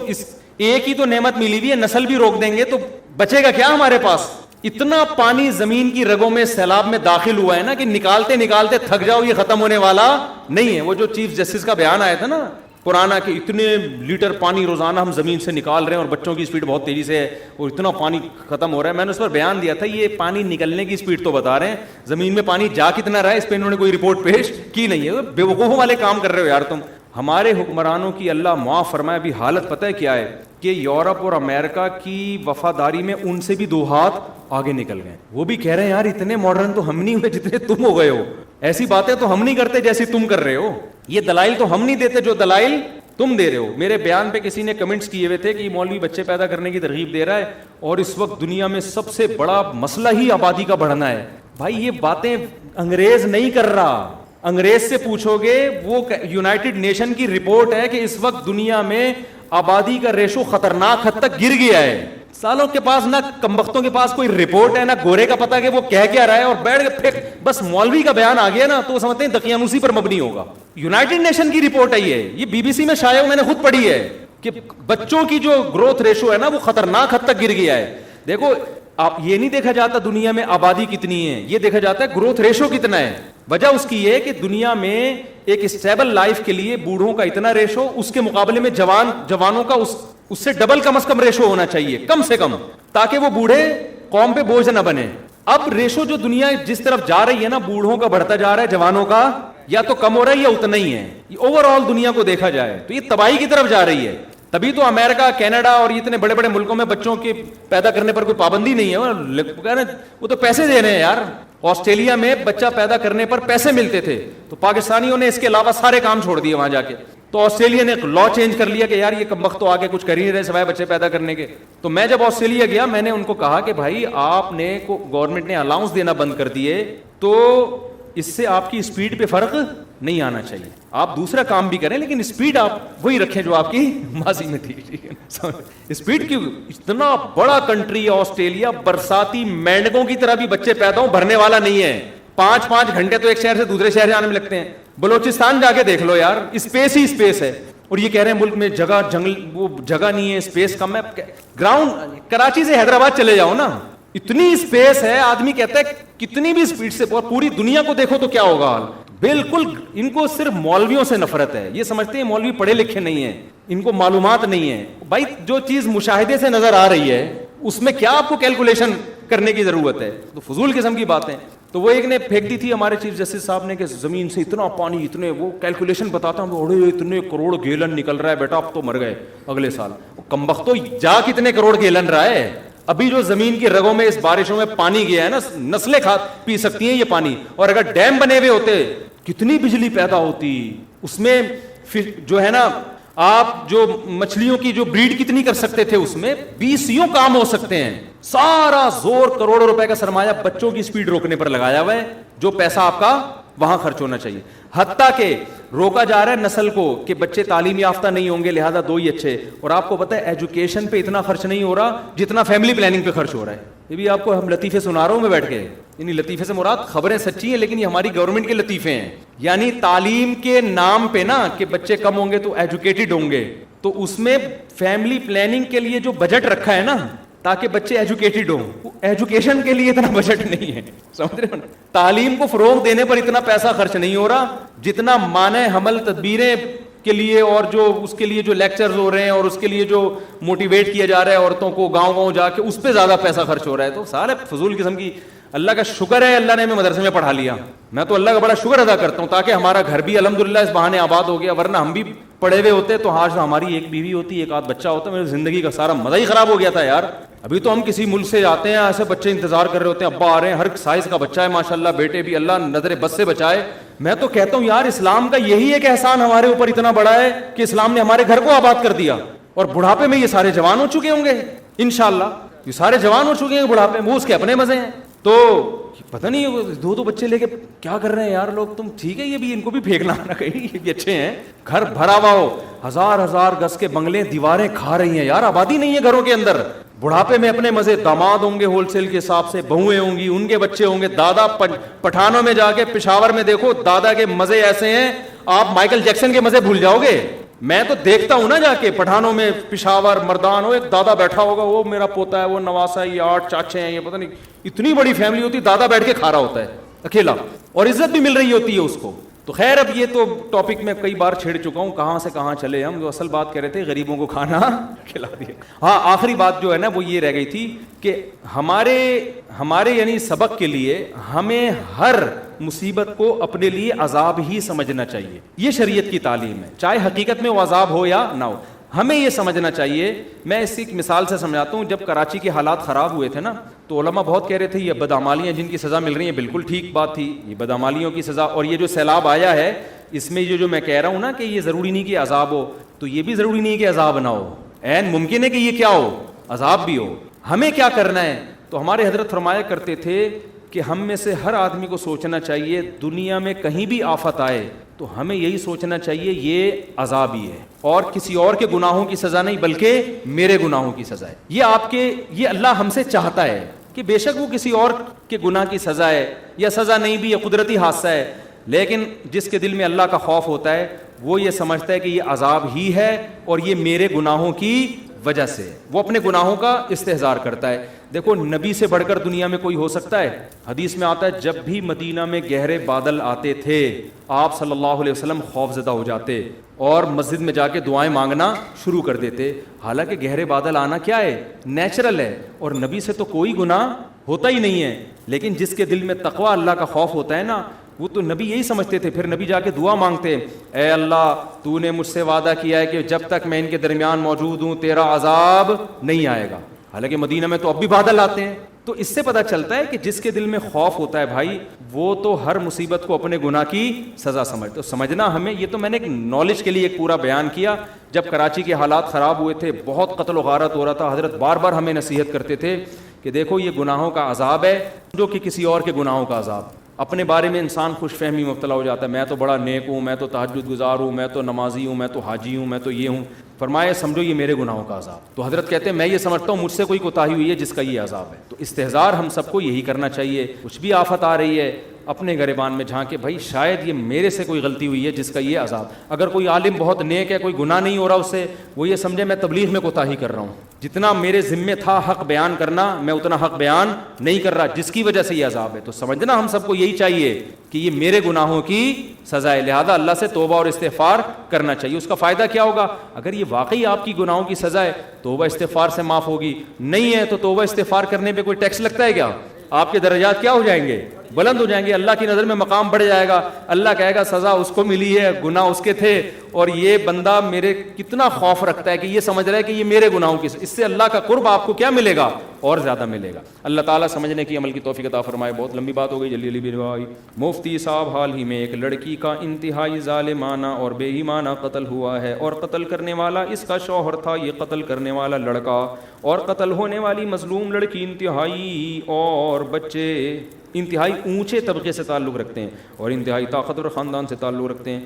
ایک ہی تو نعمت ملی ہوئی ہے، نسل بھی روک دیں گے تو بچے گا کیا ہمارے پاس؟ اتنا پانی زمین کی رگوں میں سیلاب میں داخل ہوا ہے نا کہ نکالتے نکالتے تھک جاؤ، یہ ختم ہونے والا نہیں ہے۔ وہ جو چیف جسٹس کا بیان آیا تھا نا پرانا کہ اتنے لیٹر پانی روزانہ ہم زمین سے نکال رہے ہیں اور بچوں کی اسپیڈ بہت تیزی سے ہے اور اتنا پانی ختم ہو رہا ہے، میں نے اس پر بیان دیا تھا یہ پانی نکلنے کی اسپیڈ تو بتا رہے ہیں، زمین میں پانی جا کتنا رہا ہے اس پہ انہوں نے کوئی رپورٹ پیش کی نہیں ہے۔ بے وقوفوں والے کام کر رہے ہو یار تم۔ ہمارے حکمرانوں کی اللہ معاف فرمائے بھی حالت پتہ ہے کیا ہے کہ یورپ اور امریکہ کی وفاداری میں ان سے بھی دو ہاتھ آگے نکل گئے۔ وہ بھی کہہ رہے ہیں یار اتنے ماڈرن تو ہم نہیں ہوئے جتنے تم ہو گئے ہو، ایسی باتیں تو ہم نہیں کرتے جیسی تم کر رہے ہو، یہ دلائل تو ہم نہیں دیتے جو دلائل تم دے رہے ہو۔ میرے بیان پہ کسی نے کمنٹس کیے ہوئے تھے کہ یہ مولوی بچے پیدا کرنے کی ترغیب دے رہا ہے اور اس وقت دنیا میں سب سے بڑا مسئلہ ہی آبادی کا بڑھنا ہے۔ بھائی یہ باتیں انگریز نہیں کر رہا، انگریز سے پوچھو گے، وہ یونائٹڈ نیشن کی رپورٹ ہے کہ اس وقت دنیا میں آبادی کا ریشو خطرناک حد تک گر گیا ہے۔ سالوں کے پاس نہ کمبختوں کے پاس کوئی رپورٹ ہے، نہ گورے کا پتہ کہ وہ کہہ کیا رہا ہے، اور بیٹھ کے پھر بس مولوی کا بیان آ گیا نا تو وہ سمجھتے ہیں دقیانوسی پر مبنی ہوگا۔ یونائٹڈ نیشن کی رپورٹ ہے یہ بی بی سی میں شائع میں نے خود پڑھی ہے کہ بچوں کی جو گروتھ ریشو ہے نا وہ خطرناک حد تک گر گیا ہے۔ دیکھو آپ یہ نہیں دیکھا جاتا دنیا میں آبادی کتنی ہے، یہ دیکھا جاتا ہے گروتھ ریشو کتنا ہے۔ وجہ اس کی یہ کہ دنیا میں ایک اسٹیبل لائف کے لیے بوڑھوں کا اتنا ریشو، اس کے مقابلے میں جوانوں کا اس سے ڈبل کم از کم ریشو ہونا چاہیے، کم سے کم، تاکہ وہ بوڑھے قوم پہ بوجھ نہ بنے۔ اب ریشو جو دنیا جس طرف جا رہی ہے نا، بوڑھوں کا بڑھتا جا رہا ہے، جوانوں کا یا تو کم ہو رہا ہے یا اتنا ہی ہے۔ اوور آل دنیا کو دیکھا جائے تو یہ تباہی کی طرف جا رہی ہے۔ تبھی تو امریکہ، کینیڈا اور اتنے بڑے بڑے ملکوں میں بچوں کے پیدا کرنے پر کوئی پابندی نہیں ہے، وہ تو پیسے دے رہے ہیں یار۔ آسٹریلیا میں بچہ پیدا کرنے پر پیسے ملتے تھے تو پاکستانیوں نے اس کے علاوہ سارے کام چھوڑ دیے وہاں جا کے، تو آسٹریلیا نے لا چینج کر لیا کہ یار یہ کمبخت تو آگے کچھ کر ہی نہیں رہے سوائے بچے پیدا کرنے کے۔ تو میں جب آسٹریلیا گیا میں نے ان کو کہا کہ بھائی آپ نے گورنمنٹ نے الاؤنس دینا بند کر دیے تو اس سے آپ کی اسپیڈ پہ فرق نہیں آنا چاہیے، آپ دوسرا کام بھی کریں لیکن اسپیڈ آپ وہی رکھیں جو آپ کی ماضی میں تھی۔ اسپیڈ کی، اتنا بڑا کنٹری ہے آسٹریلیا، برساتی مینڈکوں کی طرح بھی بچے پیدا ہوں بھرنے والا نہیں ہے۔ 5 گھنٹے تو ایک شہر سے دوسرے شہر جانے میں لگتے ہیں۔ بلوچستان جا کے دیکھ لو یار، اسپیس ہی اسپیس ہے، اور یہ کہہ رہے ہیں ملک میں جگہ جنگل وہ جگہ نہیں ہے، اسپیس کم ہے۔ گراؤنڈ کراچی سے حیدرآباد چلے جاؤ نا، اتنی اسپیس ہے، آدمی کہتا ہے کتنی بھی اسپیڈ سے، پوری دنیا کو دیکھو تو کیا ہوگا حال۔ بالکل ان کو صرف مولویوں سے نفرت ہے، یہ سمجھتے ہیں مولوی پڑھے لکھے نہیں ہیں، ان کو معلومات نہیں ہے۔ بھائی جو چیز مشاہدے سے نظر آ رہی ہے اس میں کیا آپ کو کیلکولیشن کرنے کی ضرورت ہے؟ تو فضول قسم کی باتیں۔ تو وہ ایک نے پھینک دی تھی ہمارے چیف جسٹس صاحب نے کہ زمین سے اتنا پانی، اتنے، وہ کیلکولیشن بتاتا ہوں اڑے اتنے کروڑ گیلن نکل رہا ہے بیٹا، اب تو مر گئے اگلے سال۔ کمبختو جا کتنے کروڑ گیلن رہا ہے؟ ابھی جو زمین کی رگوں میں اس بارشوں میں پانی گیا ہے نا، نسلیں پی سکتی ہیں یہ پانی، اور اگر ڈیم بنے ہوئے ہوتے کتنی بجلی پیدا ہوتی، اس میں جو ہے نا آپ جو مچھلیوں کی جو بریڈ کتنی کر سکتے تھے اس میں 20 یوں کام ہو سکتے ہیں. سارا زور کروڑوں روپے کا سرمایہ بچوں کی سپیڈ روکنے پر لگایا ہوا ہے, جو پیسہ آپ کا وہاں خرچ ہونا چاہیے. حتیٰ کہ روکا جا رہا ہے نسل کو کہ بچے تعلیم یافتہ نہیں ہوں گے لہذا 2 ہی اچھے. اور آپ کو پتہ ہے ایجوکیشن پہ اتنا خرچ نہیں ہو رہا جتنا فیملی پلاننگ پہ خرچ ہو رہا ہے. یہ بھی آپ کو ہم لطیفے سنا رہا ہوں میں بیٹھ کے, یعنی لطیفے سے مراد خبریں سچی ہیں لیکن یہ ہماری گورنمنٹ کے لطیفے ہیں. یعنی تعلیم کے نام پہ نا کہ بچے کم ہوں گے تو ایجوکیٹڈ ہوں گے, تو اس میں فیملی پلاننگ کے لیے جو بجٹ رکھا ہے نا تاکہ بچے ایجوکیٹڈ ہوں, ایجوکیشن کے لیے اتنا بجٹ نہیں ہے. سمجھ رہے ہو, تعلیم کو فروغ دینے پر اتنا پیسہ خرچ نہیں ہو رہا جتنا مانع حمل تدبیریں کے لیے اور جو اس کے لیے جو لیکچرز ہو رہے ہیں اور اس کے لیے جو موٹیویٹ کیا جا رہا ہے عورتوں کو گاؤں گاؤں جا کے, اس پہ زیادہ پیسہ خرچ ہو رہا ہے. تو سارے فضول قسم کی. اللہ کا شکر ہے اللہ نے ہمیں مدرسے میں پڑھا لیا, میں تو اللہ کا بڑا شکر ادا کرتا ہوں تاکہ ہمارا گھر بھی الحمدللہ اس بہانے آباد ہو گیا, ورنہ ہم بھی پڑھے ہوئے ہوتے تو آج ہماری ایک بیوی ہوتی, ایک آدھ بچہ ہوتا, میری زندگی کا سارا مزہ ہی خراب ہو گیا تھا یار. ابھی تو ہم کسی ملک سے آتے ہیں ایسے بچے انتظار کر رہے ہوتے ہیں, ابا آ رہے ہیں, ہر سائز کا بچہ ہے ماشاءاللہ, بیٹے بھی, اللہ نظر بس سے بچائے. میں تو کہتا ہوں یار اسلام کا یہی ایک احسان ہمارے اوپر اتنا بڑا ہے کہ اسلام نے ہمارے گھر کو آباد کر دیا, اور بڑھاپے میں یہ سارے جوان ہو چکے ہوں گے انشاءاللہ, یہ سارے جوان ہو چکے ہیں بڑھاپے میں, وہ اس کے اپنے مزے ہیں. تو پتہ نہیں 2 بچے لے کے کیا کر رہے ہیں یار لوگ. تم ٹھیک ہے یہ بھی ان کو بھی پھینکنا نہ کہیں, یہ بھی اچھے ہیں. گھر بھرا ہوا ہو, 1000 گز کے بنگلے, دیواریں کھا رہی ہیں یار, آبادی نہیں ہے گھروں کے اندر. بڑھاپے میں اپنے مزے, داماد ہوں گے ہول سیل کے حساب سے, بہویں ہوں گی, ان کے بچے ہوں گے, دادا پٹھانوں میں جا کے پشاور میں دیکھو دادا کے مزے ایسے ہیں آپ مائیکل جیکسن کے مزے بھول جاؤ گے. میں تو دیکھتا ہوں نا جا کے پٹھانوں میں, پشاور مردان ہو, ایک دادا بیٹھا ہوگا, وہ میرا پوتا ہے, وہ نواسا ہے, یہ 8 چاچے ہیں, یہ پتہ نہیں اتنی بڑی فیملی ہوتی, دادا بیٹھ کے کھا رہا ہوتا ہے اکیلا, اور عزت بھی مل رہی ہوتی ہے اس کو. تو خیر اب یہ تو ٹاپک میں کئی بار چھیڑ چکا ہوں, کہاں سے کہاں چلے ہم. جو اصل بات کہہ رہے تھے غریبوں کو کھانا کھلا دیا. ہاں آخری بات جو ہے نا وہ یہ رہ گئی تھی کہ ہمارے یعنی سبق کے لیے ہمیں ہر مصیبت کو اپنے لیے عذاب ہی سمجھنا چاہیے. یہ شریعت کی تعلیم ہے, چاہے حقیقت میں وہ عذاب ہو یا نہ ہو, ہمیں یہ سمجھنا چاہیے. میں اس ایک مثال سے سمجھاتا ہوں. جب کراچی کے حالات خراب ہوئے تھے نا تو علماء بہت کہہ رہے تھے یہ بدعمالیاں جن کی سزا مل رہی ہیں, بالکل ٹھیک بات تھی, یہ بدعمالیوں کی سزا. اور یہ جو سیلاب آیا ہے اس میں جو میں کہہ رہا ہوں نا کہ یہ ضروری نہیں کہ عذاب ہو, تو یہ بھی ضروری نہیں کہ عذاب نہ ہو, عین ممکن ہے کہ یہ کیا ہو, عذاب بھی ہو. ہمیں کیا کرنا ہے, تو ہمارے حضرت فرمایا کرتے تھے کہ ہم میں سے ہر آدمی کو سوچنا چاہیے دنیا میں کہیں بھی آفت آئے تو ہمیں یہی سوچنا چاہیے یہ عذاب ہی ہے, اور کسی اور کے گناہوں کی سزا نہیں بلکہ میرے گناہوں کی سزا ہے. یہ اللہ ہم سے چاہتا ہے کہ بے شک وہ کسی اور کے گناہ کی سزا ہے یا سزا نہیں بھی, یا قدرتی حادثہ ہے, لیکن جس کے دل میں اللہ کا خوف ہوتا ہے وہ یہ سمجھتا ہے کہ یہ عذاب ہی ہے اور یہ میرے گناہوں کی وجہ سے, وہ اپنے گناہوں کا استحضار کرتا ہے. دیکھو نبی سے بڑھ کر دنیا میں کوئی ہو سکتا ہے؟ حدیث میں آتا ہے جب بھی مدینہ میں گہرے بادل آتے تھے آپ صلی اللہ علیہ وسلم خوف زدہ ہو جاتے اور مسجد میں جا کے دعائیں مانگنا شروع کر دیتے. حالانکہ گہرے بادل آنا کیا ہے, نیچرل ہے, اور نبی سے تو کوئی گناہ ہوتا ہی نہیں ہے, لیکن جس کے دل میں تقوی اللہ کا خوف ہوتا ہے نا وہ تو نبی یہی سمجھتے تھے. پھر نبی جا کے دعا مانگتے, اے اللہ تو نے مجھ سے وعدہ کیا ہے کہ جب تک میں ان کے درمیان موجود ہوں تیرا عذاب نہیں آئے گا. حالانکہ مدینہ میں تو اب بھی بادل آتے ہیں. تو اس سے پتہ چلتا ہے کہ جس کے دل میں خوف ہوتا ہے بھائی وہ تو ہر مصیبت کو اپنے گناہ کی سزا سمجھتے. تو سمجھنا ہمیں, یہ تو میں نے ایک نالج کے لیے ایک پورا بیان کیا. جب کراچی کے حالات خراب ہوئے تھے, بہت قتل و غارت ہو رہا تھا, حضرت بار بار ہمیں نصیحت کرتے تھے کہ دیکھو یہ گناہوں کا عذاب ہے جو کہ کسی اور کے گناہوں کا عذاب. اپنے بارے میں انسان خوش فہمی مبتلا ہو جاتا ہے, میں تو بڑا نیک ہوں, میں تو تہجد گزار ہوں, میں تو نمازی ہوں, میں تو حاجی ہوں, میں تو یہ ہوں. فرمایا سمجھو یہ میرے گناہوں کا عذاب. تو حضرت کہتے ہیں میں یہ سمجھتا ہوں مجھ سے کوئی کوتاہی ہوئی ہے جس کا یہ عذاب ہے. تو استحضار ہم سب کو یہی کرنا چاہیے. کچھ بھی آفت آ رہی ہے اپنے گریبان میں جھانکے بھائی شاید یہ میرے سے کوئی غلطی ہوئی ہے جس کا یہ عذاب. اگر کوئی عالم بہت نیک ہے, کوئی گناہ نہیں ہو رہا اس سے, وہ یہ سمجھے میں تبلیغ میں کوتاہی کر رہا ہوں, جتنا میرے ذمے تھا حق بیان کرنا میں اتنا حق بیان نہیں کر رہا جس کی وجہ سے یہ عذاب ہے. تو سمجھنا ہم سب کو یہی چاہیے کہ یہ میرے گناہوں کی سزا ہے, لہذا اللہ سے توبہ اور استغفار کرنا چاہیے. اس کا فائدہ کیا ہوگا؟ اگر یہ واقعی آپ کی گناہوں کی سزا ہے توبہ استغفار سے معاف ہوگی, نہیں ہے تو توبہ استغفار کرنے پہ کوئی ٹیکس لگتا ہے کیا؟ آپ کے درجات کیا ہو جائیں گے؟ بلند ہو جائیں گے, اللہ کی نظر میں مقام بڑھ جائے گا, اللہ کہے گا سزا اس کو ملی ہے, گناہ اس کے تھے, اور یہ بندہ میرے کتنا خوف رکھتا ہے کہ یہ سمجھ رہا ہے کہ یہ میرے گناہوں کی, اس سے اللہ کا قرب آپ کو کیا ملے گا, اور زیادہ ملے گا. اللہ تعالیٰ سمجھنے کی عمل کی توفیق عطا فرمائے. بہت لمبی بات ہو گئی, جلدی جلدی بھی. مفتی صاحب, حال ہی میں ایک لڑکی کا انتہائی ظالمانہ اور بے ایمانہ قتل ہوا ہے, اور قتل کرنے والا اس کا شوہر تھا. یہ قتل کرنے والا لڑکا اور قتل ہونے والی مظلوم لڑکی انتہائی اور بچے انتہائی اونچے طبقے سے تعلق رکھتے ہیں اور انتہائی طاقتور خاندان سے تعلق رکھتے ہیں.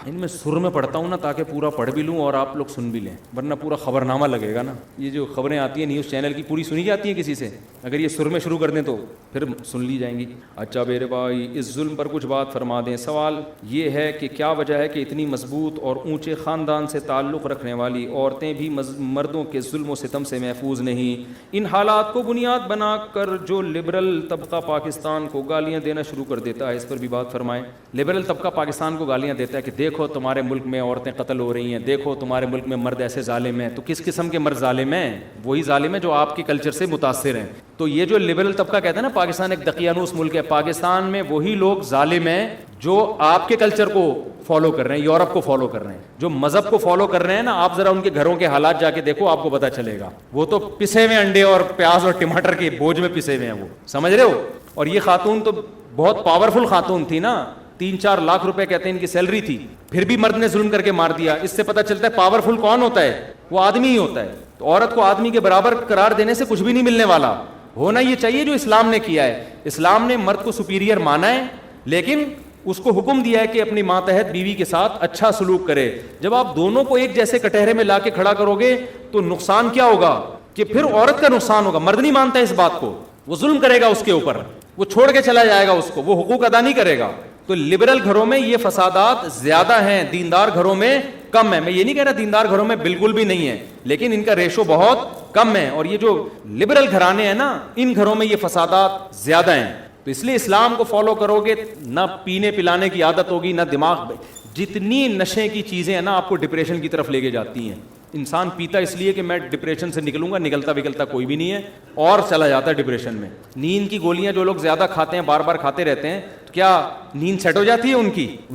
ان میں سر میں پڑھتا ہوں نا تاکہ پورا پڑھ بھی لوں اور آپ لوگ سن بھی لیں, ورنہ پورا خبرنامہ لگے گا نا. یہ جو خبریں آتی ہیں نیوز چینل کی پوری سنی جاتی ہیں کسی سے, اگر یہ سر میں شروع کر دیں تو پھر سن لی جائیں گی. اچھا میرے بھائی, اس ظلم پر کچھ بات فرما دیں. سوال یہ ہے کہ کیا وجہ ہے کہ اتنی مضبوط اور اونچے خاندان سے تعلق رکھنے والی عورتیں بھی مردوں کے ظلم و ستم سے محفوظ نہیں؟ ان حالات کو بنیاد بنا کر جو لبرل طبقہ پاکستان کو گالیاں دینا شروع کر دیتا ہے, اس پر بھی بات فرمائیں. لبرل طبقہ پاکستان کو گالیاں دیتا ہے کہ دیکھو تمہارے ملک میں عورتیں قتل ہو رہی ہیں, دیکھو تمہارے ملک میں مرد ایسے ظالم ہیں. تو کس قسم کے مرد ظالم ہیں؟ وہی ظالم ہیں جو آپ کے کلچر سے متاثر ہیں. تو یہ جو لبرل طبقہ کہتا ہے نا پاکستان ایک دقیانوس ملک ہے, پاکستان میں وہی لوگ ظالم ہیں جو آپ کے کلچر کو فالو کر رہے ہیں, یورپ کو فالو کر رہے ہیں, جو مذہب کو فالو کر رہے ہیں نا. آپ ذرا ان کے گھروں کے حالات جا کے دیکھو, آپ کو پتہ چلے گا. وہ تو پسے ہوئے انڈے اور پیاز اور ٹماٹر کے بوجھ میں پسے ہوئے ہیں, وہ سمجھ رہے ہو. اور یہ خاتون تو بہت پاورفل خاتون تھی نا, 3-4 لاکھ روپے کہتے ہیں ان کی سیلری تھی, پھر بھی مرد نے ظلم کر کے مار دیا. اس سے پتہ چلتا ہے پاورفل کون ہوتا ہے, وہ آدمی ہی ہوتا ہے. تو عورت کو آدمی کے برابر قرار دینے سے کچھ بھی نہیں ملنے والا. ہونا یہ چاہیے جو اسلام نے کیا ہے. اسلام نے مرد کو سپیریئر مانا ہے, لیکن اس کو حکم دیا ہے کہ اپنی ماتحت بیوی کے ساتھ اچھا سلوک کرے. جب آپ دونوں کو ایک جیسے کٹہرے میں لا کے کھڑا کرو گے تو نقصان کیا ہوگا کہ پھر عورت کا نقصان ہوگا. مرد نہیں مانتا اس بات کو, وہ ظلم کرے گا اس کے اوپر, وہ چھوڑ کے چلا جائے گا اس کو, وہ حقوق ادا نہیں کرے گا. تو لبرل گھروں میں یہ فسادات زیادہ ہیں, دیندار گھروں میں کم ہے. میں یہ نہیں کہہ رہا دیندار گھروں میں بالکل بھی نہیں ہے, لیکن ان کا ریشو بہت کم ہے. اور یہ جو لبرل گھرانے ہیں نا, ان گھروں میں یہ فسادات زیادہ ہیں. تو اس لیے اسلام کو فالو کرو گے, نہ پینے پلانے کی عادت ہوگی, نہ دماغ. جتنی نشے کی چیزیں ہیں نا آپ کو ڈپریشن کی طرف لے کے جاتی ہیں. انسان پیتا اس لیے کہ میں ڈپریشن سے نکلوں گا, نکلتا وکلتا کوئی بھی نہیں ہے اور چلا جاتا ہے ڈپریشن میں. نیند کی گولیاں جو لوگ زیادہ کھاتے ہیں, بار بار کھاتے رہتے ہیں, تو کیا نیند سیٹ ہو جاتی ہے ان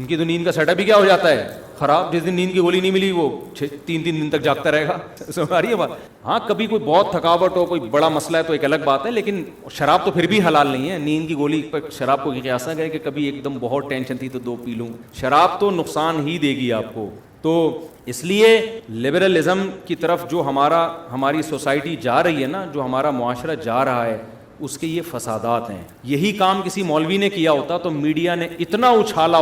کی تو نیند کا سیٹ اپ بھی کیا ہو جاتا ہے خراب. جس دن نیند کی گولی نہیں ملی وہ 3 دن تک جاگتا رہے گا. سمجھ رہی ہے بات؟ ہاں کبھی کوئی بہت تھکاوٹ ہو, کوئی بڑا مسئلہ ہے تو ایک الگ بات ہے, لیکن شراب تو پھر بھی حلال نہیں ہے. نیند کی گولی پر شراب کو قیاس نہ کرے کہ کبھی ایک دم بہت ٹینشن تھی تو 2 پی لوں. شراب تو نقصان ہی دے گی آپ کو. تو اس لیے لبرلزم کی طرف جو ہماری سوسائٹی جا رہی ہے نا, جو ہمارا معاشرہ جا رہا ہے, اس کے یہ فسادات ہیں. یہی کام کسی مولوی نے کیا ہوتا تو میڈیا نے اتنا اچھالا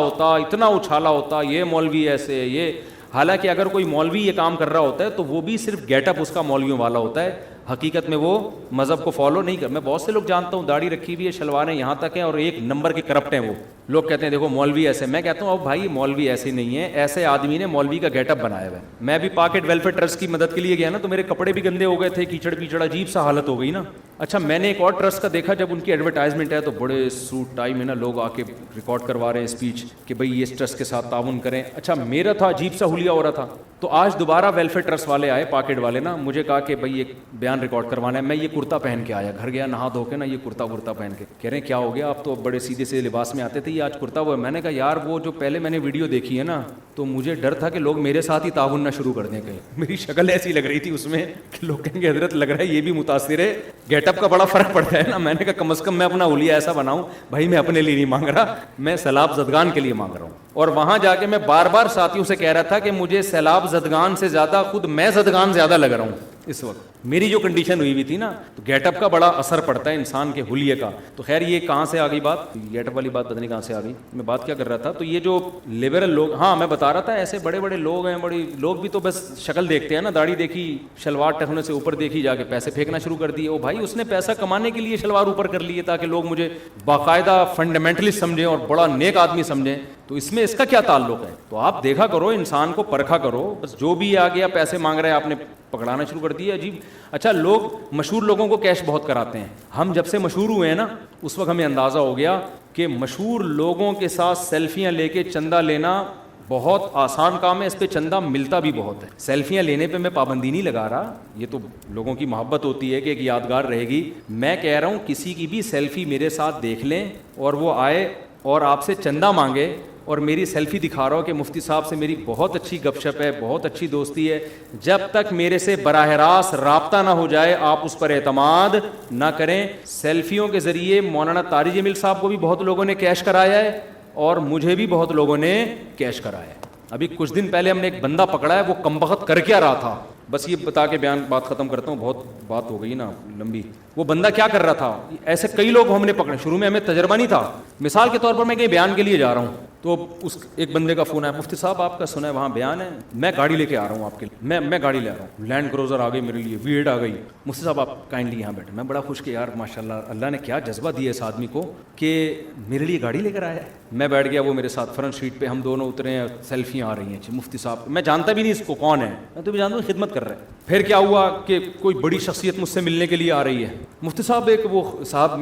ہوتا یہ مولوی ایسے یہ. حالانکہ اگر کوئی مولوی یہ کام کر رہا ہوتا ہے تو وہ بھی صرف گیٹ اپ اس کا مولویوں والا ہوتا ہے, حقیقت میں وہ مذہب کو فالو نہیں کر. میں بہت سے لوگ جانتا ہوں داڑھی رکھی ہوئی ہے, شلواریں یہاں تک ہیں, اور 1 نمبر کے کرپٹ ہیں. وہ لوگ کہتے ہیں دیکھو مولوی ایسے. میں کہتا ہوں اب بھائی مولوی ایسے نہیں ہے, ایسے آدمی نے مولوی کا گیٹ اپ بنایا ہوا ہے. میں بھی پاکٹ ویلفیئر ٹرسٹ کی مدد کے لیے گیا نا, تو میرے کپڑے بھی گندے ہو گئے تھے, کیچڑ پیچڑ, عجیب سا حالت ہو گئی نا. اچھا میں نے ایک اور ٹرسٹ کا دیکھا, جب ان کی ایڈورٹائزمنٹ ہے تو بڑے سوٹ ٹائی میں نا لوگ آ کے ریکارڈ کروا رہے ہیں اسپیچ کہ بھائی اس ٹرسٹ کے ساتھ تعاون کریں. اچھا میرا تھا عجیب سا حلیہ ہو رہا تھا. تو آج دوبارہ ویلفیئر ٹرسٹ والے آئے, پاکٹ والے نا, مجھے کہا کہ بھائی ایک بیان ریکارڈ کروانا ہے. میں یہ کرتا پہن کے آیا, گھر گیا نہا دھو کے نا, یہ کرتا پہن کے. کہہ رہے ہیں کیا ہو گیا, آپ تو بڑے سیدھے سے لباس میں آتے تھے, یہ آج کرتا ہوا ہے. میں نے کہا یار وہ جو پہلے میں نے ویڈیو دیکھی ہے نا, تو مجھے ڈر تھا کہ لوگ میرے ساتھ ہی تعاون نہ شروع کر دیں کہیں. میری شکل ایسی لگ رہی تھی اس میں کہ لوگ کہیں گے حضرت لگ رہا ہے یہ بھی متاثر ہے, گیٹ اپ کا بڑا فرق پڑتا ہے نا. میں نے کہا کم از کم میں اپنا حلیہ ایسا بناؤں, بھائی میں اپنے لیے نہیں مانگ رہا, میں سیلاب زدگان کے لیے مانگ رہا ہوں. اور وہاں جا کے میں بار بار ساتھیوں سے کہہ رہا تھا کہ مجھے سیلاب زدگان سے زیادہ خود میں زدگان زیادہ لگ رہا ہوں اس وقت. میری جو کنڈیشن ہوئی تھی نا, تو گیٹ اپ کا بڑا اثر پڑتا ہے انسان کے حلیے کا. تو خیر یہ کہاں سے آ گئی بات, گیٹ اپ والی بات پتہ نہیں کہاں سے آ گئی. میں بات کیا کر رہا تھا, تو یہ جو لبرل لوگ, ہاں میں بتا رہا تھا ایسے بڑے بڑے لوگ ہیں, بڑے لوگ بھی تو بس شکل دیکھتے ہیں نا, داڑھی دیکھی, شلوار ٹکنے سے اوپر دیکھی, جا کے پیسے پھینکنا شروع کر دیے. او بھائی اس نے پیسہ کمانے کے لیے شلوار اوپر کر لیے تاکہ لوگ مجھے باقاعدہ فنڈامنٹلسٹ سمجھیں اور بڑا نیک آدمی سمجھیں. تو اس میں اس کا کیا تعلق ہے؟ تو آپ دیکھا کرو, انسان کو پرکھا کرو. بس جو بھی آ گیا پیسے مانگ رہے ہیں آپ نے پکڑانا شروع کر دیا. عجیب. اچھا لوگ مشہور لوگوں کو کیش بہت کراتے ہیں. ہم جب سے مشہور ہوئے ہیں نا, اس وقت ہمیں اندازہ ہو گیا کہ مشہور لوگوں کے ساتھ سیلفیاں لے کے چندہ لینا بہت آسان کام ہے, اس پہ چندہ ملتا بھی بہت ہے. سیلفیاں لینے پہ میں پابندی نہیں لگا رہا, یہ تو لوگوں کی محبت ہوتی ہے کہ ایک یادگار رہے گی. میں کہہ رہا ہوں کسی کی بھی سیلفی میرے ساتھ دیکھ لیں اور وہ آئے اور آپ سے چندہ مانگے اور میری سیلفی دکھا رہا ہو کہ مفتی صاحب سے میری بہت اچھی گپ شپ ہے, بہت اچھی دوستی ہے, جب تک میرے سے براہ راست رابطہ نہ ہو جائے آپ اس پر اعتماد نہ کریں. سیلفیوں کے ذریعے مولانا طارق جمیل صاحب کو بھی بہت لوگوں نے کیش کرایا ہے اور مجھے بھی بہت لوگوں نے کیش کرایا ہے. ابھی کچھ دن پہلے ہم نے ایک بندہ پکڑا ہے, وہ کمبخت کر کیا رہا تھا, بس یہ بتا کے بات ختم کرتا ہوں, بہت بات ہو گئی نا لمبی. وہ بندہ کیا کر رہا تھا, ایسے کئی لوگ ہم نے پکڑے, شروع میں ہمیں تجربہ نہیں تھا. مثال کے طور پر میں کہیں بیان کے لیے جا رہا ہوں تو اس ایک بندے کا فون ہے, مفتی صاحب آپ کا سنا ہے وہاں بیان ہے, میں گاڑی لے کے آ رہا ہوں آپ کے لیے, میں گاڑی لے آ رہا ہوں, لینڈ کروزر آ گئی میرے لیے, ویڈ آ گئی, مفتی صاحب آپ کائنڈلی یہاں بیٹھے. میں بڑا خوش کہ یار ماشاء اللہ اللہ نے کیا جذبہ دیا اس آدمی کو کہ میرے لیے گاڑی لے کر آیا ہے. میں بیٹھ گیا, وہ میرے ساتھ فرنٹ سیٹ پہ, ہم دونوں اترے ہیں, سیلفیاں آ رہی ہیں. مفتی صاحب میں جانتا بھی نہیں اس کو کون ہے, میں تو بھی جانتا ہوں خدمت کر رہے ہیں. پھر کیا ہوا کہ کوئی بڑی شخصیت مجھ سے ملنے کے لیے آ رہی ہے. مفتی صاحب ایک وہ صاحب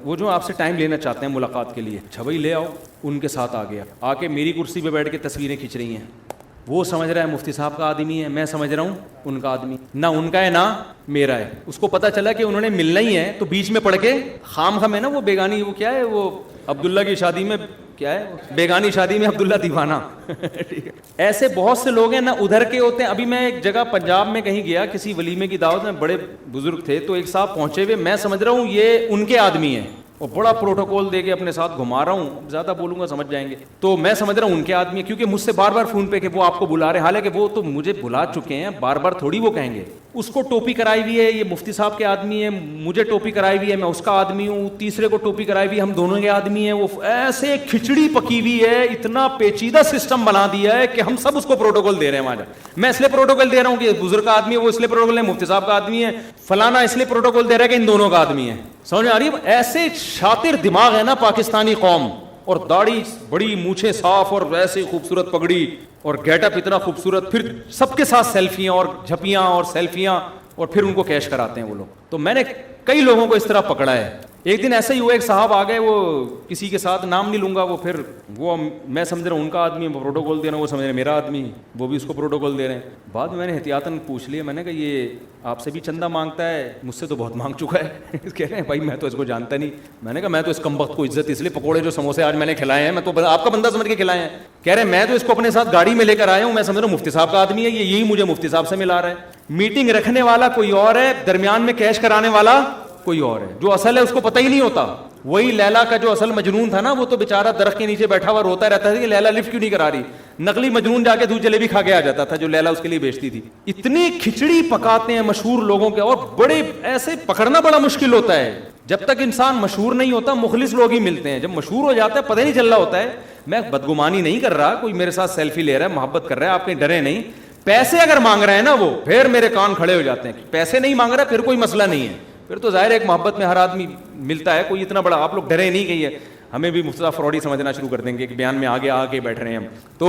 وہ جو آپ سے ٹائم لینا چاہتے ہیں ملاقات کے لیے, اچھا بھائی لے آؤ. ان کے ساتھ آ گیا, آ کے میری کرسی پہ بیٹھ کے تصویریں کھینچ رہی ہیں. وہ سمجھ رہا ہے مفتی صاحب کا آدمی ہے, میں سمجھ رہا ہوں ان کا آدمی, نہ ان کا ہے نہ میرا ہے. اس کو پتا چلا کہ انہوں نے ملنا ہی ہے تو بیچ میں پڑھ کے خام خام ہے نا وہ بیگانی, وہ کیا ہے, وہ عبداللہ کی شادی میں کیا ہے, بیگانی شادی میں عبداللہ دیوانہ. ایسے بہت سے لوگ ہیں, نہ ادھر کے ہوتے ہیں. ابھی میں ایک جگہ پنجاب میں کہیں گیا, کسی ولیمے کی دعوت میں, بڑے بزرگ تھے, تو ایک صاحب پہنچے ہوئے, میں سمجھ رہا ہوں یہ ان کے آدمی ہیں, اور بڑا پروٹوکول دے کے اپنے ساتھ گھما رہا ہوں, زیادہ بولوں گا سمجھ جائیں گے, تو میں سمجھ رہا ہوں ان کے آدمی ہے, کیونکہ مجھ سے بار بار فون پہ کہ وہ آپ کو بلا رہے ہیں, حالانکہ وہ تو مجھے بلا چکے ہیں, بار بار تھوڑی وہ کہیں گے. اس کو ٹوپی کرائی ہوئی ہے, یہ مفتی صاحب کے آدمی ہے, مجھے ٹوپی کرائی ہوئی ہے, میں اس کا آدمی ہوں, تیسرے کو ٹوپی کرائی ہوئی ہے, ہم دونوں کے آدمی ہیں. وہ ایسے کھچڑی پکی ہوئی ہے, اتنا پیچیدہ سسٹم بنا دیا ہے کہ ہم سب اس کو پروٹوکول دے رہے ہیں. وہاں میں اس لیے پروٹوکول دے رہا ہوں کہ بزرگ کا آدمی ہے, وہ اس لیے پروٹوکول ہے, مفتی صاحب کا آدمی ہے, فلانا اس لیے پروٹوکول دے رہا ہے کہ ان دونوں کا آدمی ہے. سمجھ آ رہی ہے؟ ایسے شاطر دماغ ہے نا پاکستانی قوم, اور داڑھی بڑی, مونچھیں صاف, اور ویسے خوبصورت پگڑی, اور گیٹ اپ اتنا خوبصورت, پھر سب کے ساتھ سیلفیاں اور جھپیاں اور سیلفیاں, اور پھر ان کو کیش کراتے ہیں وہ لوگ. تو میں نے کئی لوگوں کو اس طرح پکڑا ہے. ایک دن ایسا ہی ہوا, ایک صاحب آ گئے, وہ کسی کے ساتھ نام نہیں لوں گا, وہ پھر وہ میں سمجھ رہا ہوں ان کا آدمی ہے, پروٹوکول دے رہا ہوں, وہ سمجھ رہے میرا آدمی, وہ بھی اس کو پروٹوکول دے رہے ہیں. بعد میں نے احتیاطاً پوچھ لیا, میں نے کہا یہ آپ سے بھی چندہ مانگتا ہے, مجھ سے تو بہت مانگ چکا ہے. کہہ رہے ہیں بھائی میں تو اس کو جانتا نہیں. میں نے کہا میں تو اس کم وقت کو عزت اس لیے, پکوڑے جو سموسے آج میں نے کھلائے ہیں میں تو آپ کا بندہ سمجھ کے کھلائے ہیں. کہہ رہے ہیں میں تو اس کو اپنے ساتھ گاڑی میں لے کر آیا ہوں, میں سمجھ رہا ہوں مفتی صاحب کا آدمی ہے, یہ یہی مجھے مفتی صاحب سے ملا رہا ہے. میٹنگ رکھنے والا کوئی اور ہے, درمیان میں کیش کرانے والا کوئی اور ہے. جو اصل ہے اس کو پتہ ہی نہیں ہوتا. وہی لیلا کا جو اصل مجنون تھا نا, وہ تو بیچارہ درخت کے نیچے بیٹھا ہوا روتا رہتا تھا کہ لیلا لفٹ کیوں نہیں کرا رہی. نقلی مجنون جا کے دودھ جلیبی کھا کے آ جاتا تھا جو لیلا اس کے لیے بیچتی تھی. اتنی کھچڑی پکاتے ہیں مشہور لوگوں کے, اور بڑے ایسے پکڑنا بڑا مشکل ہوتا ہے. جب تک انسان مشہور نہیں ہوتا مخلص لوگ ہی ملتے ہیں, جب مشہور ہو جاتا ہے پتہ نہیں چل رہا ہوتا ہے. میں بدگمانی نہیں کر رہا, کوئی میرے ساتھ سیلفی لے رہا ہے, محبت کر رہا ہے, آپ کہیں ڈرے نہیں. پیسے اگر مانگ رہے ہیں نا وہ, پھر میرے کان کھڑے ہو جاتے ہیں. پیسے نہیں مانگ رہا پھر کوئی مسئلہ نہیں ہے, پھر تو ظاہر ہے ایک محبت میں ہر آدمی ملتا ہے. کوئی اتنا بڑا آپ لوگ ڈرے نہیں کہ ہمیں بھی مفتی فراڈی سمجھنا شروع کر دیں گے کہ بیان میں آگے آ کے بیٹھ رہے ہیں ہم تو.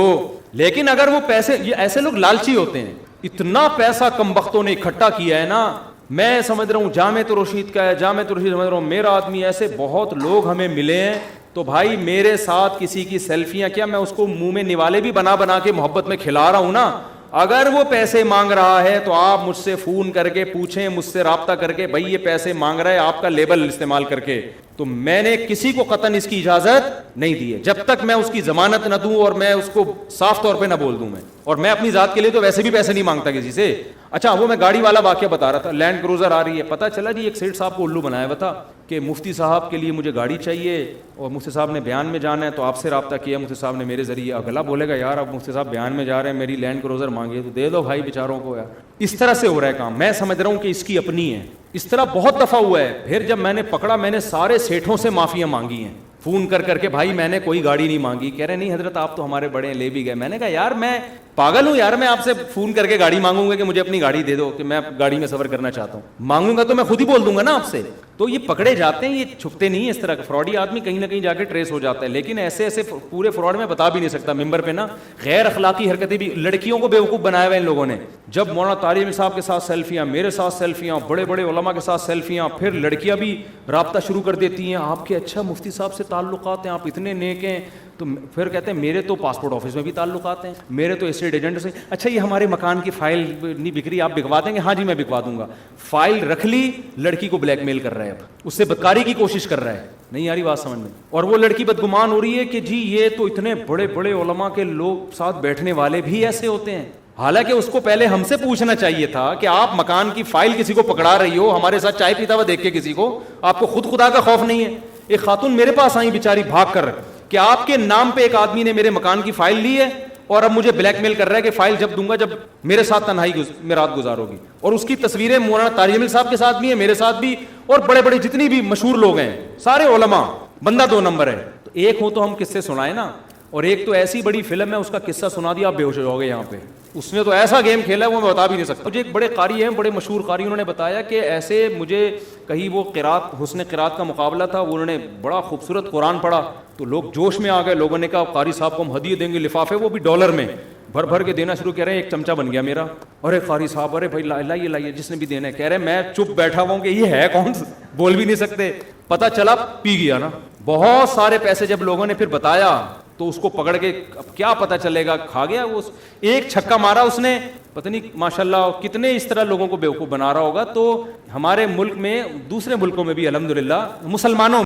لیکن اگر وہ پیسے, یہ ایسے لوگ لالچی ہوتے ہیں, اتنا پیسہ کم بختوں نے اکٹھا کیا ہے نا. میں سمجھ رہا ہوں جامع رشید کا ہے, جامع رشید سمجھ رہا ہوں میرا آدمی. ایسے بہت لوگ ہمیں ملے ہیں. تو بھائی میرے ساتھ کسی کی سیلفیاں, کیا میں اس کو منہ میں نوالے بھی بنا کے محبت میں کھلا رہا ہوں نا. اگر وہ پیسے مانگ رہا ہے تو آپ مجھ سے فون کر کے پوچھیں, مجھ سے رابطہ کر کے, بھائی یہ پیسے مانگ رہا ہے آپ کا لیبل استعمال کر کے. تو میں نے کسی کو قطعاً اس کی اجازت نہیں دی ہے جب تک میں اس کی ضمانت نہ دوں اور میں اس کو صاف طور پہ نہ بول دوں. اور میں اپنی ذات کے لیے تو ویسے بھی پیسے نہیں مانگتا کسی سے. اچھا وہ میں گاڑی والا واقعہ بتا رہا تھا, لینڈ کروزر آ رہی ہے, پتہ چلا جی ایک سیٹ صاحب کو الو بنایا ہوا تھا کہ مفتی صاحب کے لیے مجھے گاڑی چاہیے اور مفتی صاحب نے بیان میں جانا ہے تو آپ سے رابطہ کیا. مفتی صاحب نے میرے ذریعے, اگلا بولے گا یار اب مفتی صاحب بیان میں جا رہے ہیں, میری لینڈ کروزر مانگیے تو دے دو بھائی بیچاروں کو یار. اس طرح سے ہو رہا ہے کام. میں سمجھ رہا ہوں کہ اس کی اپنی ہے. اس طرح بہت دفعہ ہوا ہے. پھر جب میں نے پکڑا, میں نے سارے سیٹھوں سے معافیاں مانگی ہیں فون کر کے, بھائی میں نے کوئی گاڑی نہیں مانگی. کہہ رہے نہیں حضرت آپ تو ہمارے بڑے ہیں, لے بھی گئے. میں نے کہا یار میں پاگل ہوں یار, میں آپ سے فون کر کے گاڑی مانگوں گا کہ مجھے اپنی گاڑی دے دو کہ میں گاڑی میں سفر کرنا چاہتا ہوں. مانگوں گا تو میں خود ہی بول دوں گا نا آپ سے. تو یہ پکڑے جاتے ہیں, یہ چھپتے نہیں ہیں اس طرح. فراڈی آدمی کہیں نہ کہیں جا کے ٹریس ہو جاتا ہے. لیکن ایسے پورے فراڈ میں بتا بھی نہیں سکتا ممبر پہ نا. غیر اخلاقی حرکتیں بھی, لڑکیوں کو بیوقوف بنایا ہوا ان لوگوں نے. جب مولانا طارق صاحب کے ساتھ سیلفیاں, میرے ساتھ سیلفیاں, بڑے بڑے علماء کے ساتھ سیلفیاں, پھر لڑکیاں بھی رابطہ شروع کر دیتی ہیں. آپ کے اچھا مفتی صاحب سے تعلقات ہیں, آپ اتنے نیک ہیں, تو پھر کہتے ہیں میرے تو پاسپورٹ آفس میں بھی تعلقات ہیں, میرے تو اسٹیٹ ایجنٹ سے. اچھا یہ ہمارے مکان کی فائل نہیں بک رہی, آپ بکوا دیں گے؟ ہاں جی میں بکوا دوں گا. فائل رکھ لی, لڑکی کو بلیک میل کر رہا ہے, اب اس سے بدکاری کی کوشش کر رہا ہے. نہیں آ رہی بات سمجھ میں؟ اور وہ لڑکی بدگمان ہو رہی ہے کہ جی یہ تو اتنے بڑے بڑے علماء کے لوگ ساتھ بیٹھنے والے بھی ایسے ہوتے ہیں. حالانکہ اس کو پہلے ہم سے پوچھنا چاہیے تھا کہ آپ مکان کی فائل کسی کو پکڑا رہی ہو, ہمارے ساتھ چائے پیتا ہوا دیکھ کے کسی کو, آپ کو خود خدا کا خوف نہیں ہے. ایک خاتون میرے پاس آئی بیچاری بھاگ کر کہ آپ کے نام پہ ایک آدمی نے میرے مکان کی فائل لی ہے اور اب مجھے بلیک میل کر رہا ہے کہ فائل جب دوں گا جب میرے ساتھ تنہائی میں رات گزارو گی. اور اس کی تصویریں مولانا طارق جمیل صاحب کے ساتھ بھی ہیں, میرے ساتھ بھی, اور بڑے بڑے جتنی بھی مشہور لوگ ہیں سارے علماء. بندہ 2 نمبر ہے. تو ایک ہو تو ہم قصے سنائیں نا, اور ایک تو ایسی بڑی فلم ہے اس کا قصہ سنا دیا آپ بے ہوش ہو گئے. یہاں پہ اس نے تو ایسا گیم کھیلا ہے وہ میں بتا بھی نہیں سکتا. مجھے ایک بڑے قاری ہیں, بڑے مشہور قاری, انہوں نے بتایا کہ ایسے مجھے کہیں وہ قرات حسن قرات کا مقابلہ تھا, انہوں نے بڑا خوبصورت قرآن پڑھا تو لوگ جوش میں آ گئے. لوگوں نے کہا قاری صاحب کو ہم ہدیے دیں گے, لفافے وہ بھی ڈالر میں بھر بھر کے دینا شروع کر رہے ہیں. ایک چمچہ بن گیا میرا. ارے قاری صاحب, ارے بھائی لائیے لائیے جس نے بھی دینا ہے. کہہ رہے میں چپ بیٹھا ہوا ہوں کہ یہ ہے کون, بول بھی نہیں سکتے. پتہ چلا پی گیا نا. بہت سارے پیسے جب لوگوں نے پھر بتایا تو اس کو پکڑ کے اب کیا پتہ چلے گا, کھا گیا وہ. ایک چھکا مارا اس نے, پتہ نہیں ماشاءاللہ کتنے اس طرح لوگوں کو بیوقوف بنا رہا ہوگا. تو ہمارے ملک میں, دوسرے ملکوں میں بھی الحمدللہ مسلمانوں